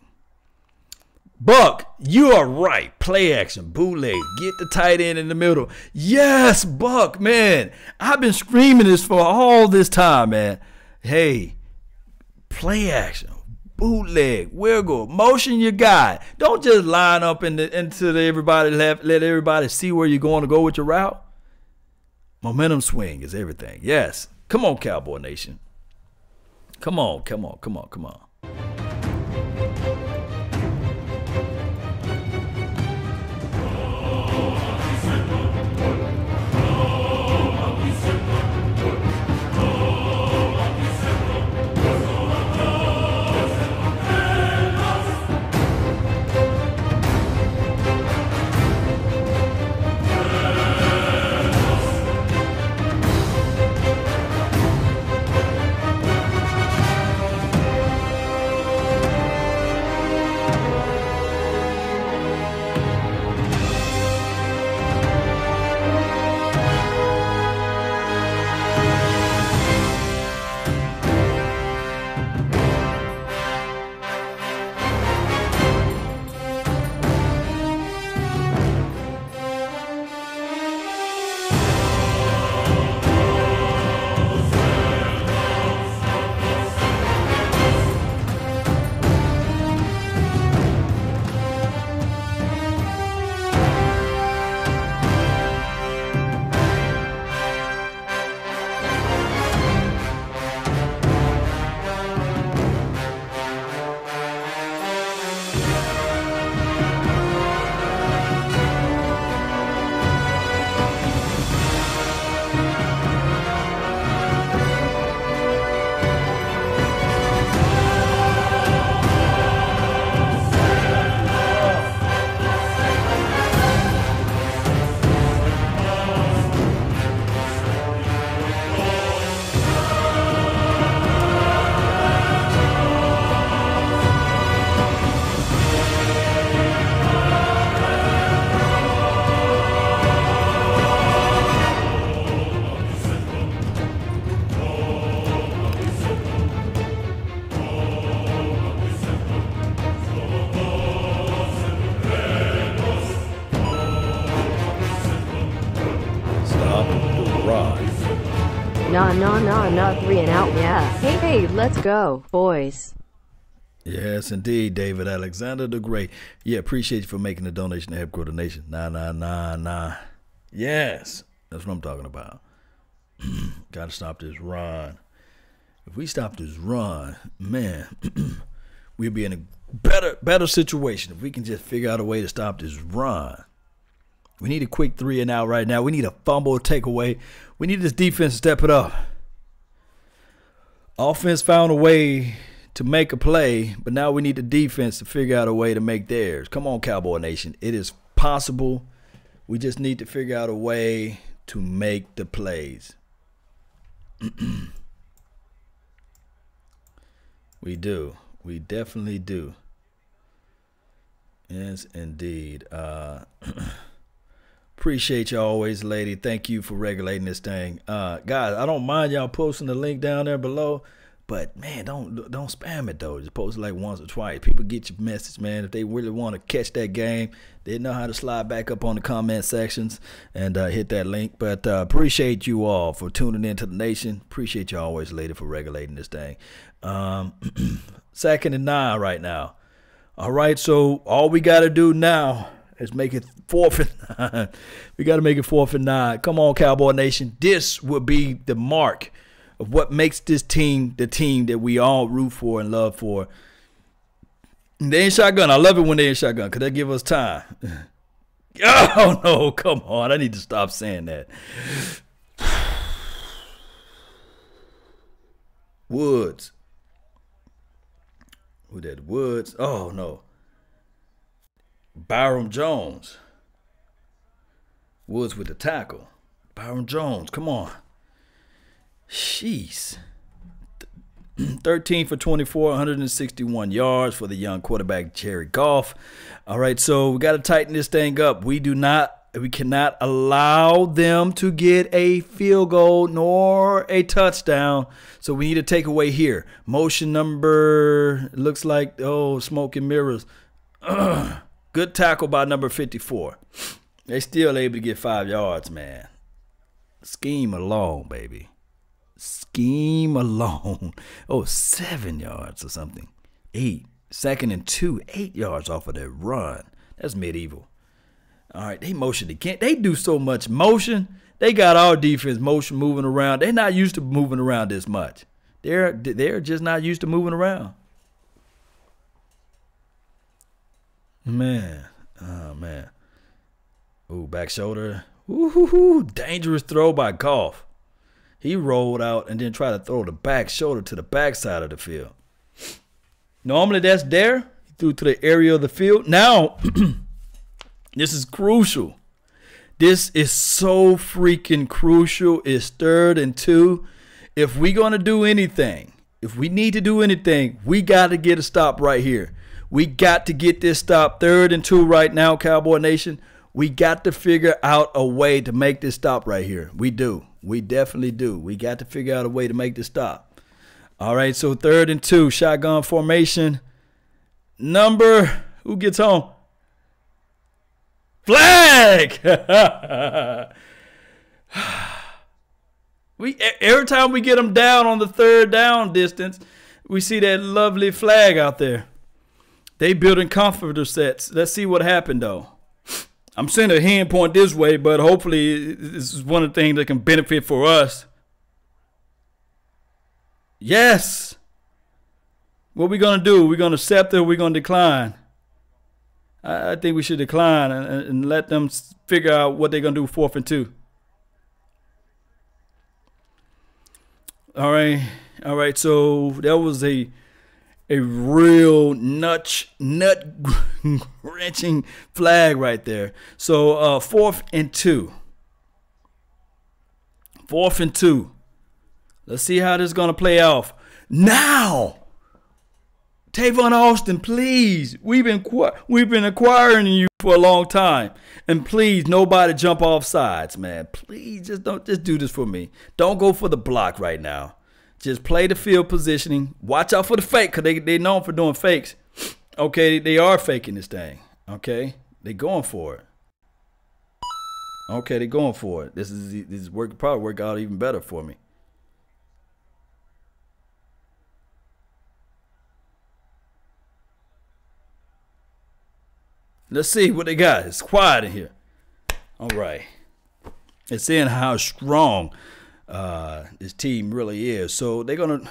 Buck, you are right. Play action, bootleg, get the tight end in the middle. Yes, Buck, man. I've been screaming this for all this time, man. Hey, play action, bootleg, wiggle, motion your guy. Don't just line up into everybody left. Let everybody see where you're going to go with your route. Momentum swing is everything. Yes. Come on, Cowboy Nation. Come on, come on, come on, come on. Nah, 3 and out, yeah. Hey, let's go, boys. Yes, indeed, David Alexander the Great. Yeah, appreciate you for making the donation to help grow the nation. Nah. Yes, that's what I'm talking about. Got to stop this run. If we stop this run, man, we'll be in a better situation if we can just figure out a way to stop this run. We need a quick 3 and out right now. We need a fumble takeaway. We need this defense to step it up. Offense found a way to make a play, but now we need the defense to figure out a way to make theirs. Come on, Cowboy Nation. It is possible. We just need to figure out a way to make the plays. We do. We definitely do. Yes, indeed. Appreciate you always, lady. Thank you for regulating this thing. Guys, I don't mind y'all posting the link down there below, but man, don't spam it though. Just post it like once or twice. People get your message, man. If they really want to catch that game, they know how to slide back up on the comment sections and hit that link. But appreciate you all for tuning into the nation. Appreciate you always, lady, for regulating this thing. 2nd and 9 right now. All right, so all we got to do now is make it 4th and 9. We got to make it 4th and 9. Come on, Cowboy Nation. This will be the mark of what makes this team the team that we all root for and love for. And they ain't shotgun. I love it when they ain't shotgun because they give us time. Oh, no, come on. I need to stop saying that. Woods. Who that? Woods. Oh, no. Byram Jones. Woods with the tackle. Byron Jones, come on. Jeez. 13 for 24, 161 yards for the young quarterback, Jared Goff. All right, so we got to tighten this thing up. We cannot allow them to get a field goal nor a touchdown. So we need to take away here. Motion number, looks like, smoke and mirrors. Good tackle by number 54. They still able to get 5 yards, man. Scheme alone, baby. Scheme alone. 7 yards or something. 8. 2nd and 2. 8 yards off of that run. That's medieval. All right, they motion again. They do so much motion. They got our defense motion moving around. They're not used to moving around this much. They're just not used to moving around. Man. Oh, man. Ooh, back shoulder. Ooh, dangerous throw by Goff. He rolled out and then tried to throw the back shoulder to the backside of the field. Normally that's there. He threw to the area of the field. Now, this is crucial. This is so freaking crucial. It's 3rd and 2. If we're going to do anything, if we need to do anything, we got to get a stop right here. We got to get this stop. 3rd and 2 right now, Cowboy Nation. We got to figure out a way to make this stop right here. We do. We definitely do. We got to figure out a way to make this stop. All right, so 3rd and 2, shotgun formation. Who gets home? Flag! Every time we get them down on the 3rd down distance, we see that lovely flag out there. They building comforter sets. Let's see what happened, though. I'm sending a hand point this way, but hopefully this is one of the things that can benefit for us. Yes. What are we going to do? We're going to accept it or we're going to decline? I think we should decline and let them figure out what they're going to do 4th and 2. All right. So that was a real nut wrenching flag right there. So 4th and 2. 4th and 2. Let's see how this is going to play off. Now, Tavon Austin, please. We've been acquiring you for a long time, and please, nobody jump off sides, man. Please, just do this for me. Don't go for the block right now. Just play the field positioning. Watch out for the fake, because they're known for doing fakes. Okay, they are faking this thing. Okay, they're going for it. Okay, they're going for it. This is probably work out even better for me. Let's see what they got. It's quiet in here. All right. It's saying how strong this team really is. So they're going to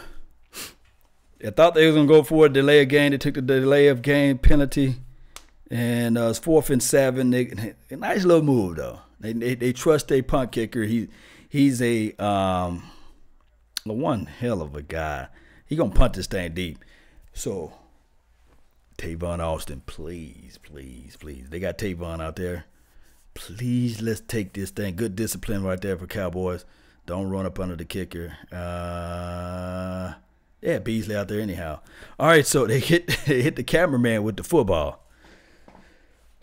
– I thought they were going to go for a delay of game. They took the delay of game penalty. And it's 4th and 7. A nice little move, though. They trust their punt kicker. He's a one hell of a guy. He's going to punt this thing deep. So – Tavon Austin, please. They got Tavon out there. Please, let's take this thing. Good discipline right there for Cowboys. Don't run up under the kicker. Yeah, Beasley out there anyhow. All right, so they hit the cameraman with the football.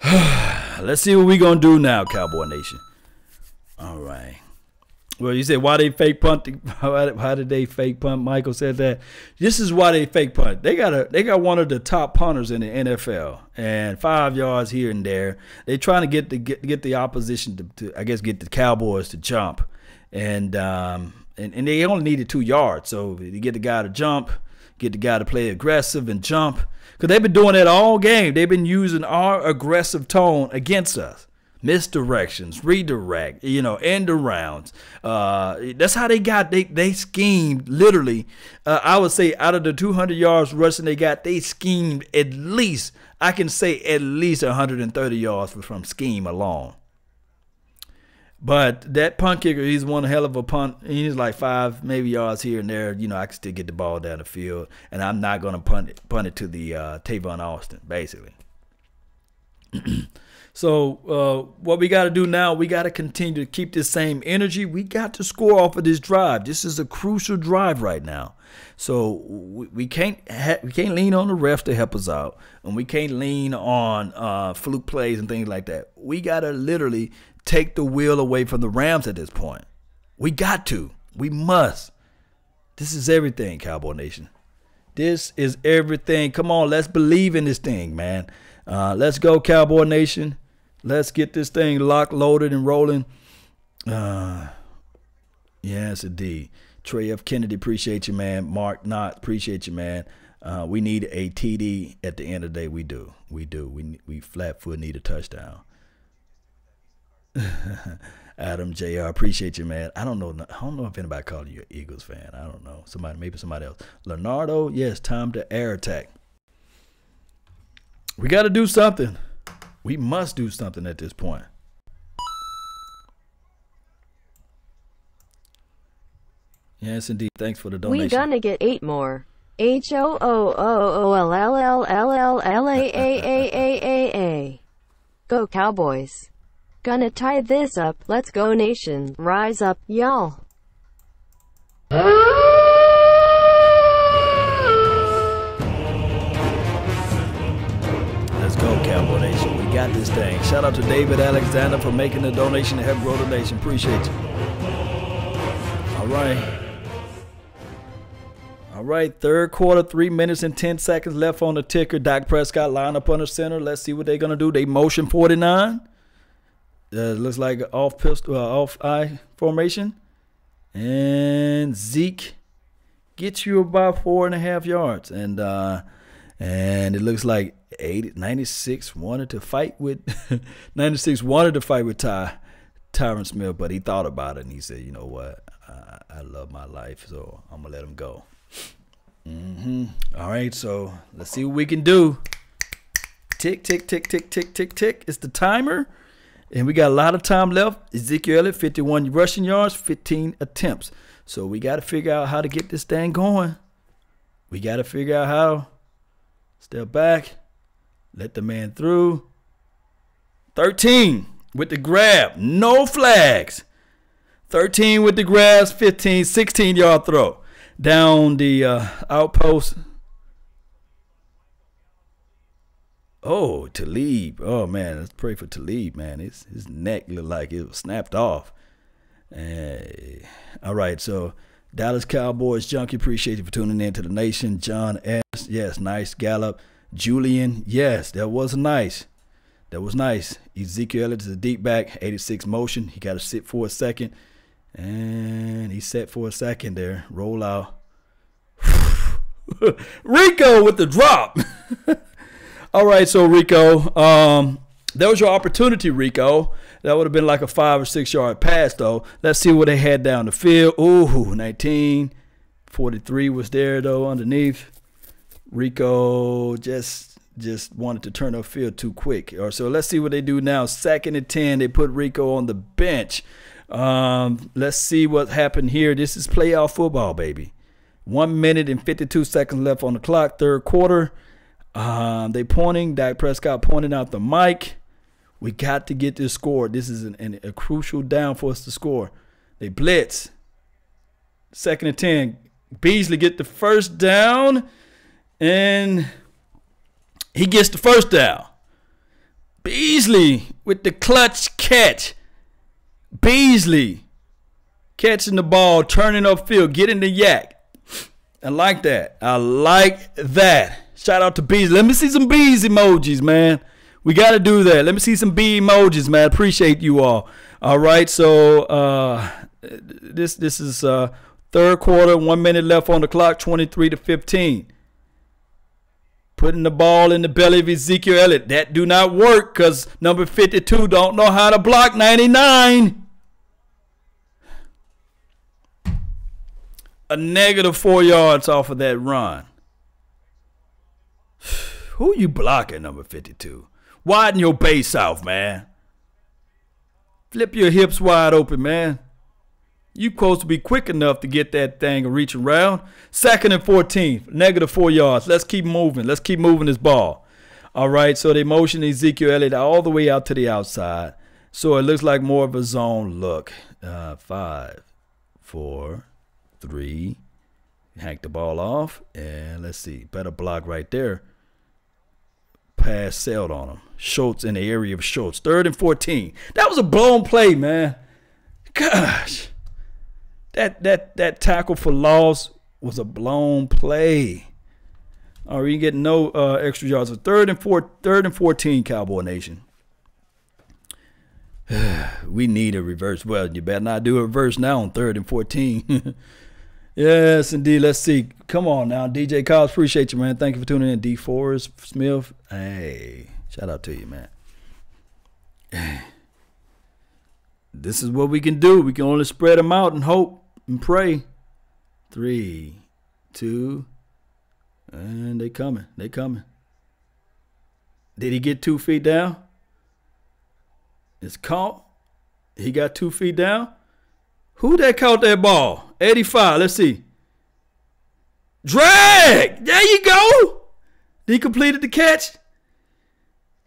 Let's see what we're going to do now, Cowboy Nation. All right. Well, you said why they fake punt? How did they fake punt? Michael said that. This is why they fake punt. They got one of the top punters in the NFL, and 5 yards here and there. They're trying to get the opposition to I guess get the Cowboys to jump, and they only needed 2 yards. So you get the guy to jump, get the guy to play aggressive and jump, because they've been doing that all game. They've been using our aggressive tone against us. Misdirections, redirect, end arounds. That's how they got. They schemed literally. I would say out of the 200 yards rushing they got, they schemed at least. I can say at least 130 yards from scheme alone. But that punt kicker, he's one hell of a punt. He's like 5 maybe yards here and there. I can still get the ball down the field, and I'm not going to punt it to the Tavon Austin, basically. So what we got to do now, we got to continue to keep this same energy. We got to score off of this drive. This is a crucial drive right now. So we can't lean on the refs to help us out, and we can't lean on fluke plays and things like that. We got to literally take the wheel away from the Rams at this point. We got to. We must. This is everything, Cowboy Nation. This is everything. Come on, let's believe in this thing, man. Let's go, Cowboy Nation. Let's get this thing locked, loaded, and rolling. Yes, indeed. Trey F. Kennedy, appreciate you, man. Mark Knott, appreciate you, man. We need a TD at the end of the day. We do. We flat foot need a touchdown. Adam Jr., appreciate you, man. I don't know if anybody calling you an Eagles fan. I don't know. Maybe somebody else. Leonardo, yes, time to air attack. We got to do something. We must do something at this point. Yes, indeed. Thanks for the donation. We gonna get 8 more. HOOOOLLLLLAAAAAA. Go Cowboys. Gonna tie this up. Let's go nation. Rise up, y'all. Let's go, Cowboy Nation. We got this thing. Shout out to David Alexander for making the donation to help grow the nation. Appreciate you. All right. All right, third quarter, 3 minutes and 10 seconds left on the ticker. Dak Prescott line up under center. Let's see what they're going to do. They motion 49. Looks like off pistol, off eye formation. And Zeke gets you about 4.5 yards. And it looks like 96 wanted to fight with Tyron Smith, but he thought about it and he said, you know what? I love my life, so I'm going to let him go. All right, so let's see what we can do. Tick, tick, tick, tick, tick, tick, tick. It's the timer, and we got a lot of time left. Ezekiel Elliott, 51 rushing yards, 15 attempts. So we got to figure out how to get this thing going. We got to figure out how. Step back. Let the man through. 13 with the grab. No flags. 13 with the grabs, 15, 16-yard throw. Down the outpost. Oh, Talib. Oh, man, let's pray for Talib, man. His neck looked like it was snapped off. All right, so Dallas Cowboys Junkie, appreciate you for tuning in to the nation. John S., yes, nice. Gallup. Julian, yes, that was nice. That was nice. Ezekiel Elliott is a deep back, 86 motion. He got to sit for a second. And he set for a second there. Roll out. Rico with the drop. All right, so Rico, that was your opportunity, Rico. That would have been like a 5 or 6 yard pass, though. Let's see what they had down the field. Ooh, 19. 43 was there, though, underneath. Rico just wanted to turn upfield too quick. So let's see what they do now. 2nd and 10. They put Rico on the bench. Let's see what happened here. This is playoff football, baby. 1 minute and 52 seconds left on the clock, third quarter. They pointing, Dak Prescott pointing out the mic. We got to get this score. This is a crucial down for us to score. They blitz. 2nd and 10. Beasley get the first down, and he gets the first down. Beasley with the clutch catch. Beasley catching the ball, turning upfield, getting the yak. I like that. I like that. Shout out to Beasley. Let me see some bees emojis, man. We got to do that. Let me see some bee emojis, man. Appreciate you all. All right, so this is third quarter, 1 minute left on the clock, 23-15. Putting the ball in the belly of Ezekiel Elliott. That do not work because number 52 don't know how to block 99. A negative 4 yards off of that run. Who you blocking, number 52? Widen your base out, man. Flip your hips wide open, man. You supposed to be quick enough to get that thing reaching around. 2nd and 14, negative 4 yards. Let's keep moving. Let's keep moving this ball. All right, so they motion Ezekiel Elliott all the way out to the outside. So it looks like more of a zone look. 5, 4, 3. Hank the ball off. And let's see. Better block right there. Pass sailed on him. Schultz in the area of Schultz. 3rd and 14. That was a blown play, man. Gosh. That tackle for loss was a blown play. All right, you get no extra yards. So 3rd and 14, Cowboy Nation. We need a reverse. Well, you better not do a reverse now on 3rd and 14. Yes, indeed. Let's see. Come on now. DJ Cobbs, appreciate you, man. Thank you for tuning in. D. Forrest Smith. Hey, shout out to you, man. This is what we can do. We can only spread them out and hope and pray. 3, 2, and they coming. They coming. Did he get 2 feet down? It's caught. He got 2 feet down. Who that caught that ball? 85. Let's see. Drag. There you go. He completed the catch.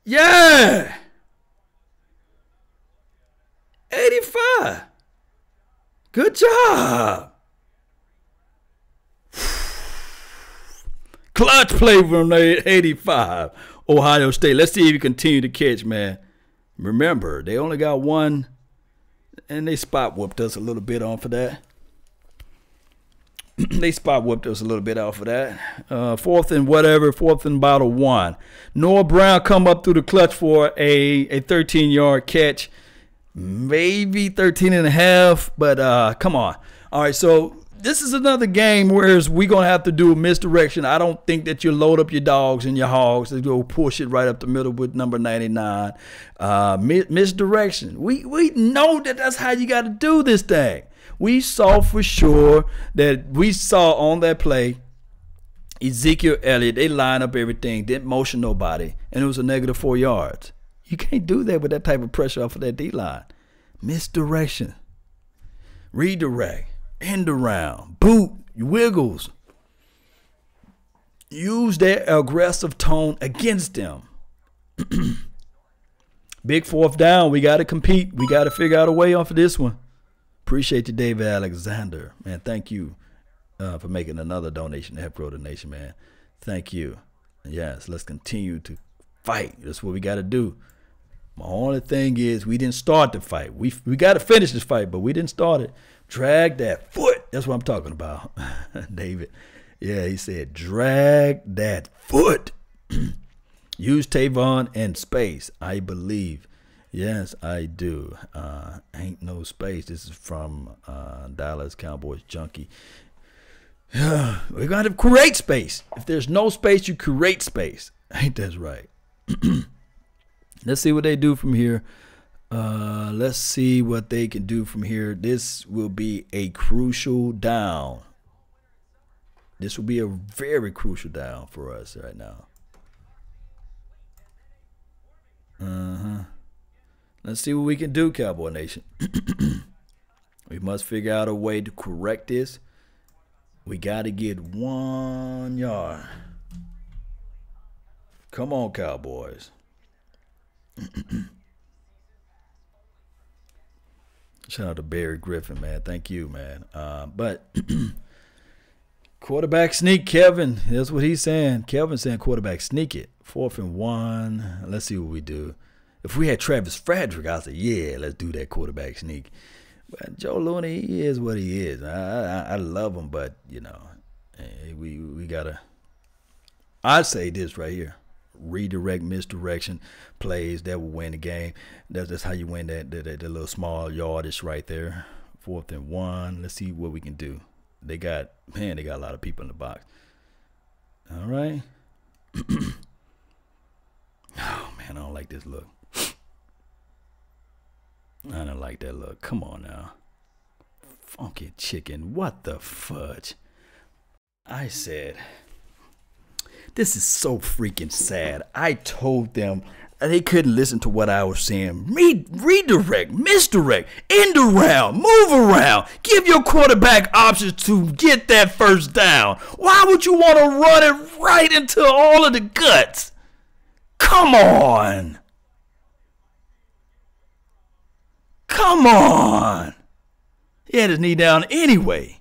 Yeah. 85. Good job. Clutch play from 85. Ohio State. Let's see if you continue to catch, man. Remember, they only got 1. And they spot whooped us a little bit off of that. They spot whooped us a little bit off of that. 4th and whatever, 4th and about a 1. Noah Brown come up through the clutch for a 13-yard catch. Maybe 13 and a half, but come on. All right, so this is another game where we're going to have to do a misdirection. I don't think that you load up your dogs and your hogs and go push it right up the middle with number 99. Misdirection. We know that that's how you got to do this thing. We saw for sure that we saw on that play Ezekiel Elliott, they line up everything, didn't motion nobody, and it was a negative 4 yards. You can't do that with that type of pressure off of that D-line. Misdirection. Redirect. End around, boot, wiggles. Use that aggressive tone against them. Big 4th down. We got to compete. We got to figure out a way off of this one. Appreciate you, David Alexander. Man, thank you for making another donation to help grow the nation, man. Thank you. Yes, let's continue to fight. That's what we got to do. My only thing is we didn't start the fight. We got to finish this fight, but we didn't start it. Drag that foot. That's what I'm talking about, David. Yeah, he said drag that foot. Use Tavon and space, I believe. Yes, I do. Ain't no space. This is from Dallas Cowboys Junkie. We're going to create space. If there's no space, you create space. Ain't that right? Let's see what they do from here. Let's see what they can do from here. This will be a crucial down. This will be a very crucial down for us right now. Let's see what we can do, Cowboy Nation. We must figure out a way to correct this. We got to get 1 yard. Come on, Cowboys. Shout out to Barry Griffin, man. Thank you, man. But quarterback sneak, Kevin. That's what he's saying. Kevin's saying quarterback sneak it. 4th and 1. Let's see what we do. If we had Travis Frederick, I'd say, yeah, let's do that quarterback sneak. But Joe Looney, he is what he is. I love him, but, you know, we got to – I'd say this right here. Redirect, misdirection plays that will win the game. That's how you win that little small yardage right there. 4th and 1. Let's see what we can do. They got a lot of people in the box. All right. Oh man, I don't like this look. I don't like that look. Come on now. Funky chicken. What the fudge? I said, this is so freaking sad. I told them they couldn't listen to what I was saying. Redirect, misdirect, end around, move around. Give your quarterback options to get that first down. Why would you want to run it right into all of the guts? Come on. Come on. He had his knee down anyway.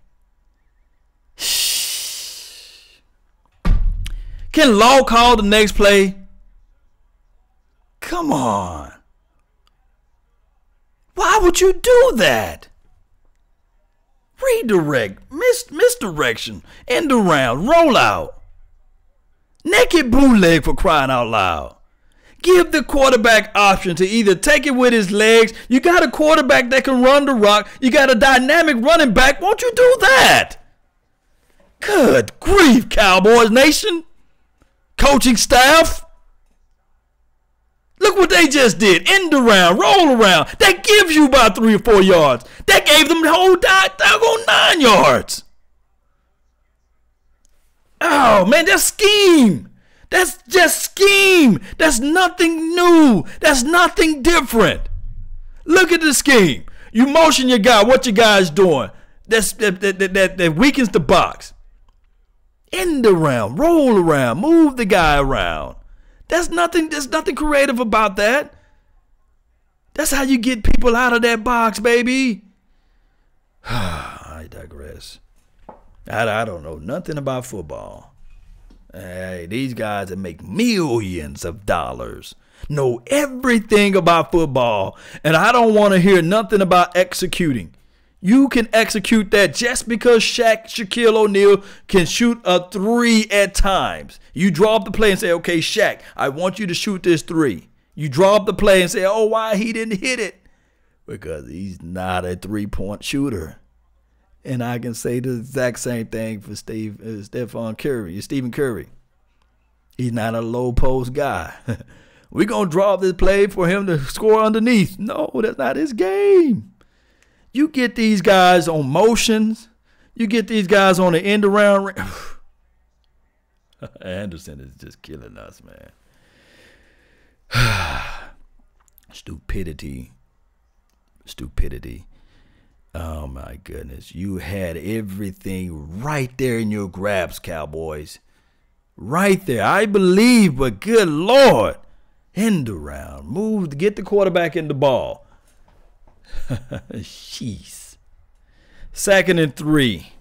Can Law call the next play? Come on. Why would you do that? Redirect, misdirection, end around, roll out. Naked bootleg, for crying out loud. Give the quarterback option to either take it with his legs. You got a quarterback that can run the rock. You got a dynamic running back. Won't you do that? Good grief, Cowboys Nation. Coaching staff. Look what they just did. End around, roll around. That gives you about 3 or 4 yards. That gave them the whole doggone 9 yards. Oh, man, that's scheme. That's just scheme. That's nothing new. That's nothing different. Look at the scheme. You motion your guy. What your guy's doing. That weakens the box. End around, roll around, move the guy around. There's nothing creative about that. That's how you get people out of that box, baby. I digress. I don't know nothing about football. Hey, these guys that make millions of dollars know everything about football, and I don't want to hear nothing about executing. You can execute that just because Shaquille O'Neal can shoot a 3 at times. You draw up the play and say, okay, Shaq, I want you to shoot this 3. You draw up the play and say, oh, why he didn't hit it? Because he's not a 3-point shooter. And I can say the exact same thing for Stephen Curry. He's not a low post guy. We're going to draw up this play for him to score underneath. No, that's not his game. You get these guys on motions. You get these guys on the end around. Anderson is just killing us, man. Stupidity. Oh, my goodness. You had everything right there in your grasp, Cowboys. Right there. I believe, but good Lord. End around. Move to get the quarterback in the ball. Jeez. 2nd and 3.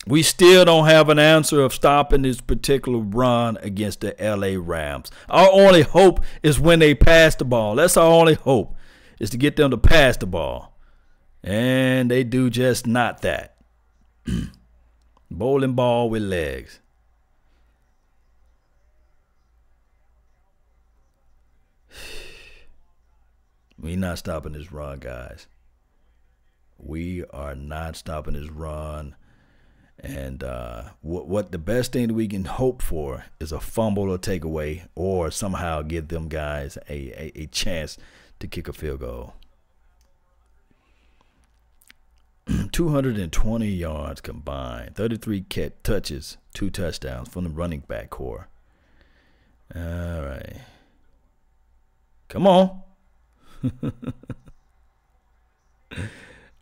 We still don't have an answer of stopping this particular run against the LA Rams. Our only hope is when they pass the ball. That's our only hope, is to get them to pass the ball. And they do just not that. Bowling ball with legs. We're not stopping this run, guys. We are not stopping this run. And what the best thing that we can hope for is a fumble or takeaway, or somehow give them guys a chance to kick a field goal. 220 yards combined, 33 touches, 2 touchdowns from the running back core. All right. Come on.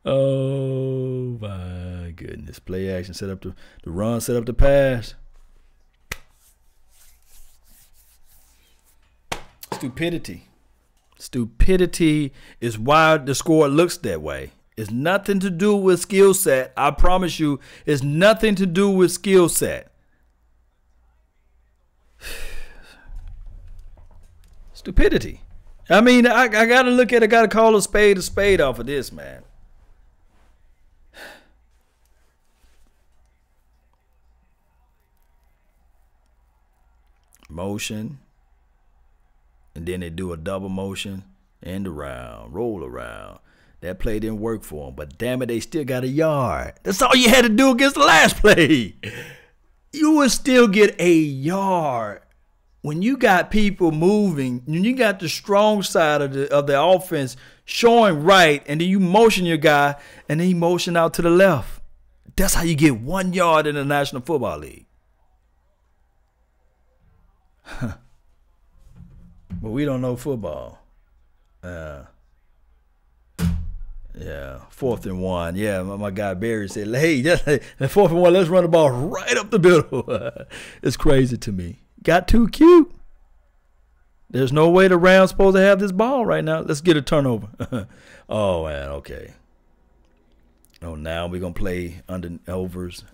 Oh my goodness. Play action, set up the run, set up the pass. Stupidity is why the score looks that way. It's nothing to do with skill set. I promise you, it's nothing to do with skill set. Stupidity. I mean, I got to look at it. I got to call a spade off of this, man. Motion. And then they do a double motion. End around. Roll around. That play didn't work for them. But damn it, they still got a yard. That's all you had to do against the last play. You would still get a yard. When you got people moving, when you got the strong side of the offense showing right, and then you motion your guy, and then he motion out to the left. That's how you get 1 yard in the National Football League. But we don't know football. Yeah, 4th and 1. Yeah, my guy Barry said, hey, 4th and 1, let's run the ball right up the middle. It's crazy to me. Got too cute. There's no way the Rams supposed to have this ball right now. Let's get a turnover. Oh, man, okay. Oh, now we're going to play under overs.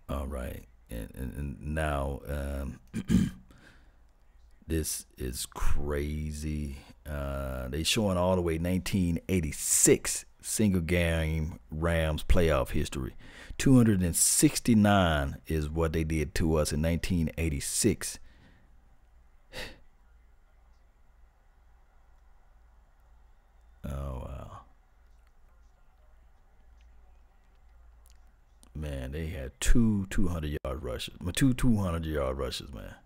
All right. And now this is crazy. They showing all the way 1986 single game Rams playoff history. 269 is what they did to us in 1986. Oh, wow. Man, they had two 200-yard rushes. Two 200-yard rushes, man.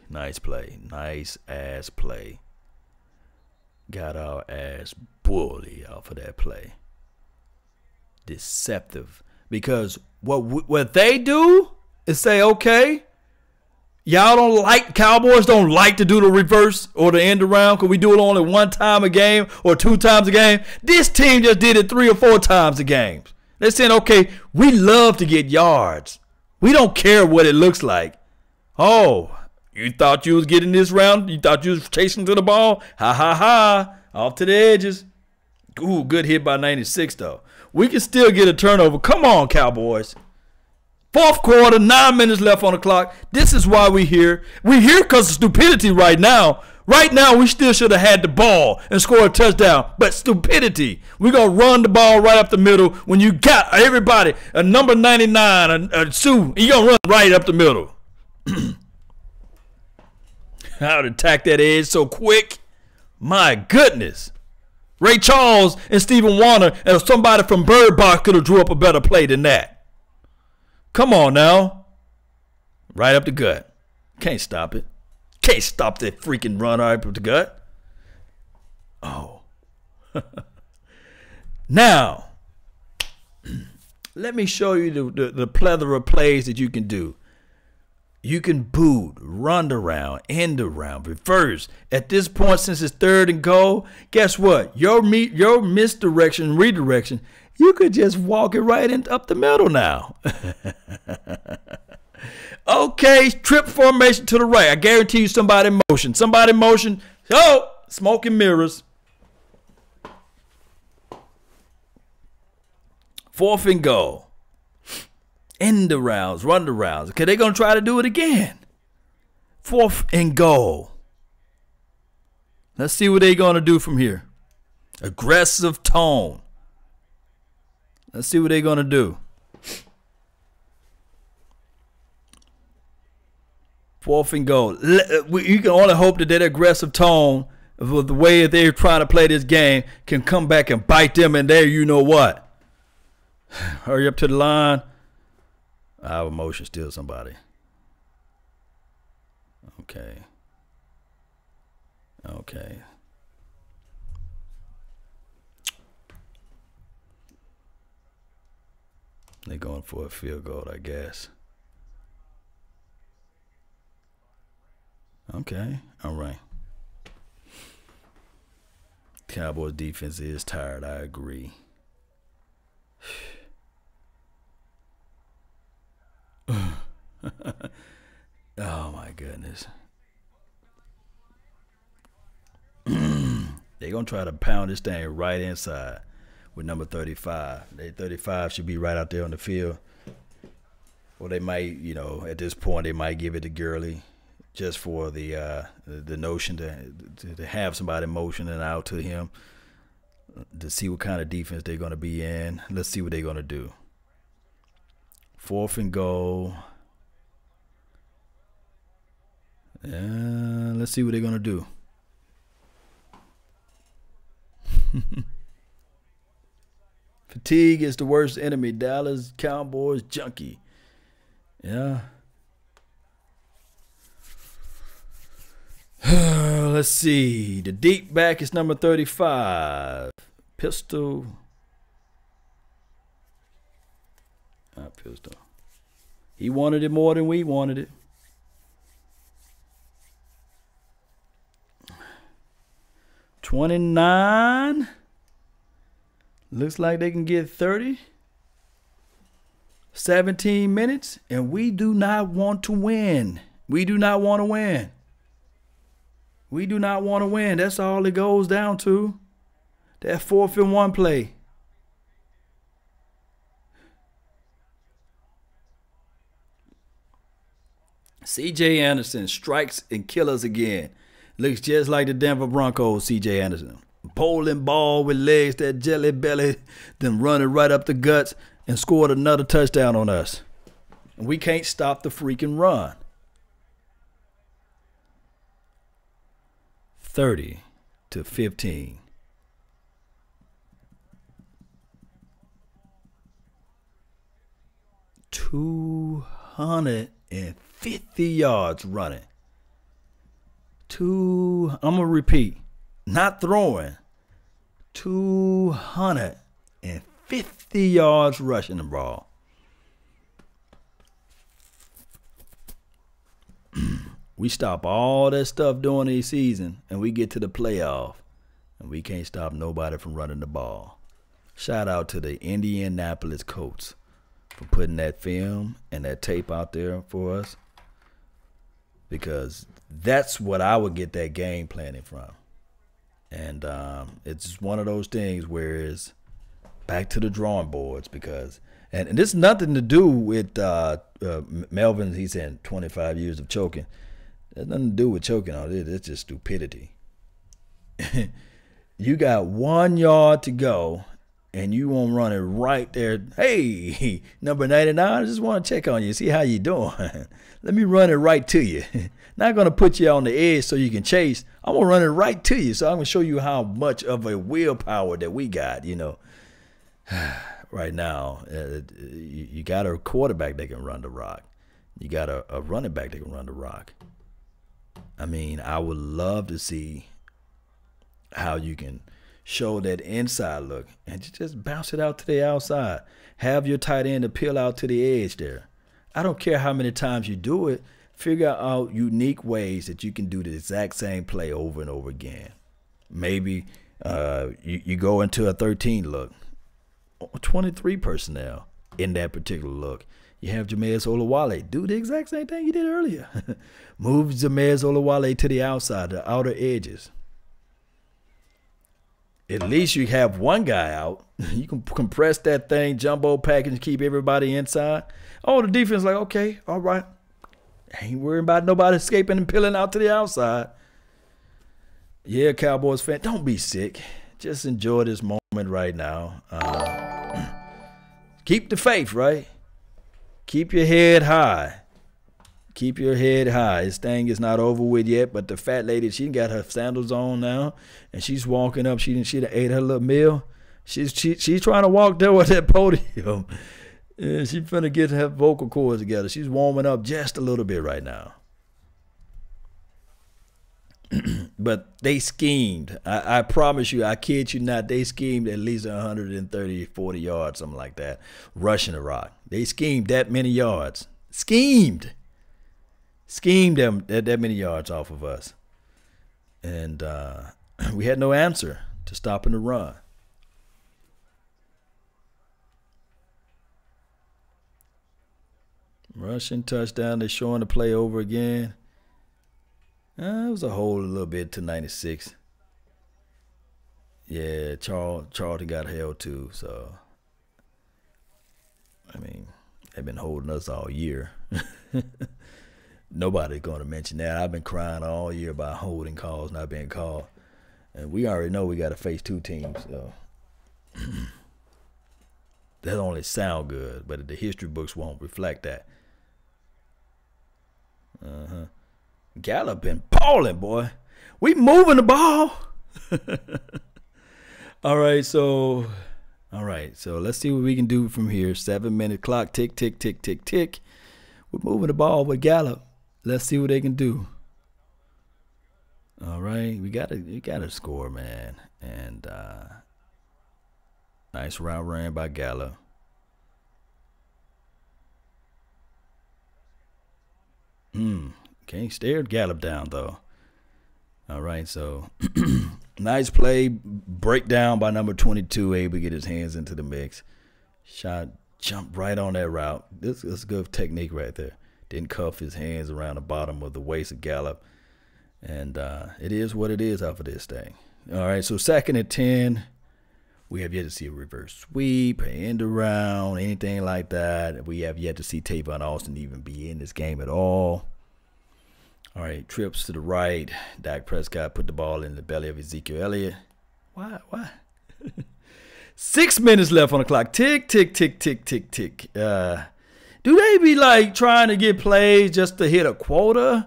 Nice play. Nice ass play. Got our ass bully off of that play. Deceptive. Because what they do is say, okay, y'all don't like, Cowboys don't like to do the reverse or the end around because we do it only one time a game or two times a game. This team just did it 3 or 4 times a game. They're saying, okay, we love to get yards. We don't care what it looks like. Oh, you thought you was getting this round? You thought you was chasing to the ball? Ha, ha, ha. Off to the edges. Ooh, good hit by 96, though. We can still get a turnover. Come on, Cowboys. 4th quarter, 9 minutes left on the clock. This is why we're here. We're here because of stupidity right now. Right now, we still should have had the ball and scored a touchdown. But stupidity. We're going to run the ball right up the middle when you got everybody, a number 99, a Sue, you're going to run right up the middle. How to attack that edge so quick. My goodness. Ray Charles and Stephen Warner and somebody from Bird Box could have drew up a better play than that. Come on now. Right up the gut. Can't stop it. Can't stop that freaking run right up the gut. Oh. Now, let me show you the plethora of plays that you can do. You can boot, run around, end around, reverse. At this point, since it's 3rd and goal, guess what? Your misdirection, redirection, you could just walk it right up the middle now. Okay, trip formation to the right. I guarantee you somebody in motion. Somebody in motion. Oh, smoke and mirrors. 4th and goal. End arounds, run arounds. Okay, they're going to try to do it again. 4th and goal. Let's see what they're going to do from here. Aggressive tone. Let's see what they're going to do. 4th and goal. You can only hope that aggressive tone, with the way they're trying to play this game, can come back and bite them in there. You know what? Hurry up to the line. Our motion steal somebody. Okay. Okay. They're going for a field goal, I guess. Okay. All right. Cowboys defense is tired. I agree. Oh my goodness. They're going to try to pound this thing right inside with number 35. They 35 should be right out there on the field. Or they might, you know, at this point they might give it to Gurley just for the notion to have somebody motioning out to him to see what kind of defense they're going to be in. Let's see what they're going to do. 4th and goal. Let's see what they're going to do. Fatigue is the worst enemy. Dallas Cowboys junkie. Yeah. Let's see. The deep back is number 35. Pistol. Not pistol. He wanted it more than we wanted it. $29. Looks like they can get 30. 17 minutes, and we do not want to win. We do not want to win. We do not want to win. That's all it goes down to. That 4th and 1 play. C.J. Anderson strikes and kills again. Looks just like the Denver Broncos, C.J. Anderson. Bowling ball with legs, that jelly belly, then running right up the guts and scored another touchdown on us. And we can't stop the freaking run. 30-15. $250 yards running. I'm going to repeat. Not throwing. 250 yards rushing the ball. We stop all that stuff during the season, and we get to the playoff, and we can't stop nobody from running the ball. Shout out to the Indianapolis Colts for putting that film and that tape out there for us, because that's what I would get that game planning from. And it's one of those things where it's back to the drawing boards, because and this is nothing to do with Melvin. He said 25 years of choking. There's nothing to do with choking on it. It's just stupidity. You got 1 yard to go, and you won't run it right there. Hey, number 99, I just want to check on you, see how you doing. Let me run it right to you. Not going to put you on the edge so you can chase. I'm going to run it right to you, so I'm going to show you how much of a willpower that we got, you know. Right now, you got a quarterback that can run the rock. You got a running back that can run the rock. I mean, I would love to see how you can show that inside look and just bounce it out to the outside. Have your tight end to peel out to the edge there. I don't care how many times you do it. Figure out unique ways that you can do the exact same play over and over again. Maybe you go into a 13 look, 23 personnel in that particular look. You have Jameis Olawale do the exact same thing you did earlier. Move Jameis Olawale to the outside, the outer edges. At least you have one guy out. You can compress that thing, jumbo package, keep everybody inside. Oh, the defense like, okay, all right. Ain't worrying about nobody escaping and peeling out to the outside. Yeah, Cowboys fan, don't be sick. Just enjoy this moment right now. Keep the faith, right? Keep your head high. Keep your head high. This thing is not over with yet, but the fat lady, she got her sandals on now, and she's walking up. She done ate her little meal. She's trying to walk there with that podium. Yeah, she's finna get her vocal cords together. She's warming up just a little bit right now. But they schemed. I promise you, I kid you not, they schemed at least 130, 40 yards, something like that, rushing the rock. They schemed that many yards. Schemed them that many yards off of us. And we had no answer to stopping the run. Rushing touchdown, they're showing the play over again. It was a hold a little bit to 96. Yeah, Charlton got held too. So, I mean, they've been holding us all year. Nobody's going to mention that. I've been crying all year about holding calls not being called. And we already know we got to face two teams. So. That only sound good, but the history books won't reflect that. Gallup been balling, boy. We moving the ball. All right, so let's see what we can do from here. 7-minute clock, tick, tick, tick, tick, tick. We're moving the ball with Gallup. Let's see what they can do. All right, we gotta score, man. And nice route ran by Gallup. Can't stare Gallup down, though. All right, so nice play, breakdown by number 22, able to get his hands into the mix. Shot Jump right on that route. This is good technique right there. Didn't cuff his hands around the bottom of the waist of Gallup. And it is what it is off of this thing. All right, so 2nd and 10. We have yet to see a reverse sweep, an end around, anything like that. We have yet to see Tavon Austin even be in this game at all. All right, trips to the right. Dak Prescott put the ball in the belly of Ezekiel Elliott. Why? 6 minutes left on the clock. Tick, tick, tick, tick, tick, tick. Do they be like trying to get plays just to hit a quota?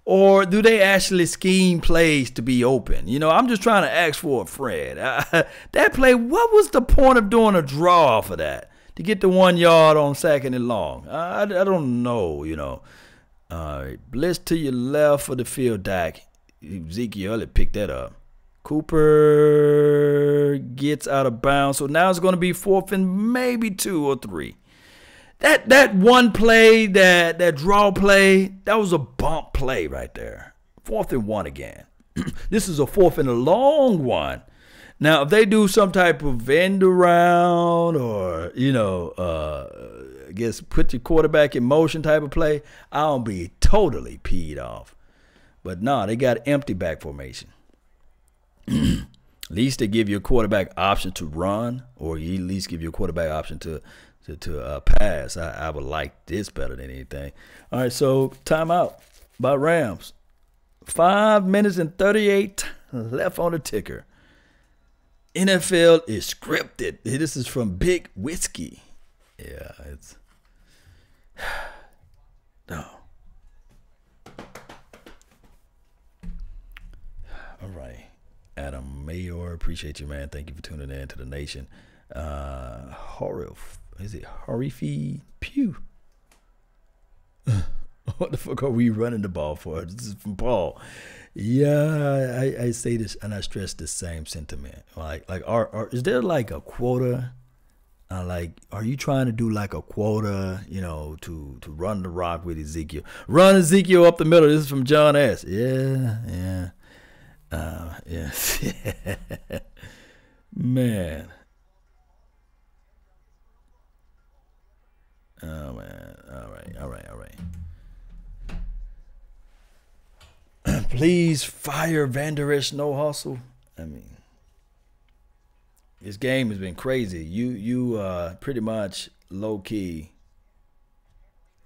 Or do they actually scheme plays to be open? You know, I'm just trying to ask for a friend. That play, what was the point of doing a draw off of that? To get the 1 yard on 2nd and long? I don't know, you know. All right, blitz to your left for the field, Dak. Ezekiel Elliott picked that up. Cooper gets out of bounds. So now it's going to be 4th and maybe 2 or 3. That one play, that draw play, that was a bump play right there. 4th and 1 again. This is a 4th and a long one. Now, if they do some type of end around or, you know, I guess put your quarterback in motion type of play, I'll be totally peed off. But no, they got empty back formation. At least they give you a quarterback option to run, or you at least give you a quarterback option to pass. I would like this better than anything. All right, so timeout by Rams. 5 minutes and 38 left on the ticker. NFL is scripted. This is from Big Whiskey. Yeah, it's no. All right, Adam Mayor, appreciate you, man. Thank you for tuning in to the nation. Is it Harifi Pew? What the fuck are we running the ball for? This is from Paul. Yeah, I say this and I stress the same sentiment. Like, is there like a quota? Like, are you trying to do like a quota, you know, to run the rock with Ezekiel? Run Ezekiel up the middle. This is from John S. Yeah. Yes. Man. Oh, man. All right. Please fire Van Der Esch, no hustle. I mean, this game has been crazy. You pretty much low-key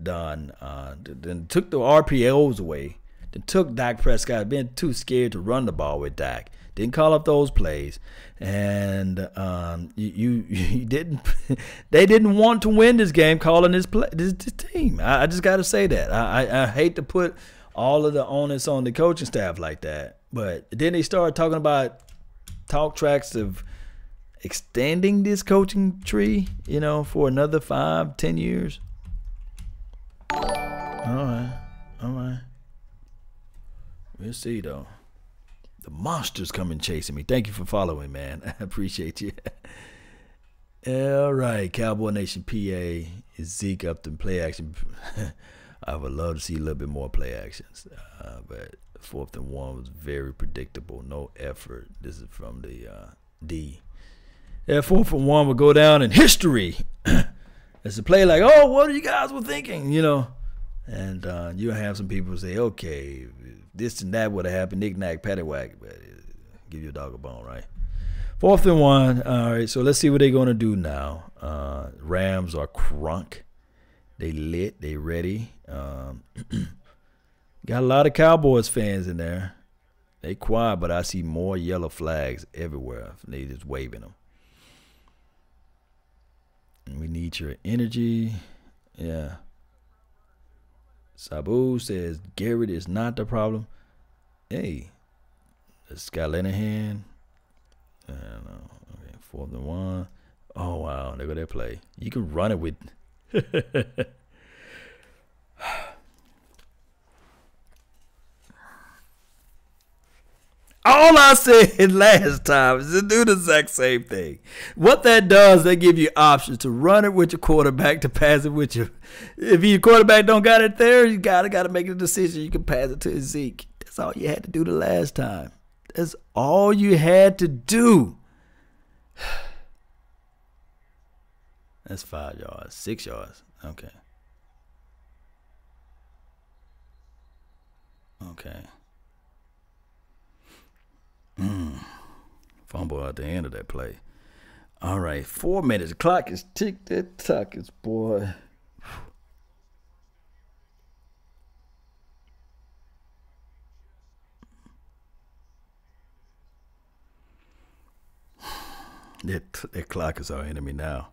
done. Then took the RPOs away. Then took Dak Prescott, being too scared to run the ball with Dak. Didn't call up those plays, and you didn't. They didn't want to win this game, calling this team. I just got to say that. I hate to put all of the onus on the coaching staff like that, but then they started talking about talk tracks of extending this coaching tree, you know, for another 5-10 years. All right. We'll see though. The monsters coming chasing me. Thank you for following, man. I appreciate you. All right, Cowboy Nation PA is Zeke up to play action. I would love to see a little bit more play actions, but 4th and 1 was very predictable. No effort. This is from the D. Yeah, 4th and 1 would go down in history. It's a play like, oh, what are you guys were thinking, you know? And you have some people say, okay, this and that would have happened, knick-knack, paddywhack, but give you a dog a bone, right? 4th and 1. All right, so let's see what they're going to do now. Rams are crunk. They lit. They ready. Got a lot of Cowboys fans in there. They quiet, but I see more yellow flags everywhere. They just waving them. And we need your energy. Yeah. Sabu says Garrett is not the problem. Hey, Scott Linehan. I don't know. Okay, 4th and 1. Oh wow, there go that play. You can run it with. All I said last time is to do the exact same thing. What that does, they give you options to run it with your quarterback, to pass it with you. If your quarterback don't got it there, you gotta make a decision. You can pass it to Zeke. That's all you had to do the last time. That's all you had to do. That's 5 yards. 6 yards. Okay. Okay. Fumble at the end of that play. All right. 4 minutes. The clock is tick-tock, boy. That clock is our enemy now.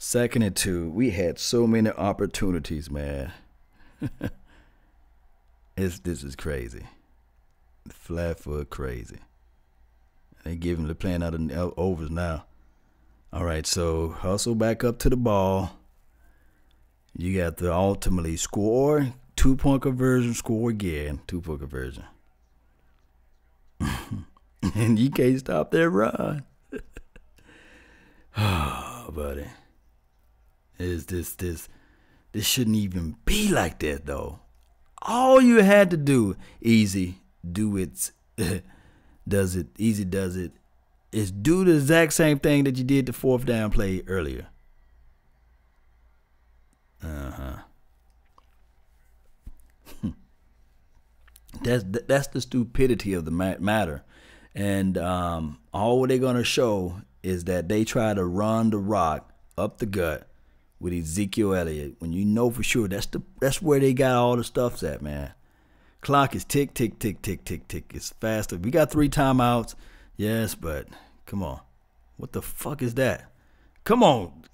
2nd and 2. We had so many opportunities, man. This is crazy. Flat foot crazy. They give him the playing out of overs now. All right, so hustle back up to the ball. You got the ultimately score, 2-point conversion, score again, 2-point conversion. And you can't stop that run. Oh, buddy. This shouldn't even be like that, though. All you had to do, easy, do it, does it, easy does it, is do the exact same thing that you did the 4th down play earlier. That's the stupidity of the matter. And all they're going to show is that they try to run the rock up the gut with Ezekiel Elliott when you know for sure that's where they got all the stuffs at, man. Clock is tick, tick, tick, tick, tick, tick. It's faster. We got 3 timeouts. Yes, but come on. What the fuck is that? Come on.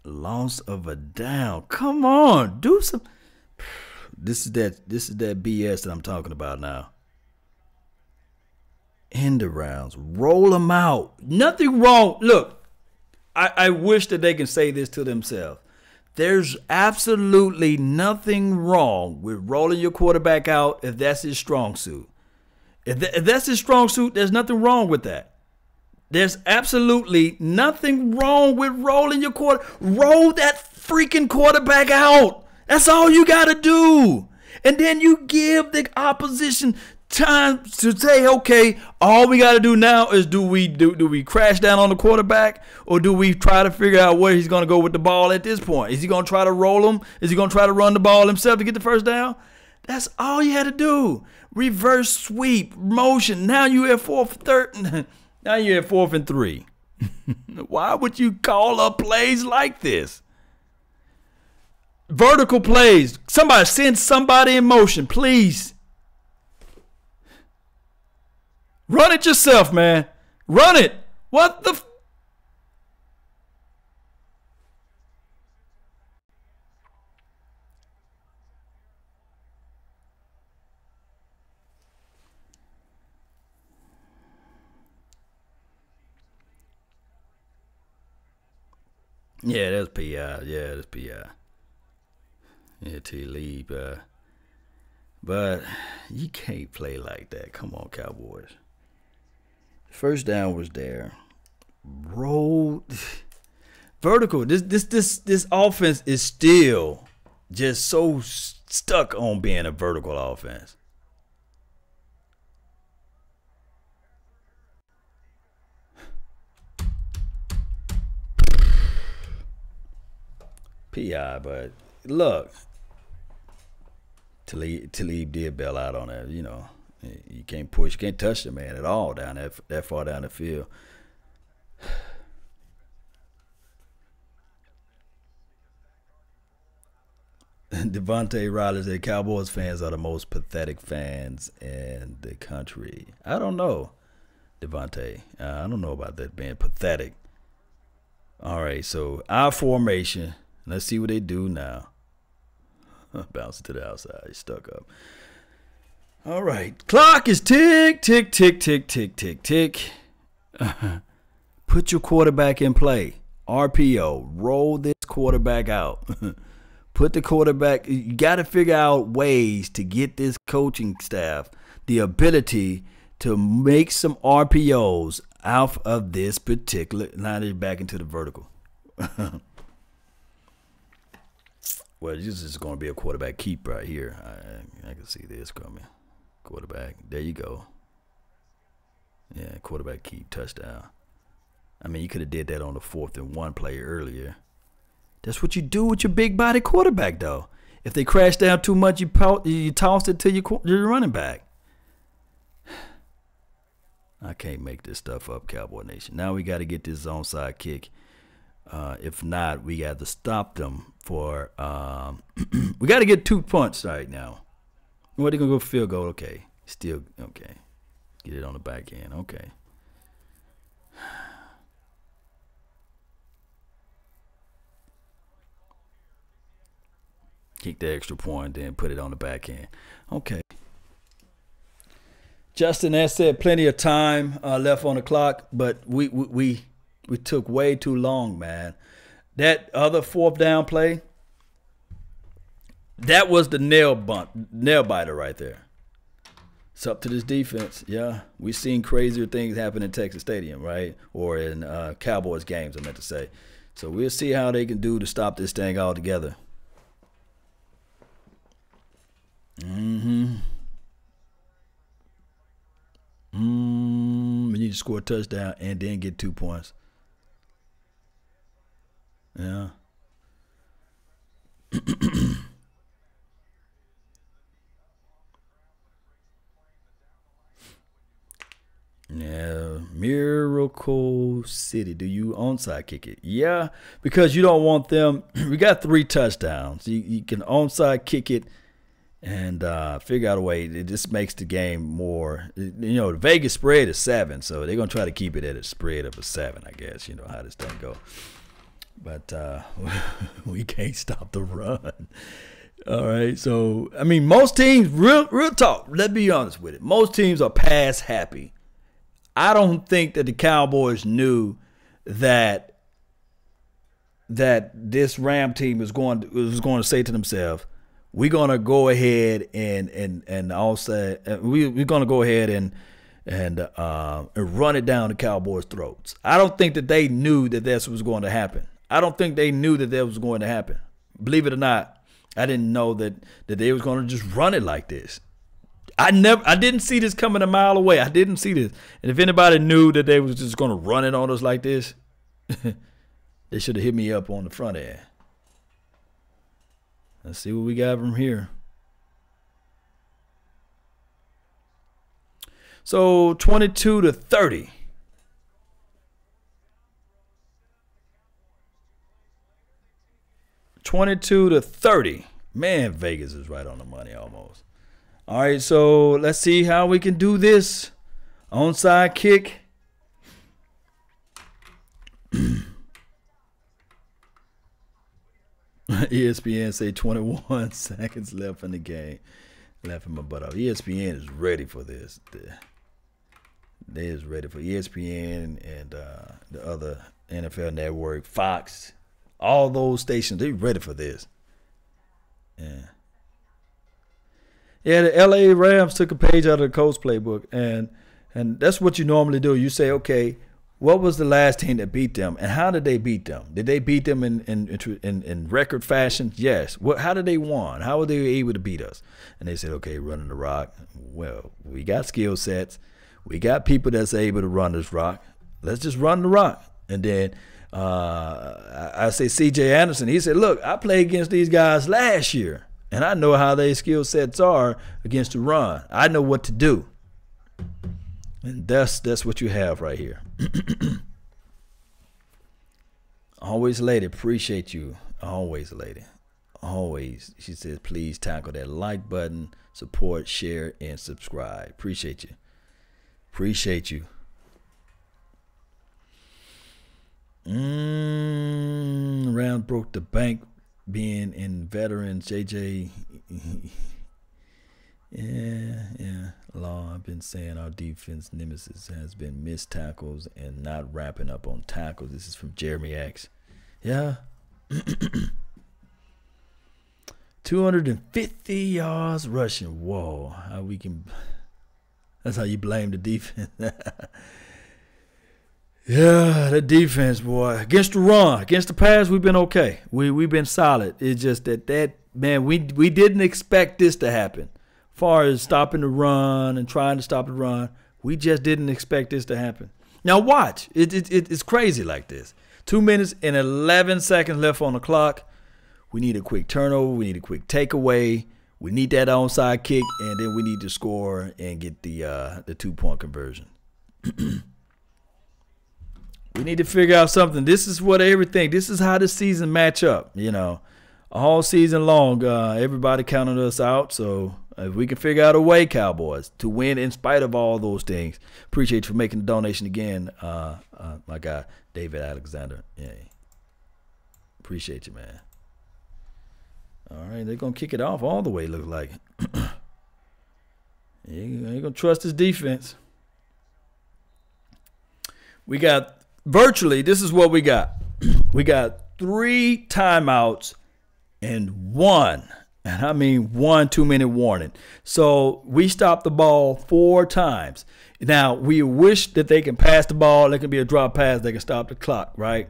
Loss of a down. Come on. Do some. This is that BS that I'm talking about now. End the rounds. Roll them out. Nothing wrong. Look, I wish that they can say this to themselves. There's absolutely nothing wrong with rolling your quarterback out if that's his strong suit. If that's his strong suit, there's nothing wrong with that. There's absolutely nothing wrong with rolling your Roll that freaking quarterback out. That's all you got to do. And then you give the opposition time to say, okay, all we got to do now is do we crash down on the quarterback, or do we try to figure out where he's going to go with the ball at this point? Is he going to try to roll him? Is he going to try to run the ball himself to get the first down? That's all you had to do. Reverse sweep, motion. Now you at 4th and 3. Why would you call up plays like this? Vertical plays. Somebody send somebody in motion, please. Run it yourself, man. Run it. What the? Yeah, that's PI. Yeah, that's PI. Yeah, T-Leap. But you can't play like that. Come on, Cowboys. First down was there. Roll vertical. This offense is still just so stuck on being a vertical offense. PI, but look, Talib did bail out on that. You know, you can't push, you can't touch the man at all down that far down the field. Devontae Riley said Cowboys fans are the most pathetic fans in the country. I don't know, Devontae. I don't know about that being pathetic. All right, so our formation. Let's see what they do now. Bounce to the outside. He's stuck up. All right. Clock is tick, tick, tick, tick, tick, tick, tick. Put your quarterback in play. RPO. Roll this quarterback out. Put the quarterback. You got to figure out ways to get this coaching staff the ability to make some RPOs out of this particular. Now they're back into the vertical. Well, this is going to be a quarterback keep right here. I can see this coming. Quarterback. There you go. Yeah, quarterback keep touchdown. I mean, you could have did that on the 4th and 1 play earlier. That's what you do with your big body quarterback, though. If they crash down too much, you toss it to your running back. I can't make this stuff up, Cowboy Nation. Now we got to get this onside kick. If not, we got to stop them for. We got to get 2 points right now. What, they gonna go field goal? Okay, still okay. Get it on the back end. Okay. Kick the extra point, then put it on the back end. Okay. Justin has said plenty of time left on the clock, but we took way too long, man. That other 4th down play, that was the nail biter right there. It's up to this defense. Yeah, we've seen crazier things happen in Texas Stadium, right? Or in Cowboys games, I meant to say. So we'll see how they can do to stop this thing altogether. We need to score a touchdown and then get 2 points. Yeah. Yeah, Miracle City. Do you onside kick it? Yeah, because you don't want them. We got 3 touchdowns. You can onside kick it and figure out a way. It just makes the game more. You know, the Vegas spread is 7, so they're gonna try to keep it at a spread of a 7. I guess you know how this thing go. But we can't stop the run. All right, so I mean, most teams, real talk. Let's be honest with it. Most teams are pass happy. I don't think that the Cowboys knew that this Ram team was going to say to themselves, we're going to go ahead and also we're going to go ahead and run it down the Cowboys' throats. I don't think that they knew that that's what was going to happen. I don't think they knew that was going to happen. Believe it or not, I didn't know that they was going to just run it like this. I didn't see this coming a mile away. I didn't see this. And if anybody knew that they was just going to run it on us like this, they should have hit me up on the front end. Let's see what we got from here. So 22-30. Man, Vegas is right on the money almost. All right, so let's see how we can do this. Onside kick. ESPN say 21 seconds left in the game. Laughing my butt off. ESPN is ready for this. They is ready for ESPN and the other NFL network, Fox, all those stations. They ready for this. Yeah. Yeah, the LA Rams took a page out of the Colts playbook, and that's what you normally do. You say, okay, what was the last team that beat them, and how did they beat them? Did they beat them in record fashion? Yes. How did they won? How were they able to beat us? And they said, okay, running the rock. Well, we got skill sets. We got people that's able to run this rock. Let's just run the rock. And then I say C.J. Anderson. He said, look, I played against these guys last year. And I know how their skill sets are against the run. I know what to do. And that's what you have right here. Always lady, appreciate you. Always lady. Always. She says, please tackle that like button, support, share, and subscribe. Appreciate you. Appreciate you. Round broke the bank. Being in veterans, JJ, yeah. Law, I've been saying our defense nemesis has been missed tackles and not wrapping up on tackles. This is from Jeremy X. Yeah. 250 yards rushing. Whoa. That's how you blame the defense. Yeah, the defense, boy. Against the run, against the pass, we've been okay. We've been solid. It's just that man, we didn't expect this to happen. As far as stopping the run and trying to stop the run, We just didn't expect this to happen. Now watch. It's crazy like this. 2 minutes and 11 seconds left on the clock. We need a quick turnover. We need a quick takeaway. We need that onside kick, and then we need to score and get the 2-point conversion. We need to figure out something. This is what everything. This is how the season match up. You know, all season long, everybody counted us out. So if we can figure out a way, Cowboys, to win in spite of all those things. Appreciate you for making the donation again, my guy David Alexander. Yeah, appreciate you, man. All right, they're gonna kick it off all the way. Looks like. Ain't gonna trust his defense. We got. Virtually, this is what we got. We got 3 timeouts and 1 2-minute warning. So we stopped the ball 4 times. Now, we wish that they can pass the ball. There can be a drop pass. They can stop the clock, right?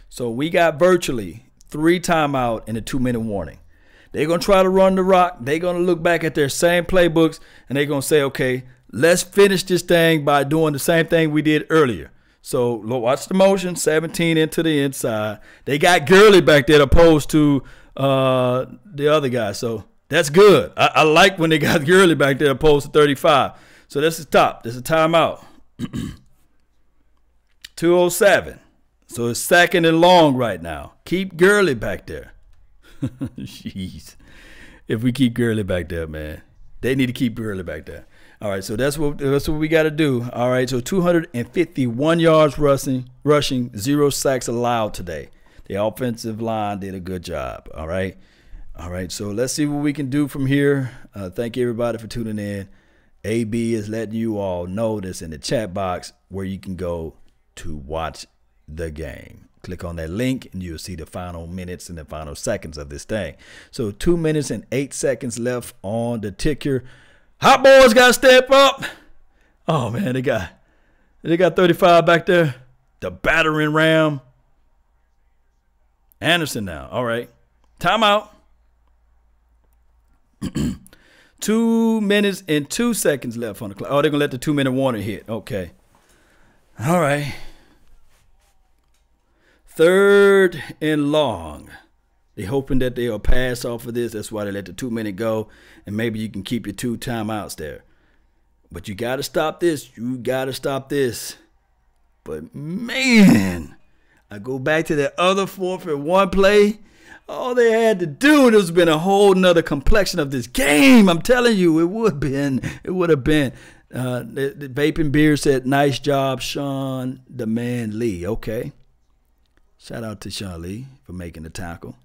So we got virtually 3 timeout and a 2-minute warning. They're going to try to run the rock. They're going to look back at their same playbooks, and they're going to say, okay, let's finish this thing by doing the same thing we did earlier. So watch the motion, 17 into the inside. They got Gurley back there opposed to the other guy. So that's good. I like when they got Gurley back there opposed to 35. So that's the top. That's a timeout. 2:07. So it's 2nd and long right now. Keep Gurley back there. Jeez. If we keep Gurley back there, man. They need to keep Gurley back there. All right, so that's what we got to do. All right, so 251 yards rushing, 0 sacks allowed today. The offensive line did a good job. All right, so let's see what we can do from here. Thank you, everybody, for tuning in. AB is letting you all know this in the chat box where you can go to watch the game. Click on that link, and you'll see the final minutes and the final seconds of this thing. So 2 minutes and 8 seconds left on the ticker. Hot boys got to step up. Oh, man, they got 35 back there. The battering ram. Anderson now. All right. Timeout. 2 minutes and 2 seconds left on the clock. Oh, they're going to let the 2-minute warning hit. Okay. All right. 3rd and long. They hoping that they'll pass off of this. That's why they let the 2-minute go. And maybe you can keep your 2 timeouts there. But you got to stop this. You got to stop this. But, man, I go back to that other 4th and 1 play. All they had to do, there's been a whole nother complexion of this game. I'm telling you, it would have been. The Vaping Beer said, nice job, Sean the Man Lee. Okay. Shout out to Sean Lee for making the tackle.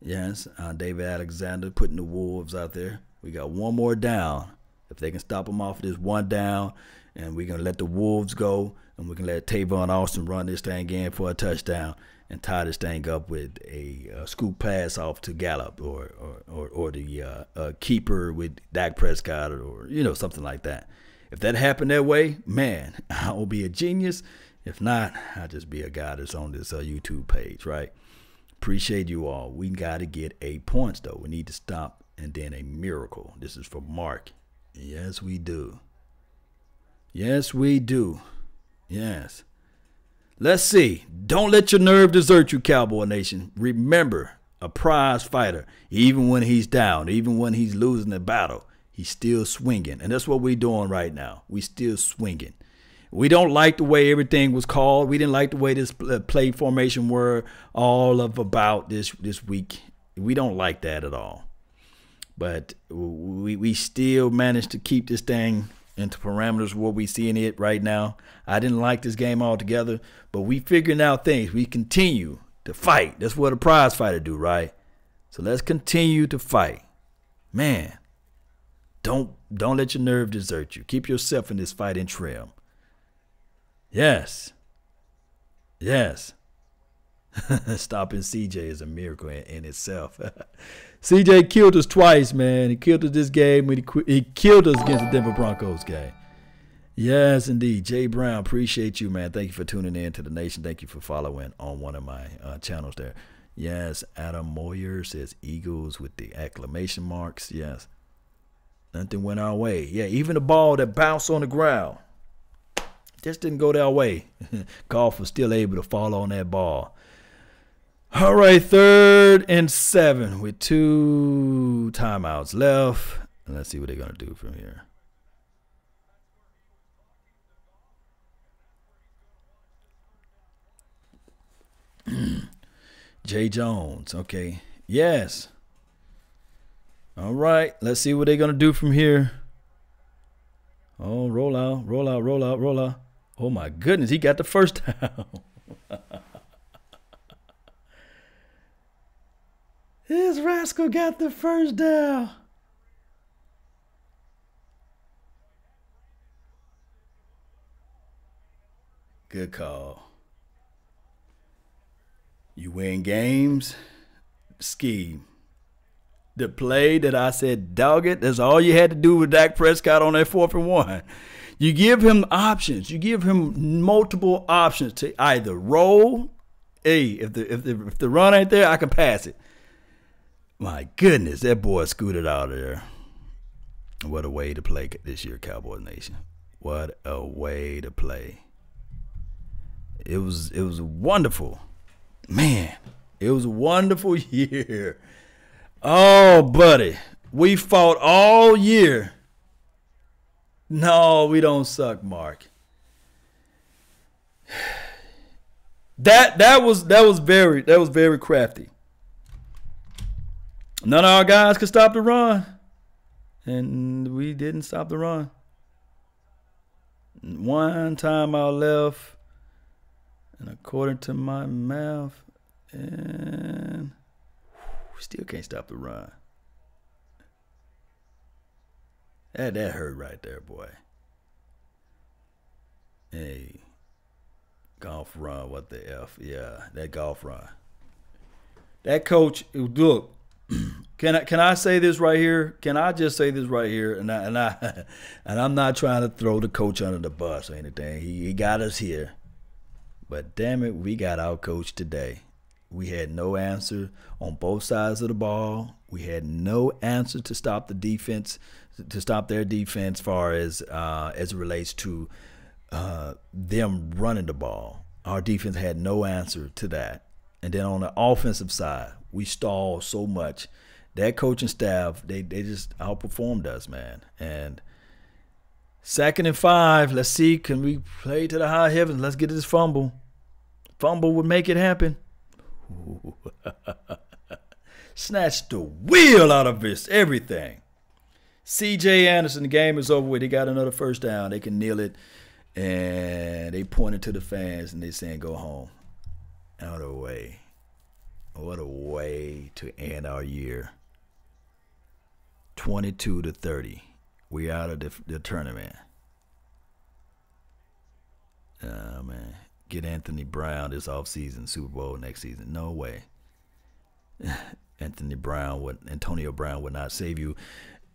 Yes, David Alexander putting the Wolves out there. We got 1 more down. If they can stop them off this 1 down, and we're going to let the Wolves go, and we can let Tavon Austin run this thing in for a touchdown and tie this thing up with a scoop pass off to Gallup or the keeper with Dak Prescott or something like that. If that happened that way, man, I will be a genius. If not, I'll just be a guy that's on this YouTube page, right? Appreciate you all. We got to get 8 points, though. We need to stop and then a miracle. This is for Mark. Yes, we do. Yes, we do. Yes. Let's see. Don't let your nerve desert you, Cowboy Nation. Remember, a prize fighter, even when he's down, even when he's losing the battle, he's still swinging. And that's what we're doing right now. We still swinging. We don't like the way everything was called. We didn't like the way this play formation were all of about this week. We don't like that at all. But we still managed to keep this thing into parameters where we seeing it right now. I didn't like this game altogether, but we figuring out things. We continue to fight. That's what a prize fighter do, right? So let's continue to fight. Man, don't let your nerve desert you. Keep yourself in this fighting trim. Yes. Yes. Stopping CJ is a miracle in itself. CJ killed us twice, man. He killed us this game. He killed us against the Denver Broncos game. Yes, indeed. Jay Brown, appreciate you, man. Thank you for tuning in to the nation. Thank you for following on one of my channels there. Yes, Adam Moyer says Eagles with the exclamation marks. Yes. Nothing went our way. Yeah, even the ball that bounced on the ground. Just didn't go their way. Goff was still able to fall on that ball. All right, 3rd and 7 with 2 timeouts left. And let's see what they're going to do from here. Jay Jones, okay. Yes. All right, let's see what they're going to do from here. Oh, roll out, roll out, roll out, roll out. Oh, my goodness, he got the first down. This rascal got the first down. Good call. You win games, scheme. The play that I said, dog it, that's all you had to do with Dak Prescott on that 4th and 1. You give him options. You give him multiple options to either roll. Hey, if the run ain't there, I can pass it. My goodness, that boy scooted out of there. What a way to play this year, Cowboys Nation. What a way to play. It was wonderful. Man, it was a wonderful year. Oh, buddy, we fought all year. No, we don't suck, Mark. That was very crafty. None of our guys could stop the run, and we didn't stop the run. 1 timeout left, and according to my math, and we still can't stop the run. That hurt right there, boy. Hey, golf run, what the F? Yeah, that golf run. That coach, look. Can I say this right here? Can I just say this right here? And I'm not trying to throw the coach under the bus or anything. He got us here, but damn it, we got out coached today. We had no answer on both sides of the ball. We had no answer to stop the defense, to stop their defense, far as it relates to them running the ball. Our defense had no answer to that. And then on the offensive side, we stalled so much. That coaching staff, they just outperformed us, man. And 2nd and 5, let's see, can we play to the high heavens? Let's get this fumble. Fumble would make it happen. Snatched the wheel out of this, everything. C.J. Anderson, the game is over with. He got another first down. They can kneel it, and they pointed to the fans, and they saying, go home. Out of the way. What a way to end our year. 22-30. We out of the tournament. Oh, man. Get Anthony Brown this offseason, Super Bowl next season. No way. Antonio Brown would not save you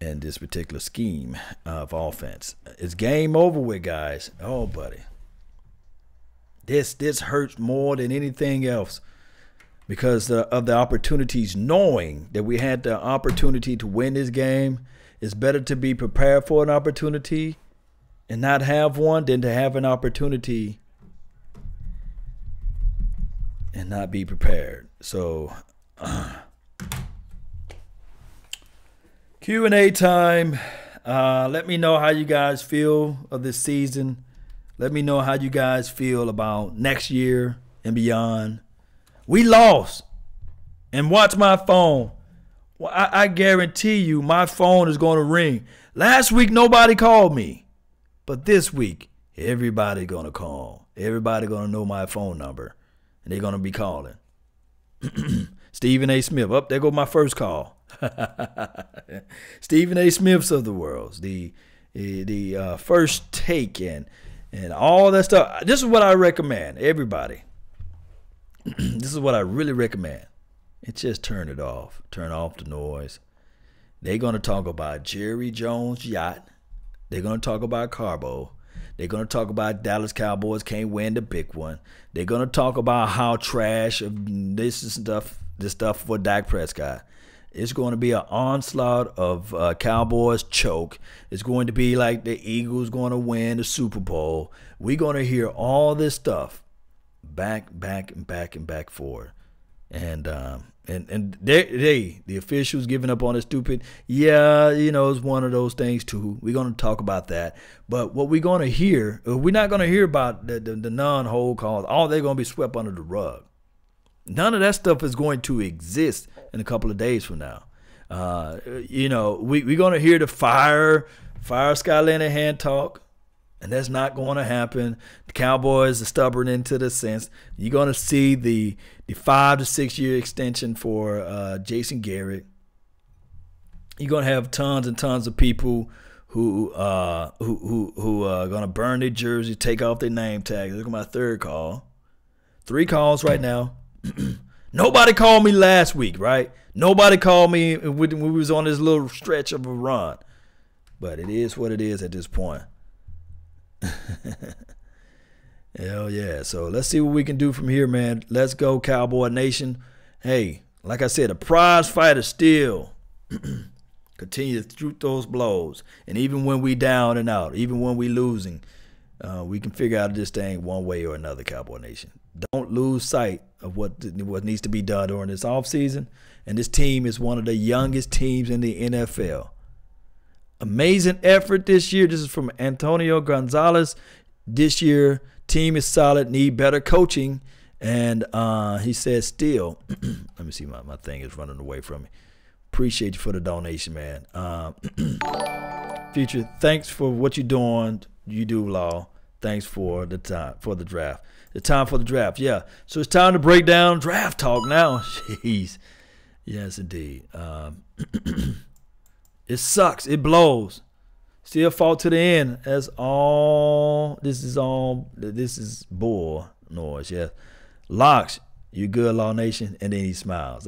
in this particular scheme of offense. It's game over with, guys. Oh, buddy. This hurts more than anything else because of the opportunities, knowing that we had the opportunity to win this game. It's better to be prepared for an opportunity and not have one than to have an opportunity and not be prepared. So Q&A time. Let me know how you guys feel of this season. Let me know how you guys feel about next year and beyond. We lost. And watch my phone. Well, I guarantee you my phone is going to ring. Last week, nobody called me. But this week, everybody going to call. Everybody going to know my phone number. And they're going to be calling. Stephen A. Smith. Up there go my first call. Stephen A. Smiths of the world. The first take and all that stuff. This is what I recommend, everybody. This is what I really recommend. It's just turn it off. Turn off the noise. They're going to talk about Jerry Jones' yacht. They're going to talk about Carbo. They're going to talk about Dallas Cowboys can't win the big one. They're going to talk about how trash of this stuff for Dak Prescott. It's going to be an onslaught of Cowboys choke. It's going to be like the Eagles going to win the Super Bowl. We're going to hear all this stuff back forward. And the officials giving up on it stupid. Yeah, it's one of those things too. We're going to talk about that. But what we're going to hear, we're not going to hear about the non-hold calls. All they're going to be swept under the rug. None of that stuff is going to exist in a couple of days from now. We're going to hear the fire Scott Linehan talk, and that's not going to happen. The Cowboys are stubborn into the sense. You're going to see the 5 to 6 year extension for Jason Garrett. You're going to have tons and tons of people who are going to burn their jersey, take off their name tag. Look at my third call. 3 calls right now. Nobody called me last week, right? Nobody called me when we was on this little stretch of a run. But it is what it is at this point. Hell yeah. So let's see what we can do from here, man. Let's go, Cowboy Nation. Hey, like I said, a prize fighter still. Continue to shoot those blows. And even when we down and out, even when we losing, we can figure out this thing one way or another, Cowboy Nation. Don't lose sight of what needs to be done during this offseason. And this team is one of the youngest teams in the NFL. Amazing effort this year. This is from Antonio Gonzalez. This year, team is solid, need better coaching. And he says still, let me see, my thing is running away from me. Appreciate you for the donation, man. Future, thanks for what you're doing. You do, Law. Thanks for the time for the draft. The time for the draft, yeah. So it's time to break down draft talk now. Jeez. Yes, indeed. It sucks. It blows. Still fought to the end. That's all. This is bull noise, yeah. Locks, you good, Law Nation? And then he smiles.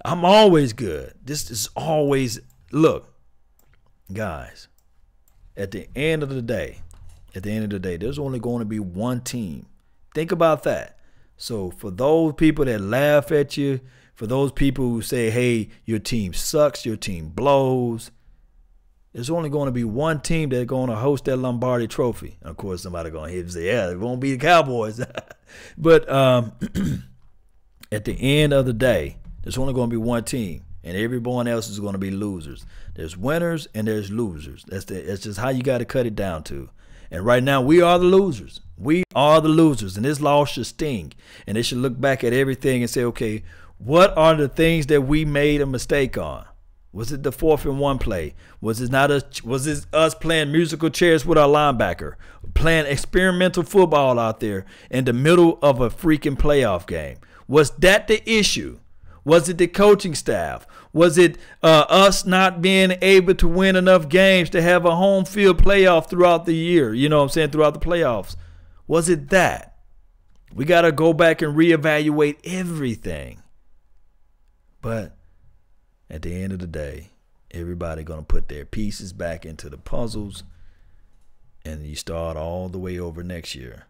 I'm always good. This is always, look, guys, at the end of the day, there's only going to be one team. Think about that. So for those people that laugh at you, for those people who say, hey, your team sucks, your team blows, there's only going to be one team that's going to host that Lombardi trophy. Of course, somebody going to hit and say, yeah, it won't be the Cowboys. But at the end of the day, there's only going to be one team, and everyone else is going to be losers. There's winners and there's losers. That's just how you got to cut it down to. And right now, we are the losers. We are the losers, and this loss should sting. And they should look back at everything and say, okay, what are the things that we made a mistake on? Was it the 4th and 1 play? Was it us playing musical chairs with our linebacker, playing experimental football out there in the middle of a freaking playoff game? Was that the issue? Was it the coaching staff? Was it us not being able to win enough games to have a home field playoff throughout the year? You know what I'm saying? Throughout the playoffs. Was it that? We got to go back and reevaluate everything. But at the end of the day, everybody going to put their pieces back into the puzzles, and you start all the way over next year.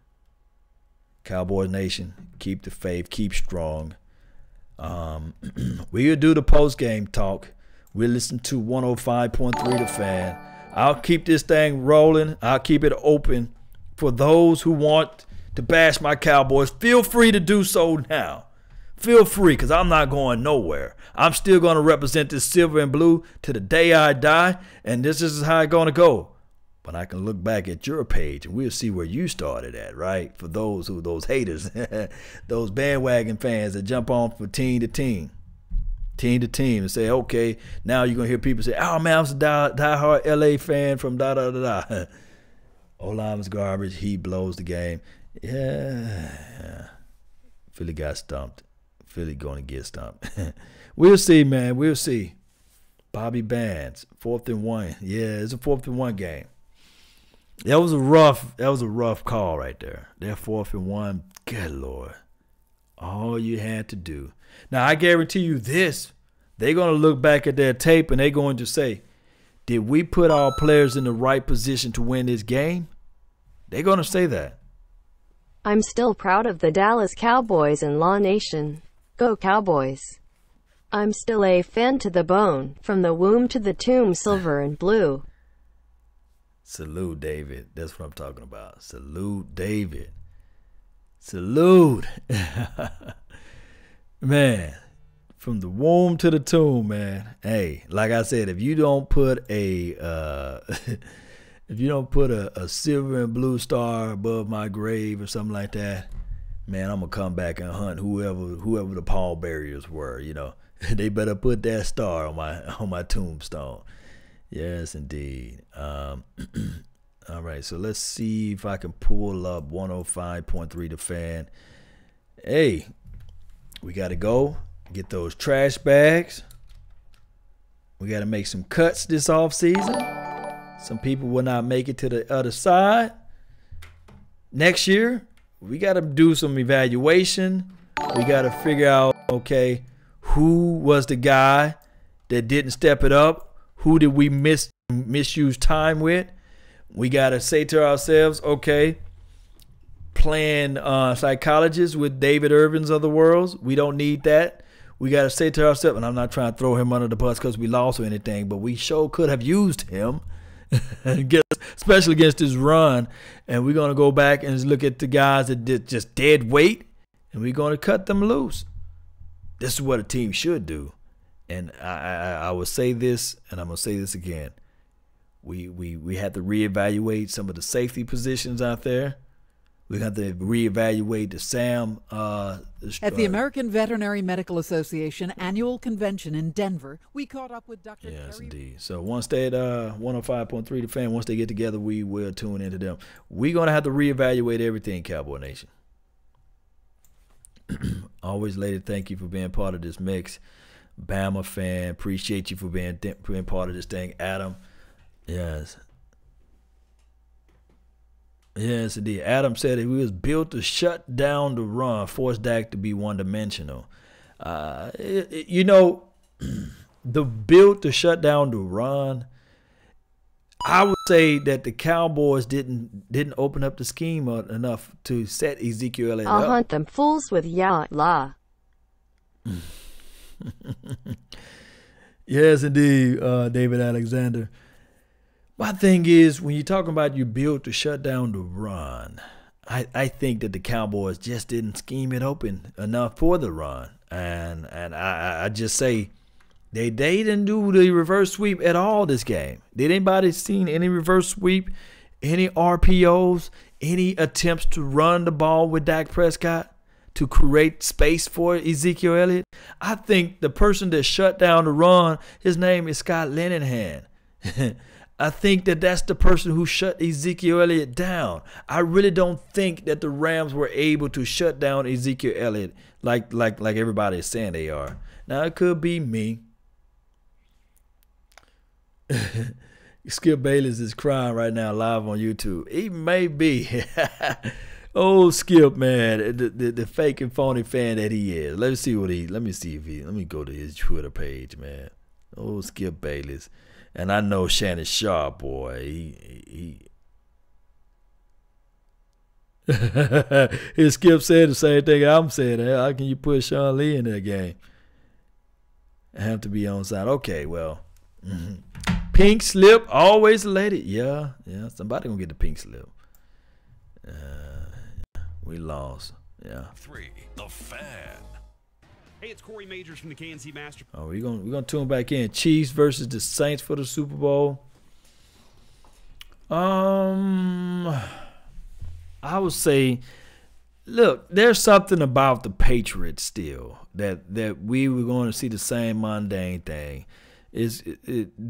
Cowboys Nation, keep the faith, keep strong. We'll do the post-game talk. We'll listen to 105.3 The Fan. I'll keep this thing rolling. I'll keep it open for those who want to bash my Cowboys. Feel free to do so now. Feel free, because I'm not going nowhere. I'm still going to represent this silver and blue to the day I die, and this is how it's going to go. But I can look back at your page, and we'll see where you started at, right? For those haters, those bandwagon fans that jump on from team to team, and say, okay, now you're going to hear people say, oh, man, I'm a diehard LA fan from da-da-da-da. O-line's garbage. He blows the game. Yeah. Philly got stumped. Philly going to get stumped. We'll see, man. We'll see. Bobby Bands, 4th and 1. Yeah, it's a 4th and 1 game. That was a rough call right there. That 4th and 1, good Lord. All you had to do. Now, I guarantee you this. They're going to look back at their tape and they're going to say, did we put our players in the right position to win this game? They're going to say that. I'm still proud of the Dallas Cowboys and Law Nation. Go Cowboys. I'm still a fan to the bone, from the womb to the tomb, silver and blue. Salute, David. That's what I'm talking about. Salute, David. Salute. Man, from the womb to the tomb, man. Hey, like I said, if you don't put a if you don't put a silver and blue star above my grave or something like that, man, I'm gonna come back and hunt whoever the pallbearers were. You know, they better put that star on my tombstone. Yes, indeed. All right, so let's see if I can pull up 105.3 The Fan. Hey, we got to go get those trash bags. We got to make some cuts this offseason. Some people will not make it to the other side. Next year, we got to do some evaluation. We got to figure out, okay, who was the guy that didn't step it up? Who did we misuse time with? We got to say to ourselves, okay, playing psychologists with David Irvins of the world, we don't need that. We got to say to ourselves, and I'm not trying to throw him under the bus because we lost or anything, but we sure could have used him, especially against this run. And we're going to go back and look at the guys that did just dead weight, and we're going to cut them loose. This is what a team should do. And I will say this, and I'm going to say this again. We have to reevaluate some of the safety positions out there. We have to reevaluate the SAM. At the American Veterinary Medical Association annual convention in Denver, we caught up with Dr. Yes, Terry. indeed. So once they at 105.3 The Fan, once they get together, we will tune into them. We're going to have to reevaluate everything, Cowboy Nation. Always, lady, thank you for being part of this mix. Bama fan, appreciate you for being part of this thing. Adam, yes. Yes, indeed. Adam said he was built to shut down the run, force Dak to be one-dimensional. You know, the built to shut down the run, I would say that the Cowboys didn't open up the scheme enough to set Ezekiel Elliott up. I'll hunt them fools with la. Yes, indeed, David Alexander. My thing is, when you're talking about you built to shut down the run, I think that the Cowboys just didn't scheme it open enough for the run. And I just say they didn't do the reverse sweep at all this game. Did anybody seen any reverse sweep, any RPOs, any attempts to run the ball with Dak Prescott to create space for Ezekiel Elliott? I think the person that shut down the run, his name is Scott Linehan. I think that that's the person who shut Ezekiel Elliott down. I really don't think that the Rams were able to shut down Ezekiel Elliott like everybody is saying they are. Now, it could be me. Skip Bayless is crying right now live on YouTube. He may be. Oh, Skip, man, the fake and phony fan that he is. Let me go to his Twitter page, man. Oh, Skip Bayless. And I know Shannon Sharp, boy. His Skip said the same thing I'm saying. How can you put Sean Lee in that game? I have to be on side. Okay, well. Pink slip, always a lady. Yeah, somebody gonna get the pink slip. We lost. Yeah. 3, The Fan. Hey, it's Corey Majors from the KNC Master. Oh, we're gonna tune back in. Chiefs versus the Saints for the Super Bowl. I would say, look, there's something about the Patriots still that we were going to see the same mundane thing.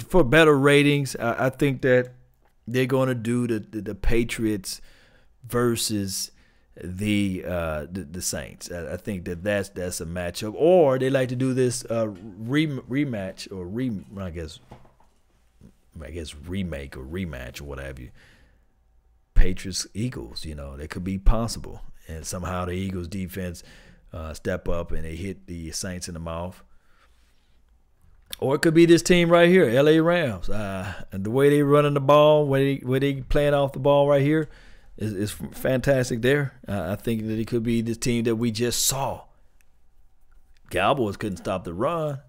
For better ratings, I think that they're going to do the Patriots versus the Saints. I think that's a matchup, or they like to do this rematch or I guess remake or rematch or what have you. Patriots Eagles, that could be possible, and somehow the Eagles defense step up and they hit the Saints in the mouth. Or it could be this team right here, LA Rams. And the way they running the ball, where they playing off the ball right here is fantastic there. I think that it could be this team that we just saw. Cowboys couldn't stop the run.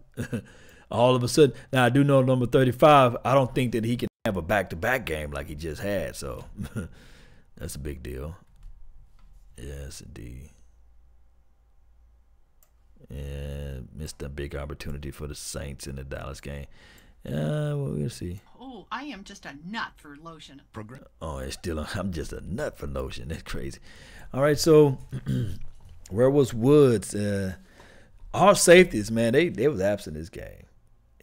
All of a sudden, now I do know number 35, I don't think that he can have a back-to-back game like he just had, so that's a big deal. Yes, indeed. And missed a big opportunity for the Saints in the Dallas game. Well, we'll see. Oh, I am just a nut for lotion. Oh, it's still. I'm just a nut for lotion. That's crazy. All right, so where was Woods? Our safeties, man, they was absent this game.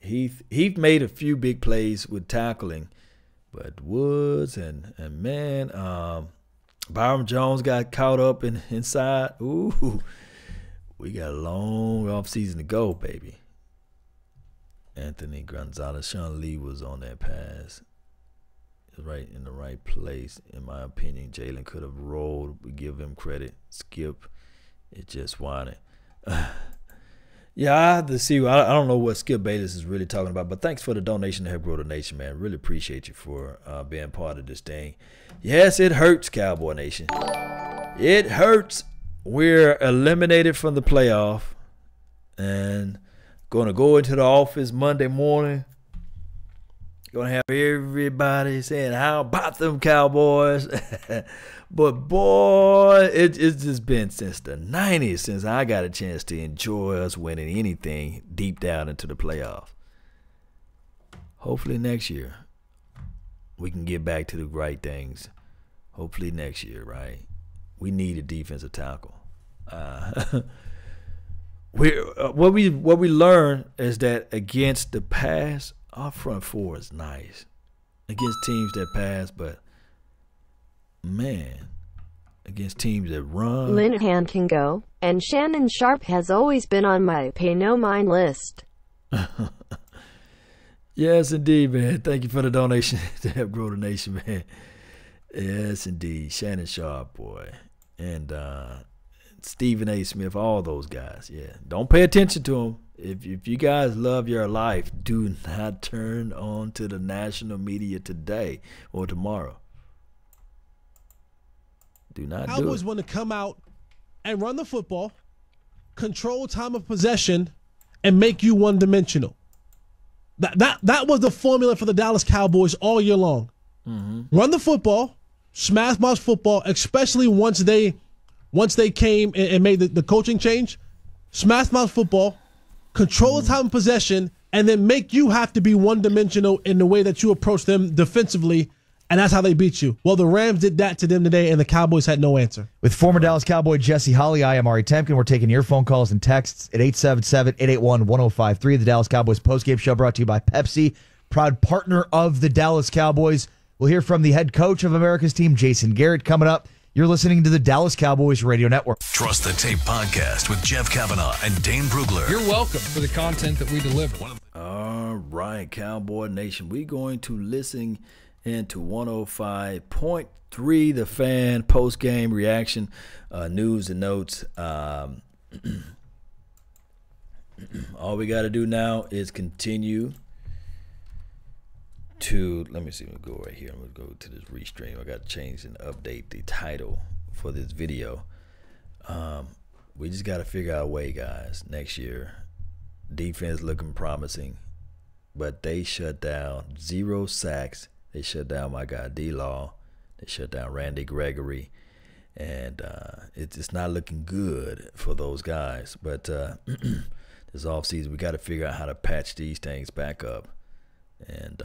He made a few big plays with tackling, but Woods and man, Byron Jones got caught up inside. Ooh, we got a long off season to go, baby. Anthony Gonzalez, Sean Lee was on that pass. Right in the right place, in my opinion. Jalen could have rolled. We give him credit. Skip, it just wanted. Yeah, I have to see. I don't know what Skip Bayless is really talking about, but thanks for the donation to help grow the nation, man. Really appreciate you for being part of this thing. Yes, it hurts, Cowboy Nation. It hurts. We're eliminated from the playoff and going to go into the office Monday morning. Going to have everybody saying, how about them Cowboys? But, boy, it's just been since the 90s since I got a chance to enjoy us winning anything deep down into the playoff. Hopefully next year we can get back to the right things. Hopefully next year, right? We need a defensive tackle. What we learned is that against the pass, our front four is nice against teams that pass, but man, against teams that run. Linehan can go, and Shannon Sharp has always been on my pay no mind list. Yes, indeed, man. Thank you for the donation to help grow the nation, man. Yes, indeed. Shannon Sharp, boy. And Stephen A. Smith, all those guys. Yeah. Don't pay attention to them. If you guys love your life, do not turn on to the national media today or tomorrow. Do not do it. Cowboys want to come out and run the football, control time of possession, and make you one-dimensional. That was the formula for the Dallas Cowboys all year long. Mm-hmm. Run the football, smash mouth football, especially once they came and made the coaching change. Smash mouth football, control the time of possession, and then make you have to be one-dimensional in the way that you approach them defensively, and that's how they beat you. Well, the Rams did that to them today, and the Cowboys had no answer. With former Dallas Cowboy Jesse Holley, I am Ari Temkin. We're taking your phone calls and texts at 877-881-1053. The Dallas Cowboys postgame show brought to you by Pepsi, proud partner of the Dallas Cowboys. We'll hear from the head coach of America's team, Jason Garrett, coming up. You're listening to the Dallas Cowboys Radio Network. Trust the Tape podcast with Jeff Kavanaugh and Dane Brugler. You're welcome for the content that we deliver. All right, Cowboy Nation. We're going to listen into 105.3, The Fan post-game reaction, news and notes. All we got to do now is continue to, let me see, we'll go right here. I'm going to go to this restream. I got to change and update the title for this video. We just got to figure out a way, guys. Next year, defense looking promising, but they shut down 0 sacks. They shut down my guy D-Law. They shut down Randy Gregory. And it's not looking good for those guys. But this offseason, we got to figure out how to patch these things back up and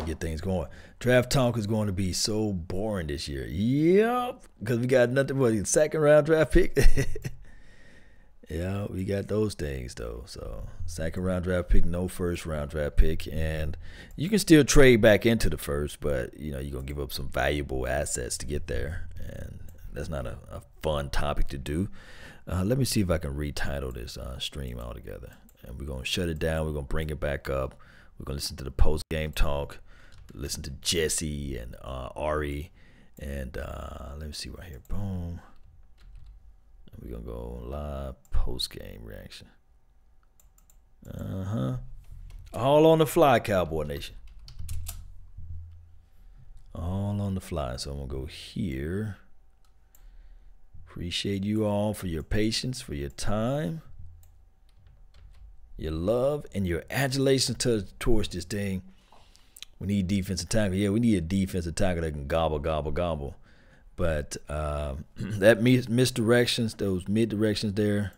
get things going. Draft talk is going to be so boring this year. Yep, because we got nothing but a second-round draft pick. Yeah, we got those things, though. So, second-round draft pick, no first-round draft pick. And you can still trade back into the first, but, you're going to give up some valuable assets to get there. And that's not a fun topic to do. Let me see if I can retitle this stream altogether. And we're going to shut it down. We're going to bring it back up. We're going to listen to the post-game talk, listen to Jesse and Ari. And let me see right here. Boom. We're going to go live post-game reaction. All on the fly, Cowboy Nation. All on the fly. So I'm going to go here. Appreciate you all for your patience, for your time. your love and your adulation towards this thing. We need defensive tackle. Yeah, we need a defensive tackle that can gobble, gobble, gobble. But that misdirections, those mid-directions there,